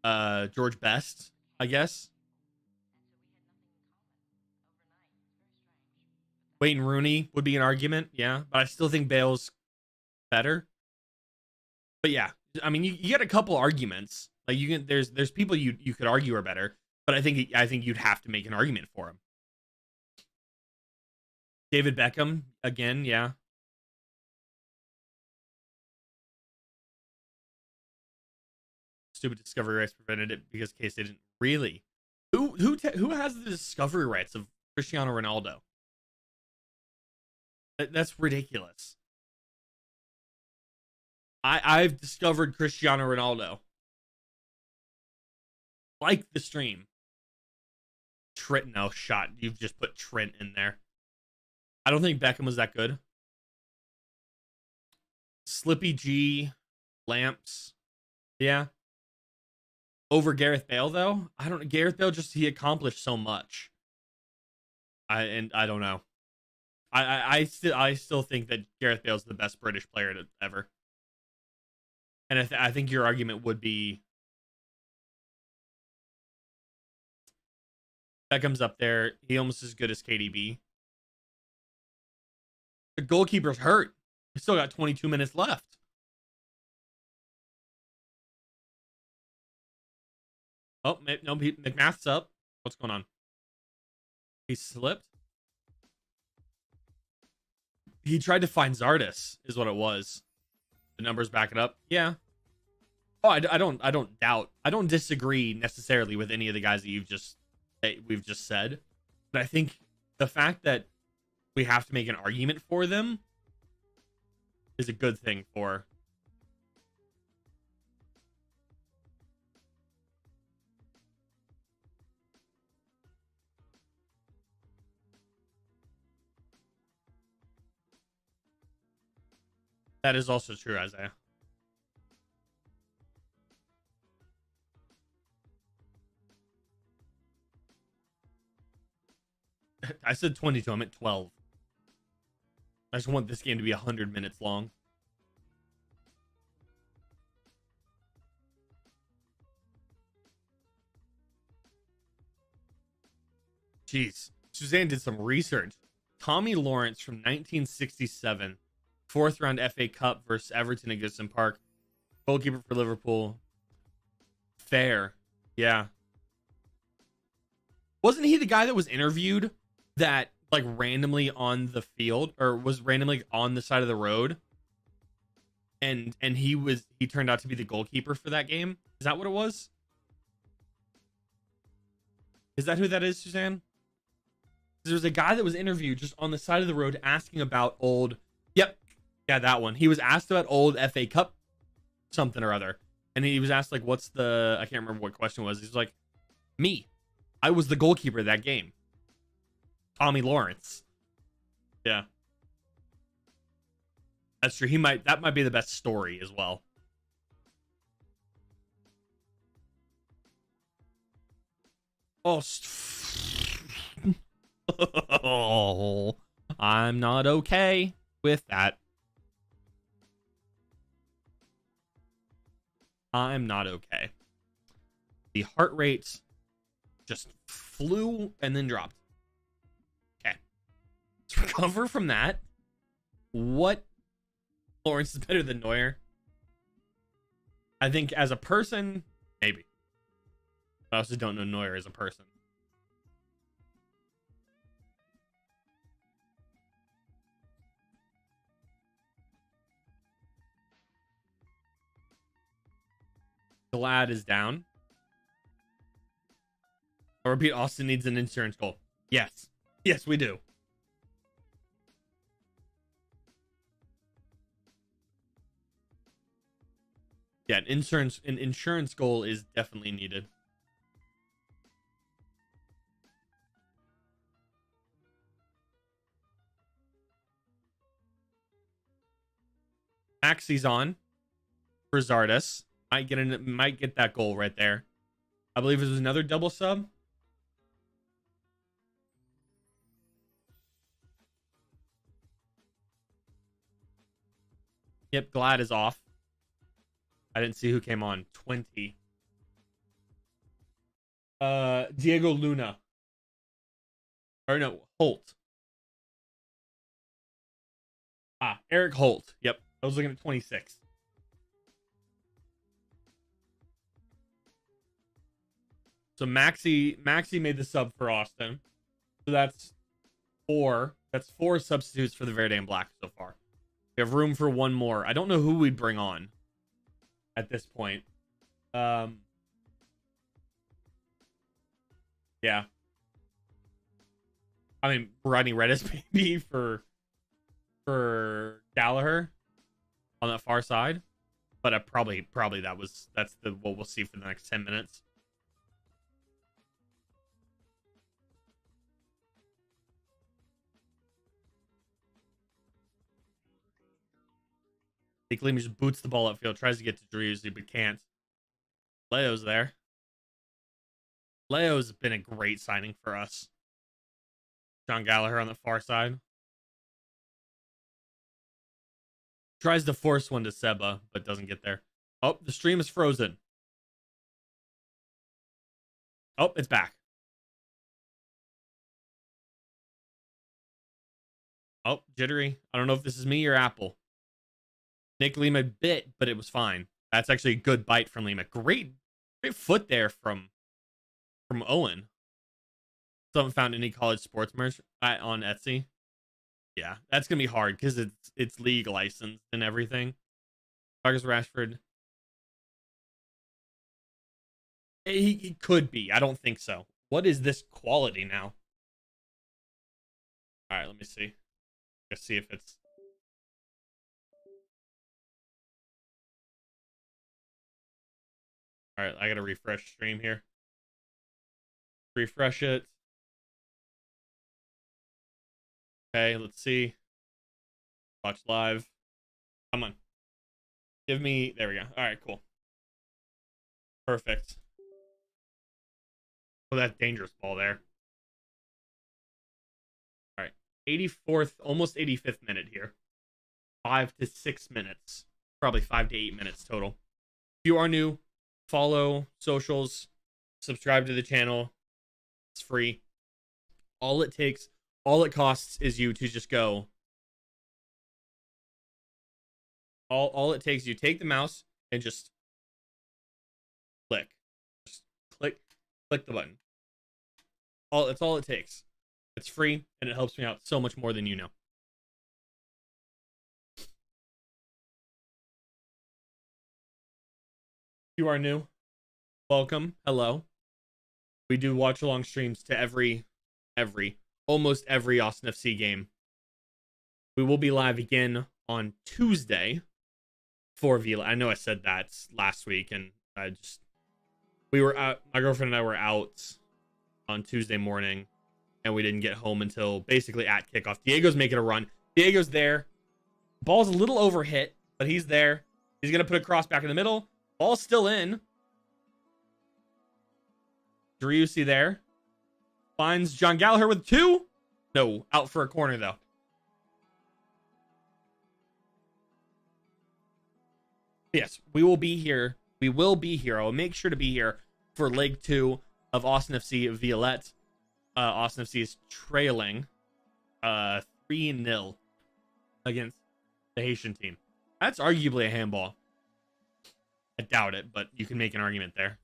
[SPEAKER 4] George Best, I guess. Wayne Rooney would be an argument, yeah, but I still think Bale's better. But yeah, I mean, you get a couple arguments. Like you can, there's people you could argue are better, but I think you'd have to make an argument for him. David Beckham again, yeah. Stupid discovery rights prevented it because case didn't really. Who has the discovery rights of Cristiano Ronaldo? That's ridiculous. I've discovered Cristiano Ronaldo. Like the stream. Trent, no shot. You've just put Trent in there. I don't think Beckham was that good. Slippy G, Lamps, yeah. Over Gareth Bale though, I don't. Gareth Bale he accomplished so much. I don't know. I still think that Gareth Bale's the best British player ever. And I think your argument would be Beckham's up there. He almost as good as KDB. The goalkeeper's hurt. We still got 22 minutes left. Oh, no, McMath's up. What's going on? He slipped. He tried to find Zardes, is what it was. The numbers back it up. Yeah. Oh, I don't doubt. I don't disagree necessarily with any of the guys that we've just said. But I think the fact that we have to make an argument for them is a good thing for. That is also true, Isaiah. I said 22. I meant 12. I just want this game to be 100 minutes long. Jeez. Suzanne did some research. Tommy Lawrence from 1967. Fourth round FA Cup versus Everton at Goodison Park. Goalkeeper for Liverpool. Fair. Yeah. Wasn't he the guy that was interviewed that like randomly on the field or was randomly on the side of the road? And he turned out to be the goalkeeper for that game? Is that what it was? Is that who that is, Suzanne? There was a guy that was interviewed just on the side of the road asking about old. Yep. Yeah, that one. He was asked about old FA Cup something or other. And he was asked, like, what's the... I can't remember what question was. He's like, me. I was the goalkeeper of that game. Tommy Lawrence. Yeah. That's true. That might be the best story as well. Oh, oh, I'm not okay with that. I'm not okay. The heart rate just flew and then dropped. Okay. Let's recover from that. What? Lawrence is better than Neuer. I think as a person, maybe. I also don't know Neuer as a person. Glad is down. I'll repeat, Austin needs an insurance goal. Yes. Yes, we do. Yeah, an insurance goal is definitely needed. Maxi's on for Zardes. Might get that goal right there. I believe it was another double sub. Yep, Glad is off. I didn't see who came on. 20. Diego Luna. Or no, Holt. Eric Holt. Yep. I was looking at 26. So Maxi made the sub for Austin. So that's 4. That's 4 substitutes for the Verde and Black so far. We have room for one more. I don't know who we'd bring on at this point. Yeah. I mean, Rodney Redis maybe for Gallagher on that far side, but probably that's what we'll see for the next 10 minutes. Nick Lima just boots the ball upfield, tries to get to Driussi, but can't. Leo's there. Leo's been a great signing for us. John Gallagher on the far side. Tries to force one to Seba, but doesn't get there. Oh, the stream is frozen. Oh, it's back. Oh, jittery. I don't know if this is me or Apple. Nick Lima bit, but it was fine. That's actually a good bite from Lima. Great foot there from Owen. Still haven't found any college sports merch on Etsy. Yeah, that's gonna be hard because it's league licensed and everything. Marcus Rashford. He could be. I don't think so. What is this quality now? All right, let me see. Let's see if it's. All right, I gotta refresh stream here. Refresh it. Okay, let's see. Watch live. Come on. Give me. There we go. All right, cool. Perfect. Oh, that dangerous ball there. All right, 84th, almost 85th minute here. 5 to 6 minutes, probably 5 to 8 minutes total. If you are new, follow socials, subscribe to the channel. It's free. All it costs is you to just go. All it takes, you take the mouse and just click. Just click the button. That's all it takes. It's free and it helps me out so much more than you know. If you are new, welcome. Hello. We do watch along streams to almost every Austin FC game. We will be live again on Tuesday for Violette. I know I said that last week, and we were out. My girlfriend and I were out on Tuesday morning, and we didn't get home until basically at kickoff. Diego's making a run. Diego's there. Ball's a little overhit, but he's there. He's gonna put a cross back in the middle. Ball's still in. Driussi there. Finds John Gallagher with 2. No, out for a corner, though. Yes, we will be here. We will be here. I will make sure to be here for Leg 2 of Austin FC Violette. Austin FC is trailing 3-0 against the Haitian team. That's arguably a handball. I doubt it, but you can make an argument there.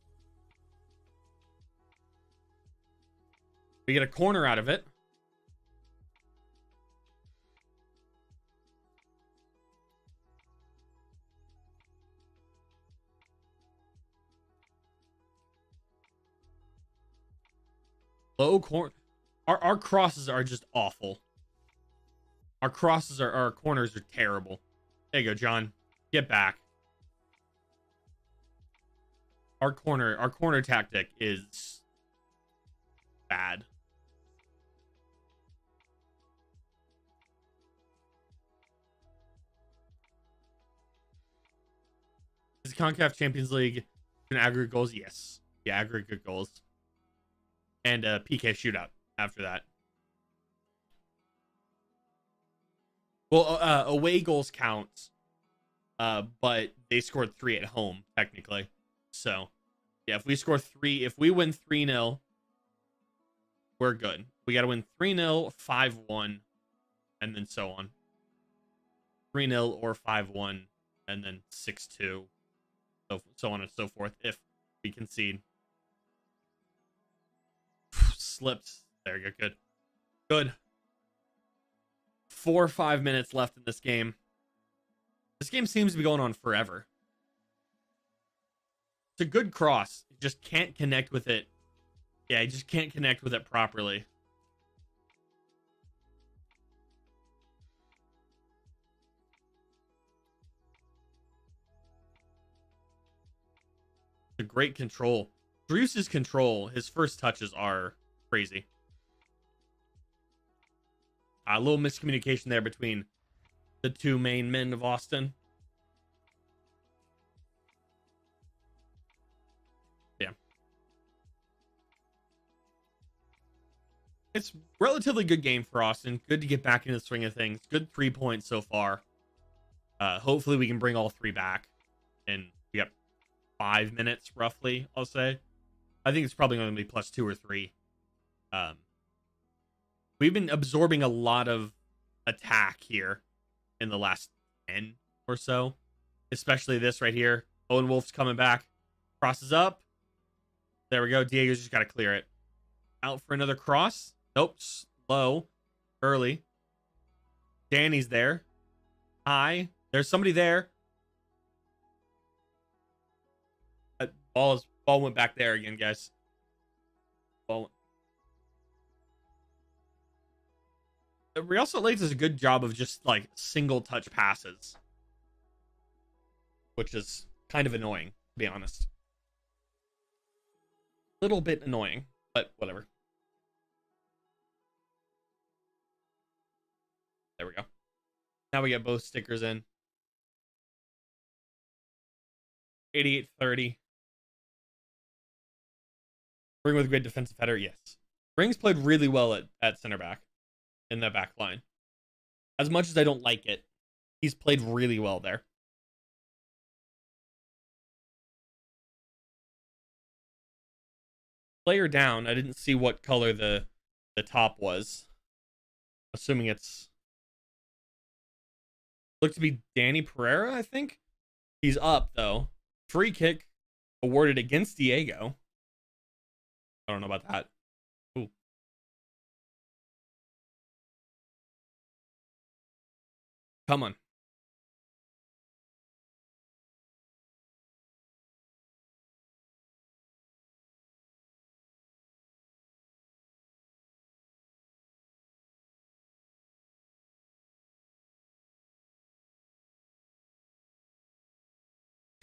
[SPEAKER 4] We get a corner out of it. Low corner. Our crosses are just awful. Our corners are terrible. There you go, John. Get back. Our corner tactic is bad. Is CONCACAF Champions League an aggregate goals? Yes. Yeah, aggregate goals. And a PK shootout after that. Well, away goals count, but they scored 3 at home, technically. So, yeah, if we score 3, if we win 3-0, we're good. We got to win 3-0, 5-1, and then so on. 3-0 or 5-1, and then 6-2, so on and so forth if we concede. Slipped. There you go. Good. 4 or 5 minutes left in this game. This game seems to be going on forever. It's a good cross. You just can't connect with it. Yeah, you just can't connect with it properly. It's a great control. Bruce's control, his first touches are crazy. A little miscommunication there between the two main men of Austin. Yeah. It's relatively good game for Austin. Good to get back into the swing of things. Good 3 points so far. Hopefully we can bring all 3 back in 5 minutes roughly, I'll say. I think it's probably going to be plus 2 or 3. We've been absorbing a lot of attack here in the last 10 or so, especially this right here. Owen Wolf's coming back, crosses up. There we go. Diego's just got to clear it. Out for another cross. Nope, slow, early. Danny's there. High. There's somebody there. Ball went back there again, guys. Real Salt Lake does a good job of just like single touch passes, which is kind of annoying, to be honest. A little bit annoying, but whatever. There we go. Now we get both stickers in. 88-30. Ring with a great defensive header, yes. Ring's played really well at center back in that back line. As much as I don't like it, he's played really well there. Player down. I didn't see what color the top was. Assuming it's looked to be Danny Pereira, I think. He's up though. Free kick awarded against Diego. I don't know about that. Ooh. Come on.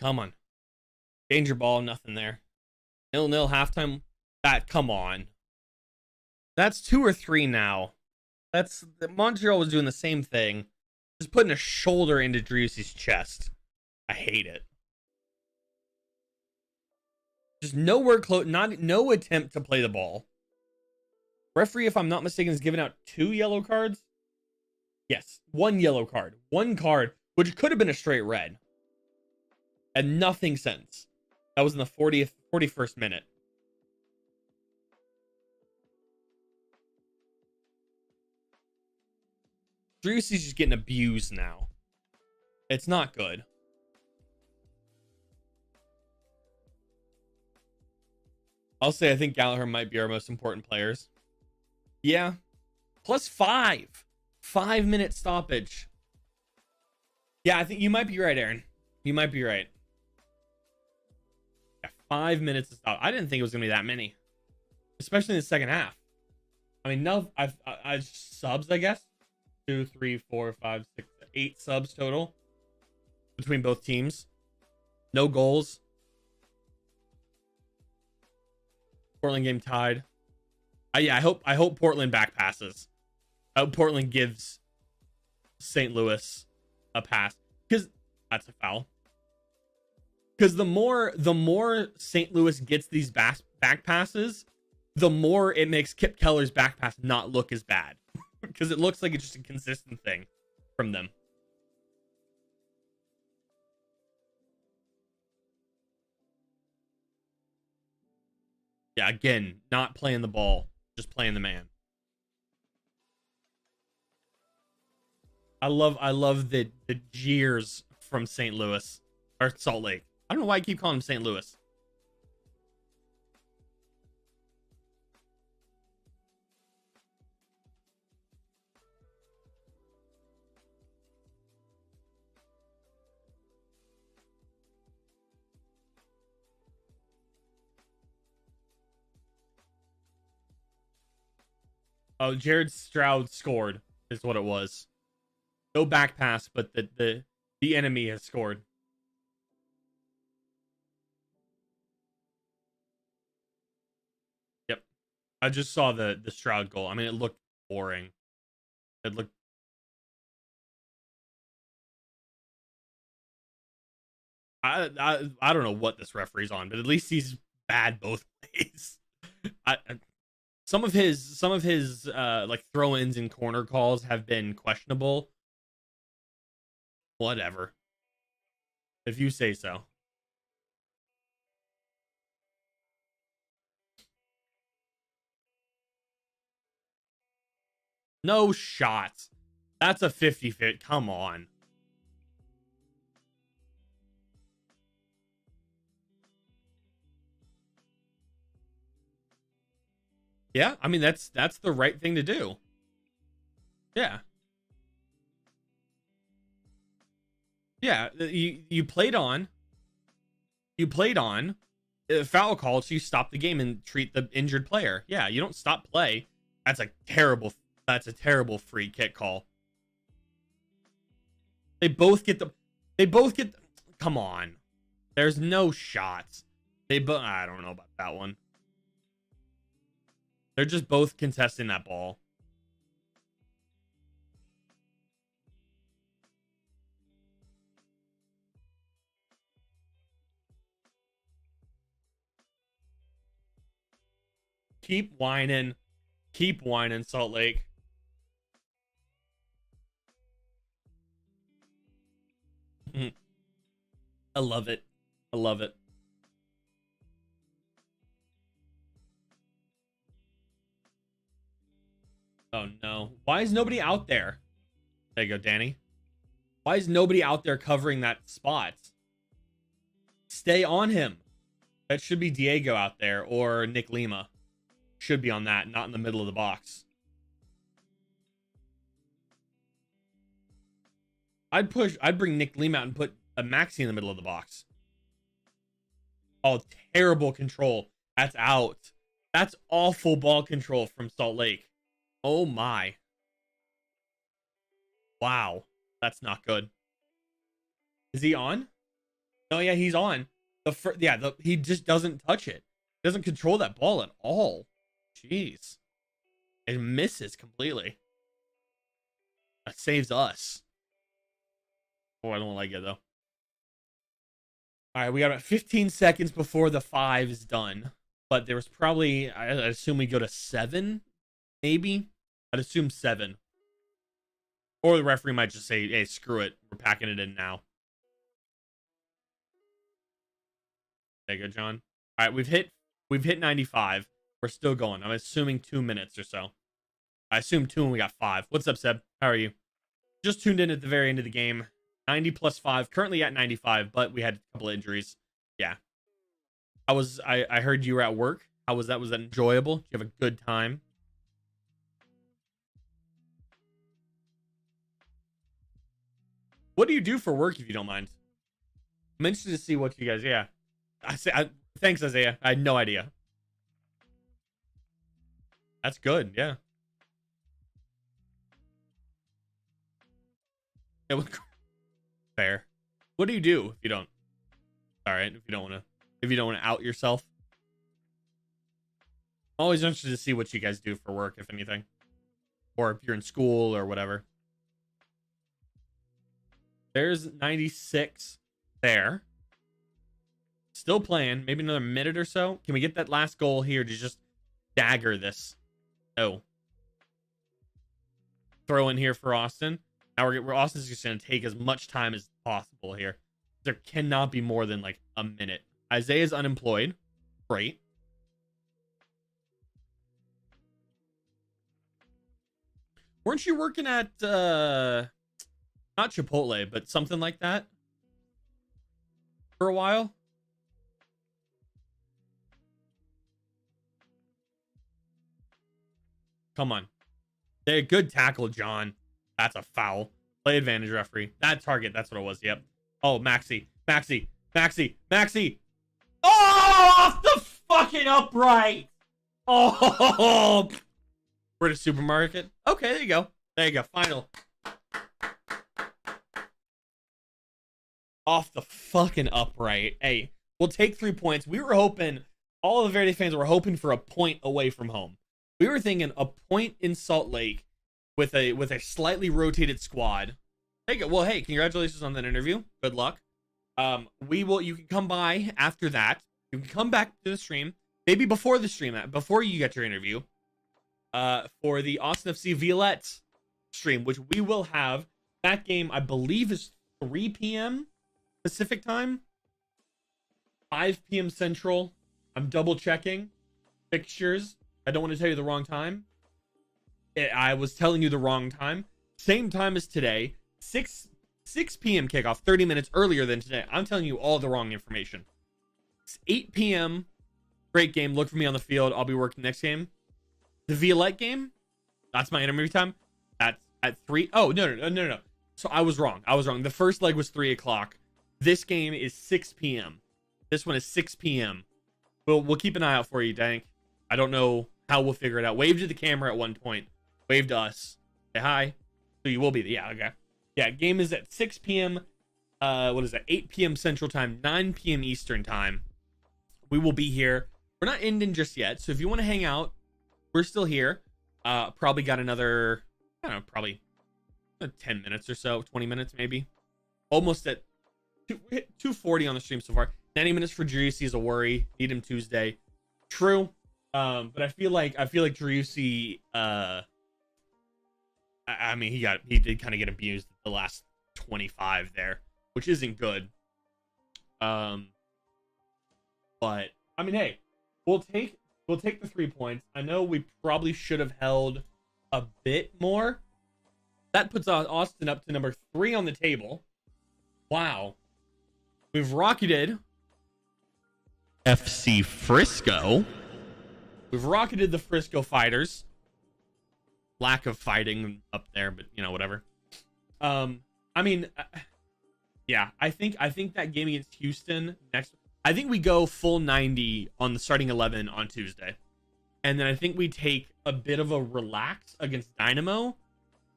[SPEAKER 4] Come on. Danger ball, nothing there. 0-0 halftime. Come on. That's 2 or 3 now. Montreal was doing the same thing. Just putting a shoulder into Driussi's chest. I hate it. Just nowhere close, no attempt to play the ball. Referee, if I'm not mistaken, is giving out 2 yellow cards. Yes, 1 yellow card. 1 card, which could have been a straight red. And nothing since. That was in the 41st minute. Driussi's just getting abused now. It's not good. I'll say I think Gallagher might be our most important players. Yeah. Plus 5. 5-minute stoppage. Yeah, I think you might be right, Aaron. You might be right. Yeah, 5 minutes to stop. I didn't think it was going to be that many. Especially in the second half. I mean, no, I subs, I guess. 2, 3, 4, 5, 6, 8 subs total between both teams. No goals. Portland game tied. Yeah, I hope Portland back passes. I hope Portland gives St. Louis a pass, because that's a foul. Because the more St. Louis gets these back passes, the more it makes Kip Keller's back pass not look as bad. Because it looks like it's just a consistent thing from them. Yeah, again, not playing the ball, just playing the man. I love the jeers from St. Louis or Salt Lake. I don't know why I keep calling him St. Louis. Oh, Jared Stroud scored is what it was. No back pass, but the enemy has scored. Yep. I just saw the Stroud goal. I mean, it looked boring. It looked I don't know what this referee's on, but at least he's bad both ways. Some of his like throw-ins and corner calls have been questionable. Whatever. If you say so. No shots. That's a 50-50. Come on. Yeah, I mean that's the right thing to do. Yeah. Yeah, you played on. You played on. Foul call, so you stop the game and treat the injured player. Yeah, you don't stop play. That's a terrible free kick call. They both get come on. There's no shots. I don't know about that one. They're just both contesting that ball. Keep whining. Keep whining, Salt Lake. I love it. I love it. Oh no. Why is nobody out there? There you go, Danny. Why is nobody out there covering that spot? Stay on him. That should be Diego out there or Nick Lima. Should be on that, not in the middle of the box. I'd bring Nick Lima out and put a Maxi in the middle of the box. Oh, terrible control. That's out. That's awful ball control from Salt Lake. Oh my. Wow. That's not good. Is he on? Oh yeah, he's on. He just doesn't touch it. Doesn't control that ball at all. Jeez. It misses completely. That saves us. Oh, I don't like it though. All right, we got about 15 seconds before the 5 is done. But there was probably, I assume we go to 7, maybe? I'd assume 7. Or the referee might just say, hey, screw it. We're packing it in now. There you go, John. All right, we've hit 95. We're still going. I'm assuming 2 minutes or so. I assume 2 and we got 5. What's up, Seb? How are you? Just tuned in at the very end of the game. 90 plus 5. Currently at 95, but we had a couple of injuries. Yeah. I heard you were at work. How was that? Was that enjoyable? Did you have a good time? What do you do for work, if you don't mind? I'm interested to see what you guys. Yeah. Thanks, Isaiah. I had no idea. That's good. Yeah. It was fair. What do you do if you don't? All right. If you don't want to out yourself. I'm always interested to see what you guys do for work, if anything, or if you're in school or whatever. There's 96 there. Still playing. Maybe another minute or so. Can we get that last goal here to just dagger this? Oh. Throw in here for Austin. Now Austin's just going to take as much time as possible here. There cannot be more than like a minute. Isaiah's unemployed. Great. Weren't you working at not Chipotle, but something like that for a while. Come on. They're good tackle, John. That's a foul. Play advantage, referee. That target, that's what it was. Yep. Oh, Maxi. Oh, off the fucking upright. Oh, we're at a supermarket. Okay, there you go. There you go. Final. Off the fucking upright. Hey, we'll take 3 points. We were hoping, all of the Verde fans were hoping for a point away from home. We were thinking a point in Salt Lake with a slightly rotated squad. Take it. Well, hey, congratulations on that interview. Good luck. You can come by after that. You can come back to the stream, maybe before the stream, before you get your interview, for the Austin FC Violette stream, which we will have. That game, I believe, is 3 p.m. Pacific time, 5 p.m. Central. I'm double checking fixtures. I don't want to tell you the wrong time. I was telling you the wrong time. Same time as today. 6 p.m. kickoff, 30 minutes earlier than today. I'm telling you all the wrong information. It's 8 p.m. Great game. Look for me on the field. I'll be working next game. The Violette game, that's my interview time. That's at 3. Oh, no. So I was wrong. The first leg was 3 o'clock. This game is 6 p.m. This one is 6 p.m. We'll keep an eye out for you, Dank. I don't know how we'll figure it out. Wave to the camera at one point. Wave to us. Say hi. So you will be there. Yeah, okay. Yeah, game is at 6 p.m. What is that? 8 p.m. Central Time, 9 p.m. Eastern Time. We will be here. We're not ending just yet. So if you want to hang out, we're still here. Probably got another, I don't know, probably 10 minutes or so, 20 minutes maybe. Almost at 240 on the stream so far. 90 minutes for Driussi is a worry. Need him Tuesday. True. But I feel like Driussi, I mean, he did kind of get abused the last 25 there, which isn't good. But I mean, hey, we'll take the 3 points. I know we probably should have held a bit more. That puts Austin up to number 3 on the table. Wow. We've rocketed FC Frisco. We've rocketed the Frisco Fighters. Lack of fighting up there, but you know, whatever. I mean, yeah, I think that game against Houston next, I think we go full 90 on the starting 11 on Tuesday. And then I think we take a bit of a relax against Dynamo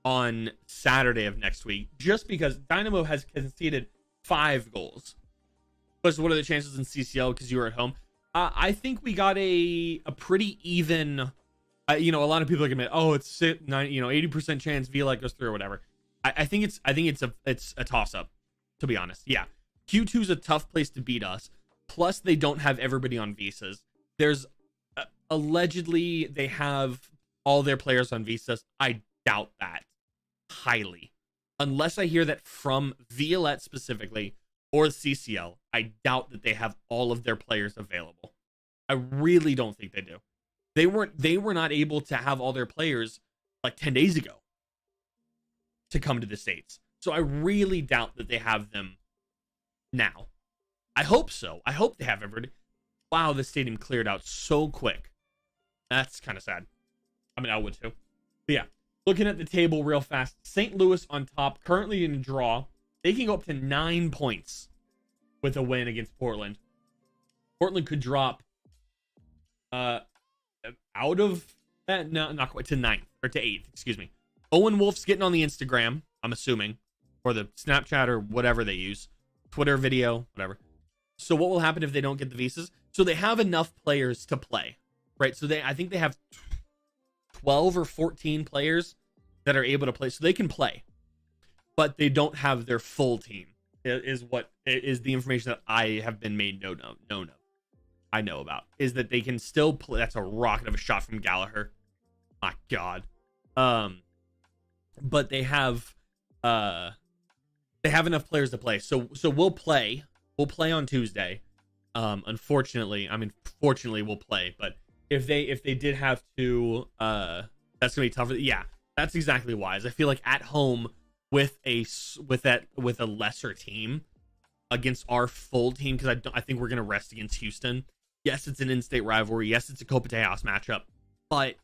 [SPEAKER 4] on Saturday of next week, just because Dynamo has conceded 5 goals. Plus, what are the chances in CCL because you were at home? I think we got a pretty even. You know, a lot of people are gonna be, oh, it's 80% chance Violette goes through or whatever. I think it's a toss up, to be honest. Yeah, Q2 is a tough place to beat us. Plus, they don't have everybody on visas. There's allegedly they have all their players on visas. I doubt that highly, unless I hear that from Violette specifically or CCL. I doubt that they have all of their players available. I really don't think they do. They were not able to have all their players like 10 days ago to come to the States. So I really doubt that they have them now. I hope so. I hope they have everybody. Wow, the stadium cleared out so quick. That's kind of sad. I mean, I would too. But yeah, looking at the table real fast. St. Louis on top, currently in a draw. They can go up to 9 points with a win against Portland. Portland could drop out of that, no, not quite, to 9th or to 8th, excuse me. Owen Wolf's getting on the Instagram, I'm assuming, or the Snapchat or whatever they use, Twitter video, whatever. So what will happen if they don't get the visas? So they have enough players to play, right? So I think they have 12 or 14 players that are able to play, so they can play, but they don't have their full team. Is what is the information that I have been made known of. I know about is that they can still play. That's a rocket of a shot from Gallagher. My God. But they have enough players to play. So we'll play. We'll play on Tuesday. Unfortunately, fortunately we'll play. But if they did have to, that's gonna be tougher. Yeah, that's exactly wise. I feel like at home with a lesser team against our full team, because I think we're gonna rest against Houston. Yes, it's an in-state rivalry. Yes, it's a Copa Tejas matchup, but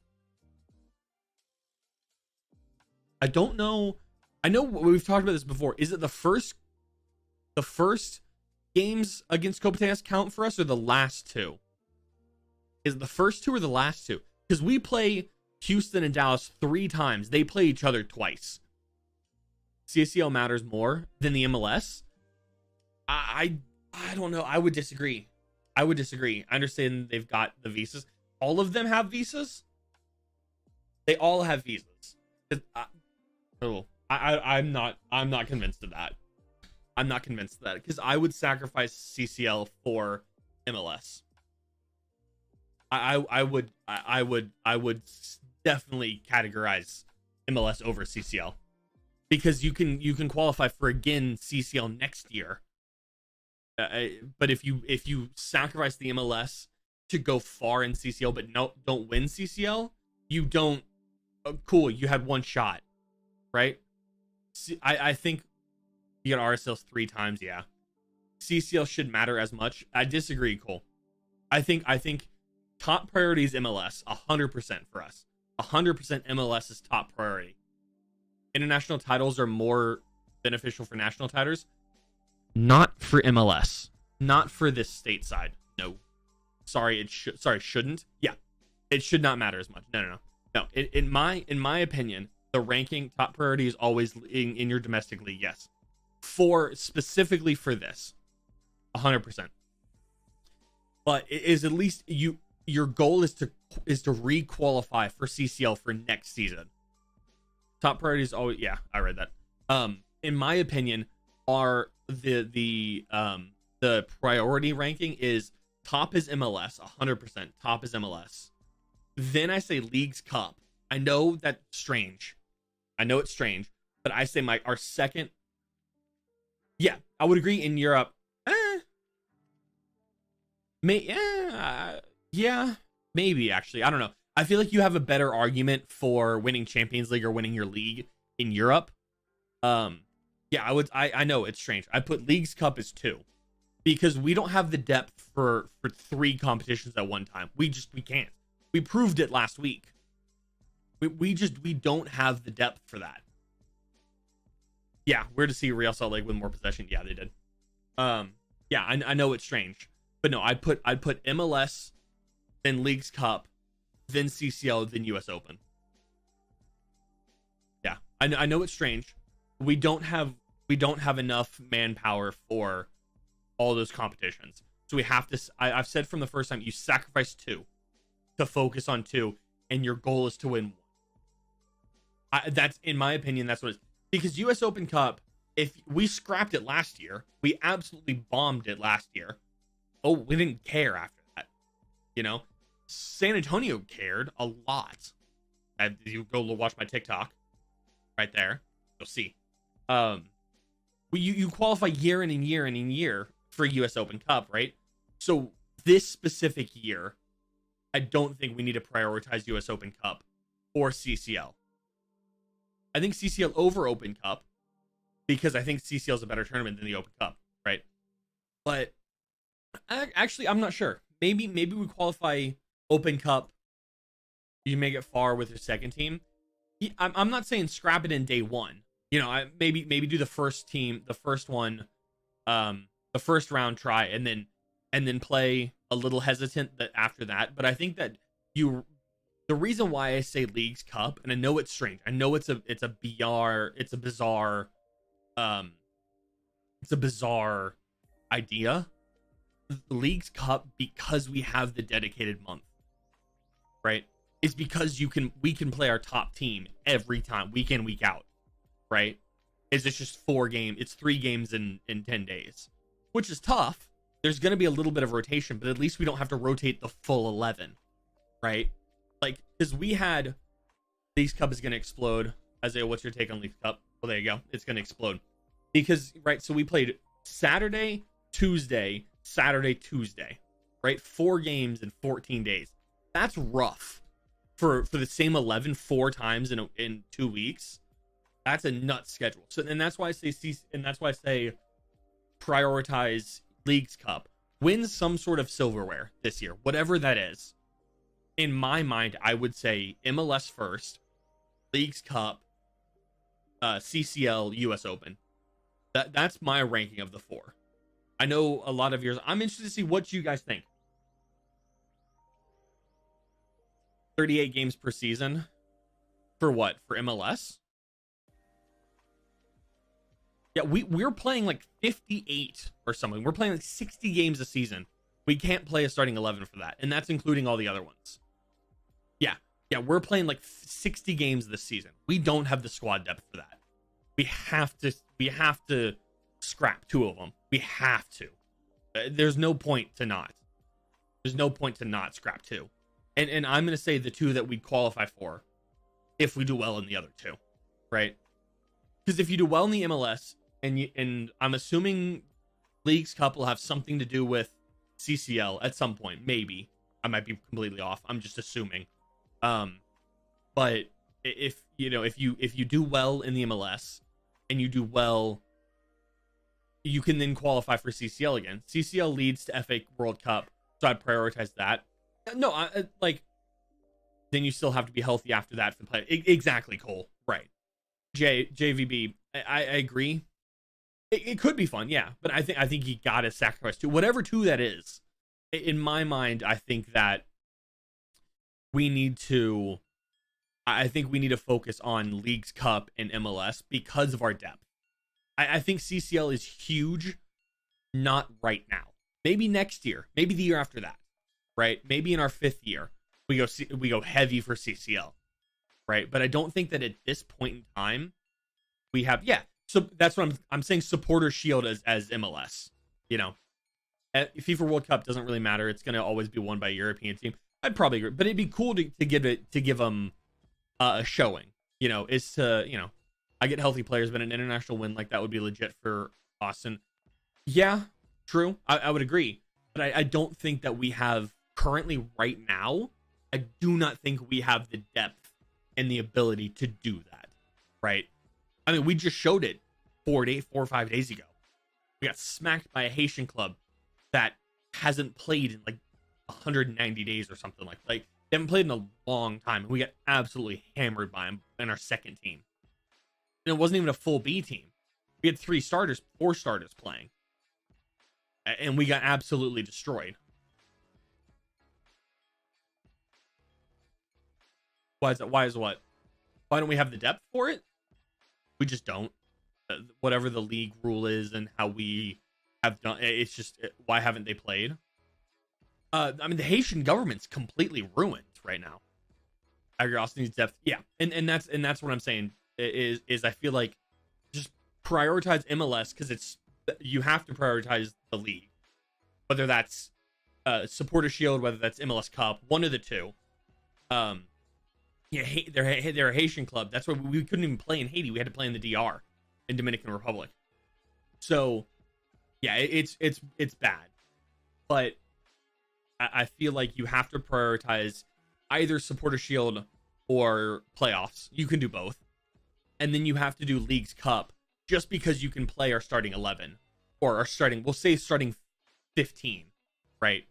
[SPEAKER 4] I don't know. I know we've talked about this before. Is it the first games against Copa Tejas count for us, or the last two? Is it the first two or the last two? Because we play Houston and Dallas 3 times. They play each other twice. CCL matters more than the MLS. I don't know. I would disagree. I understand they've got the visas. All of them have visas. They all have visas. I'm not convinced of that. I'm not convinced of that, because I would sacrifice CCL for MLS. I would definitely categorize MLS over CCL, because you can qualify for again CCL next year. But if you sacrifice the MLS to go far in CCL but don't win CCL, you don't. Cool, you had one shot, right? I think you got RSLs 3 times. Yeah, CCL should matter as much. I disagree, Cole. I think top priority is MLS 100% for us. 100% MLS is top priority. International titles are more beneficial for national titles. Not for MLS. Not for this stateside. No. Sorry, shouldn't. Yeah. It should not matter as much. No. In my opinion, the ranking top priority is always in your domestic league, yes. Specifically for this. 100%. But it is at least your goal is to re-qualify for CCL for next season. Top priorities always, yeah, I read that. In my opinion, are the priority ranking is top is MLS, 100%. Top is MLS. Then I say Leagues Cup. I know that's strange. I know it's strange, but I say our second. Yeah, I would agree in Europe. Yeah, maybe actually. I don't know. I feel like you have a better argument for winning Champions League or winning your league in Europe. Yeah, I know it's strange. I put Leagues Cup as 2 because we don't have the depth for 3 competitions at one time. We can't. We proved it last week. We don't have the depth for that. Yeah, we're to see Real Salt Lake with more possession. Yeah, they did. Yeah, I know it's strange, but no, I'd put MLS, then Leagues Cup, then CCL, then US Open. Yeah, I know it's strange. We don't have enough manpower for all those competitions, so we have to. I've said from the first time, you sacrifice 2 to focus on 2, and your goal is to win 1. That's, in my opinion, that's what it is. Because US Open Cup, if we scrapped it last year, we absolutely bombed it last year. Oh, we didn't care after that. San Antonio cared a lot. You go watch my TikTok right there. You'll see. You qualify year in and year in and year for US Open Cup, right? So this specific year, I don't think we need to prioritize US Open Cup or CCL. I think CCL over Open Cup, because I think CCL is a better tournament than the Open Cup, right? But actually, I'm not sure. Maybe we qualify Open Cup. You make it far with your second team. I'm not saying scrap it in day 1. Maybe do the first one, the first round try, and then play a little hesitant after that. But I think that the reason why I say Leagues Cup, and I know it's strange, I know it's a bizarre idea. Leagues Cup, because we have the dedicated month, right? It's because we can play our top team every time, week in, week out, right? It's just 4 games. It's 3 games in 10 days, which is tough. There's going to be a little bit of rotation, but at least we don't have to rotate the full 11, right? Like, because we had Leagues Cup is going to explode. Isaiah, what's your take on Leagues Cup? Well, there you go. It's going to explode. Because, right, so we played Saturday, Tuesday, Saturday, Tuesday, right? 4 games in 14 days. That's rough for the same 11 4 times in 2 weeks. That's a nut schedule. So, and that's why I say prioritize Leagues Cup. Win some sort of silverware this year, whatever that is. In my mind, I would say MLS first, Leagues Cup, CCL, US Open. That's my ranking of the 4. I know a lot of yours. I'm interested to see what you guys think. 38 games per season. For what? For MLS? Yeah, we're playing like 58 or something. We're playing like 60 games a season. We can't play a starting 11 for that. And that's including all the other ones. Yeah, we're playing like 60 games this season. We don't have the squad depth for that. We have to scrap 2 of them. We have to. There's no point to not. There's no point to not scrap 2. And I'm going to say the 2 that we qualify for if we do well in the other 2, right? Because if you do well in the MLS, and I'm assuming Leagues Cup will have something to do with CCL at some point, maybe. I might be completely off. I'm just assuming. But if you do well in the MLS and you do well, you can then qualify for CCL again. CCL leads to FA World Cup, so I'd prioritize that. No, then you still have to be healthy after that for the play. Exactly, Cole. Right. JVB, I agree. It could be fun, yeah, but I think you gotta sacrifice 2, whatever 2 that is. In my mind, I think that we need to focus on Leagues Cup and MLS because of our depth. I think CCL is huge, not right now. Maybe next year, maybe the year after that, right? Maybe in our 5th year, we go heavy for CCL, right? But I don't think that at this point in time we have, yeah. So that's what I'm saying. Supporter Shield as MLS, FIFA World Cup doesn't really matter. It's going to always be won by a European team. I'd probably agree, but it'd be cool to give them a showing. I get healthy players, but an international win like that would be legit for Austin. Yeah, true. I would agree, but I don't think that we have currently right now. I do not think we have the depth and the ability to do that, right? I mean, we just showed it 4 or 5 days ago. We got smacked by a Haitian club that hasn't played in like 190 days or something like they haven't played in a long time. And we got absolutely hammered by them in our second team. And it wasn't even a full B team. We had 4 starters playing. And we got absolutely destroyed. Why is that? Why don't we have the depth for it? We just don't. Whatever the league rule is and how we have done, it's just, why haven't they played? I mean, the Haitian government's completely ruined right now. I agree. Austin needs depth. Yeah, and that's what I'm saying. Is I feel like just prioritize MLS because you have to prioritize the league, whether that's Supporter Shield, whether that's MLS Cup, one of the 2. Yeah, they're a Haitian club. That's why we couldn't even play in Haiti. We had to play in the DR, in Dominican Republic. So, yeah, it's bad. But I feel like you have to prioritize either Supporter Shield or playoffs. You can do both. And then you have to do Leagues Cup just because you can play our starting 11. Or our starting 15, right?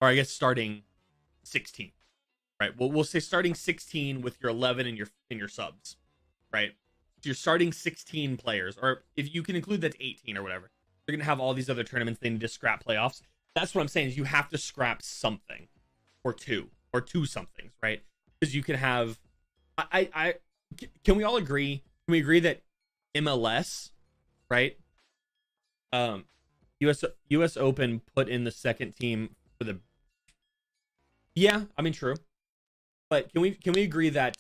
[SPEAKER 4] Or I guess starting 16. Right. Well, we'll say starting 16 with your 11 and your subs, right? So you're starting 16 players, or if you can include that 18 or whatever. They're gonna have all these other tournaments. They need to scrap playoffs. That's what I'm saying. Is you have to scrap something, or two somethings, right? Because you can have. Can we all agree? Can we agree that MLS, right? US Open put in the second team for the. Yeah, I mean, true. But can we agree that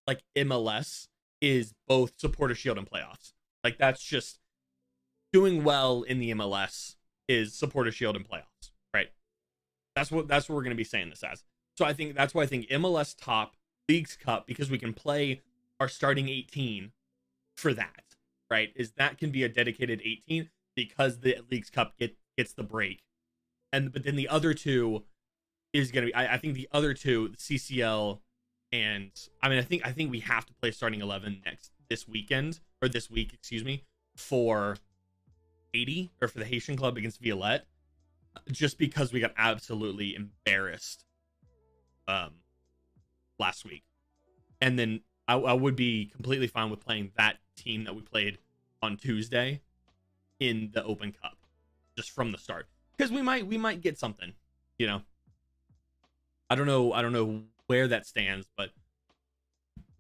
[SPEAKER 4] like MLS is both Supporter Shield and playoffs? Like that's just doing well in the MLS is Supporter Shield and playoffs, right? That's what we're going to be saying this as. So I think that's why I think MLS top, Leagues Cup, because we can play our starting 18 for that, right? Is that can be a dedicated 18 because the Leagues Cup gets the break, but then the other 2 is going to be, I think the other 2, the CCL And I mean, I think we have to play starting 11 this week, excuse me, for 80 or for the Haitian club against Violette, just because we got absolutely embarrassed last week. And then I would be completely fine with playing that team that we played on Tuesday in the Open Cup just from the start, because we might get something, you know. I don't know where that stands, but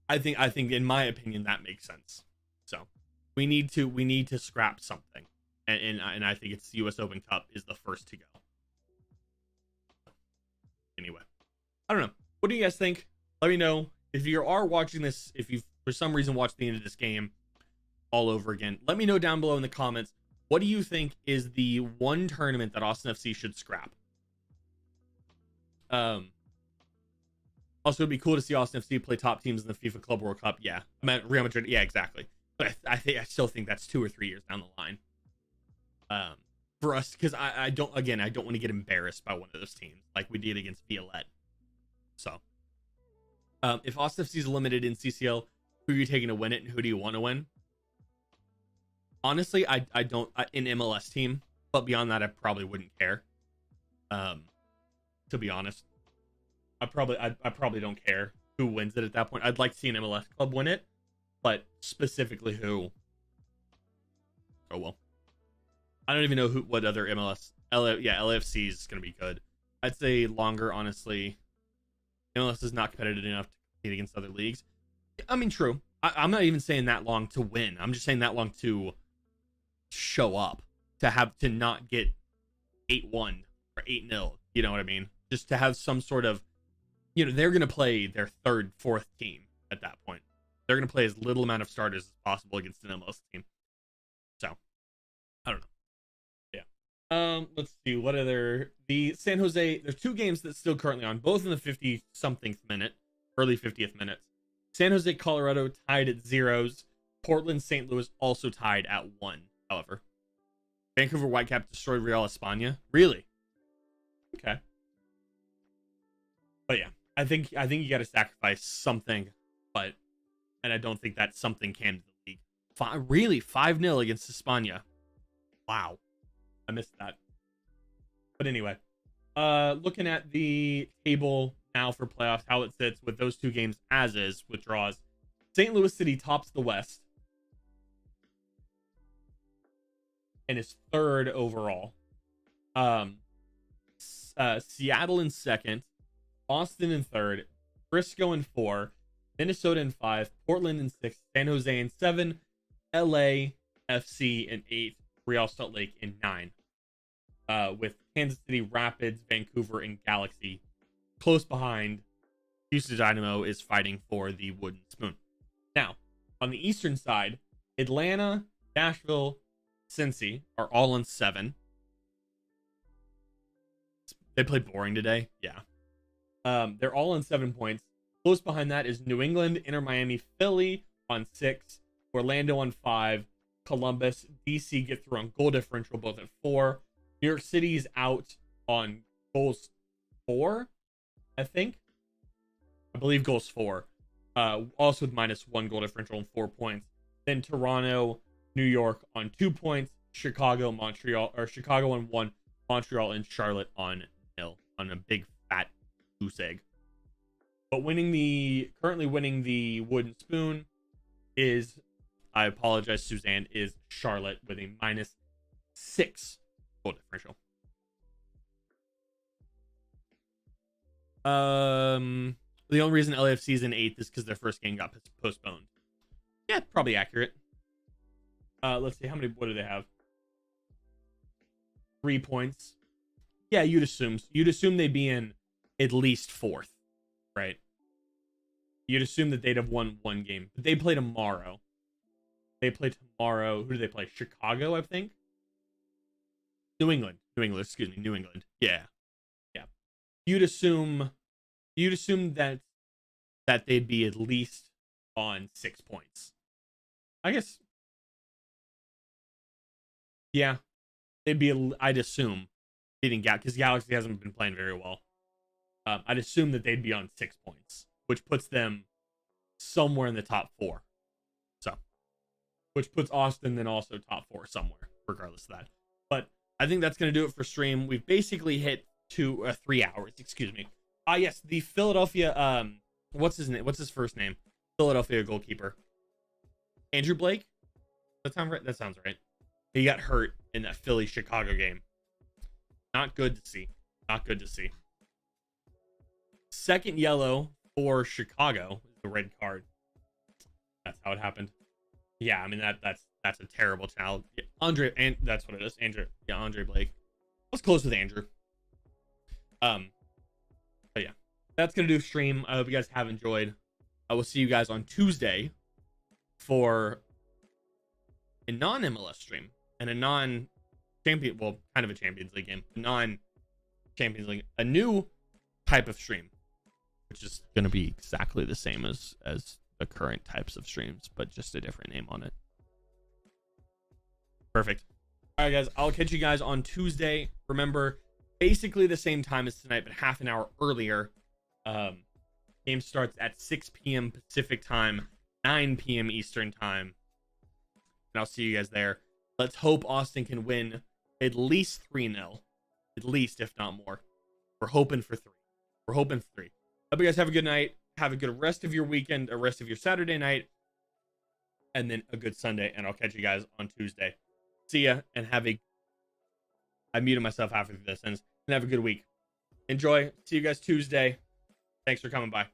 [SPEAKER 4] I think in my opinion that makes sense. So we need to scrap something, and I think it's the US Open Cup is the first to go. Anyway, I don't know. What do you guys think? Let me know if you are watching this. If you for some reason watched the end of this game all over again, let me know down below in the comments. What do you think is the one tournament that Austin FC should scrap? Also, it'd be cool to see Austin FC play top teams in the FIFA Club World Cup. Yeah, I meant Real Madrid. Yeah, exactly. But I still think that's 2 or 3 years down the line. For us, because I don't want to get embarrassed by one of those teams like we did against Violette. So, if Austin FC is limited in CCL, who are you taking to win it, and who do you want to win? Honestly, I don't in MLS team, but beyond that, I probably wouldn't care. To be honest, I probably don't care who wins it at that point. I'd like to see an MLS club win it, but specifically who? Oh well, I don't even know what other MLS. LAFC is going to be good. I'd say longer, honestly. MLS is not competitive enough to compete against other leagues. I mean, true. I'm not even saying that long to win. I'm just saying that long to show up, to not get 8-1 or 8-0. You know what I mean? Just to have some sort of, you know, they're going to play their third, fourth team at that point. They're going to play as little amount of starters as possible against an MLS team. So, I don't know. Yeah. Let's see. What other... The San Jose... There's 2 games that's still currently on, both in the 50-something minute, early 50th minutes. San Jose, Colorado tied at 0s. Portland, St. Louis also tied at 1, however. Vancouver Whitecaps destroyed Real España. Really? Okay. But yeah, I think you got to sacrifice something, and I don't think that something can to the league. Really, 5-0 against España. Wow, I missed that. But anyway, looking at the table now for playoffs, how it sits with those 2 games as is with draws. St. Louis City tops the West and is 3rd overall. Seattle in 2nd. Austin in 3rd, Frisco in 4, Minnesota in 5, Portland in 6, San Jose in 7, LA FC in 8, Real Salt Lake in 9. With Kansas City, Rapids, Vancouver, and Galaxy close behind. Houston Dynamo is fighting for the wooden spoon. Now, on the eastern side, Atlanta, Nashville, Cincy are all in 7. They played boring today. Yeah. They're all on 7 points. Close behind that is New England, Inter Miami, Philly on 6, Orlando on 5, Columbus, DC get through on goal differential, both at 4. New York City is out on goals 4, I think. I believe goals 4. Also with -1 goal differential and 4 points. Then Toronto, New York on 2 points. Chicago on 1. Montreal and Charlotte on 0 on a big fat goose egg. But currently winning the wooden spoon is, I apologize, Suzanne, is Charlotte with a -6 goal differential. The only reason LAFC is in 8th is because their first game got postponed. Yeah, probably accurate. Let's see, what do they have? 3 points. Yeah, you'd assume they'd be in at least 4th, right? You'd assume that they'd have won 1 game. But they play tomorrow. Who do they play? Chicago, I think. New England. Yeah. You'd assume that they'd be at least on 6 points. I guess. Yeah. I'd assume, beating because Galaxy hasn't been playing very well. I'd assume that they'd be on 6 points. which puts them somewhere in the top 4. So, which puts Austin then also top 4 somewhere, regardless of that. But I think that's going to do it for stream. We've basically hit 3 hours, excuse me. Yes, the Philadelphia, what's his name? What's his first name? Philadelphia goalkeeper. Andrew Blake? That sound right? That sounds right. He got hurt in that Philly-Chicago game. Not good to see. Not good to see. Second yellow for Chicago, the red card. That's how it happened. Yeah, I mean that's a terrible child. Yeah, Andre, and that's what it is. Andrew, yeah, Andre Blake. I was close with Andrew. But yeah, that's gonna do stream. I hope you guys have enjoyed. I will see you guys on Tuesday for a non-MLS stream and a non-champion, well, kind of a Champions League game, non-Champions League, a new type of stream, which is gonna be exactly the same as the current types of streams, but just a different name on it. Perfect. All right, guys, I'll catch you guys on Tuesday. Remember, basically the same time as tonight, but half an hour earlier. Game starts at 6 p.m. Pacific time, 9 p.m. Eastern time. And I'll see you guys there. Let's hope Austin can win at least 3-0. At least, if not more. We're hoping for 3. We're hoping for 3. Hope you guys have a good night. Have a good rest of your weekend, a rest of your Saturday night, and then a good Sunday. And I'll catch you guys on Tuesday. See ya, and I muted myself after this, and have a good week. Enjoy. See you guys Tuesday. Thanks for coming by.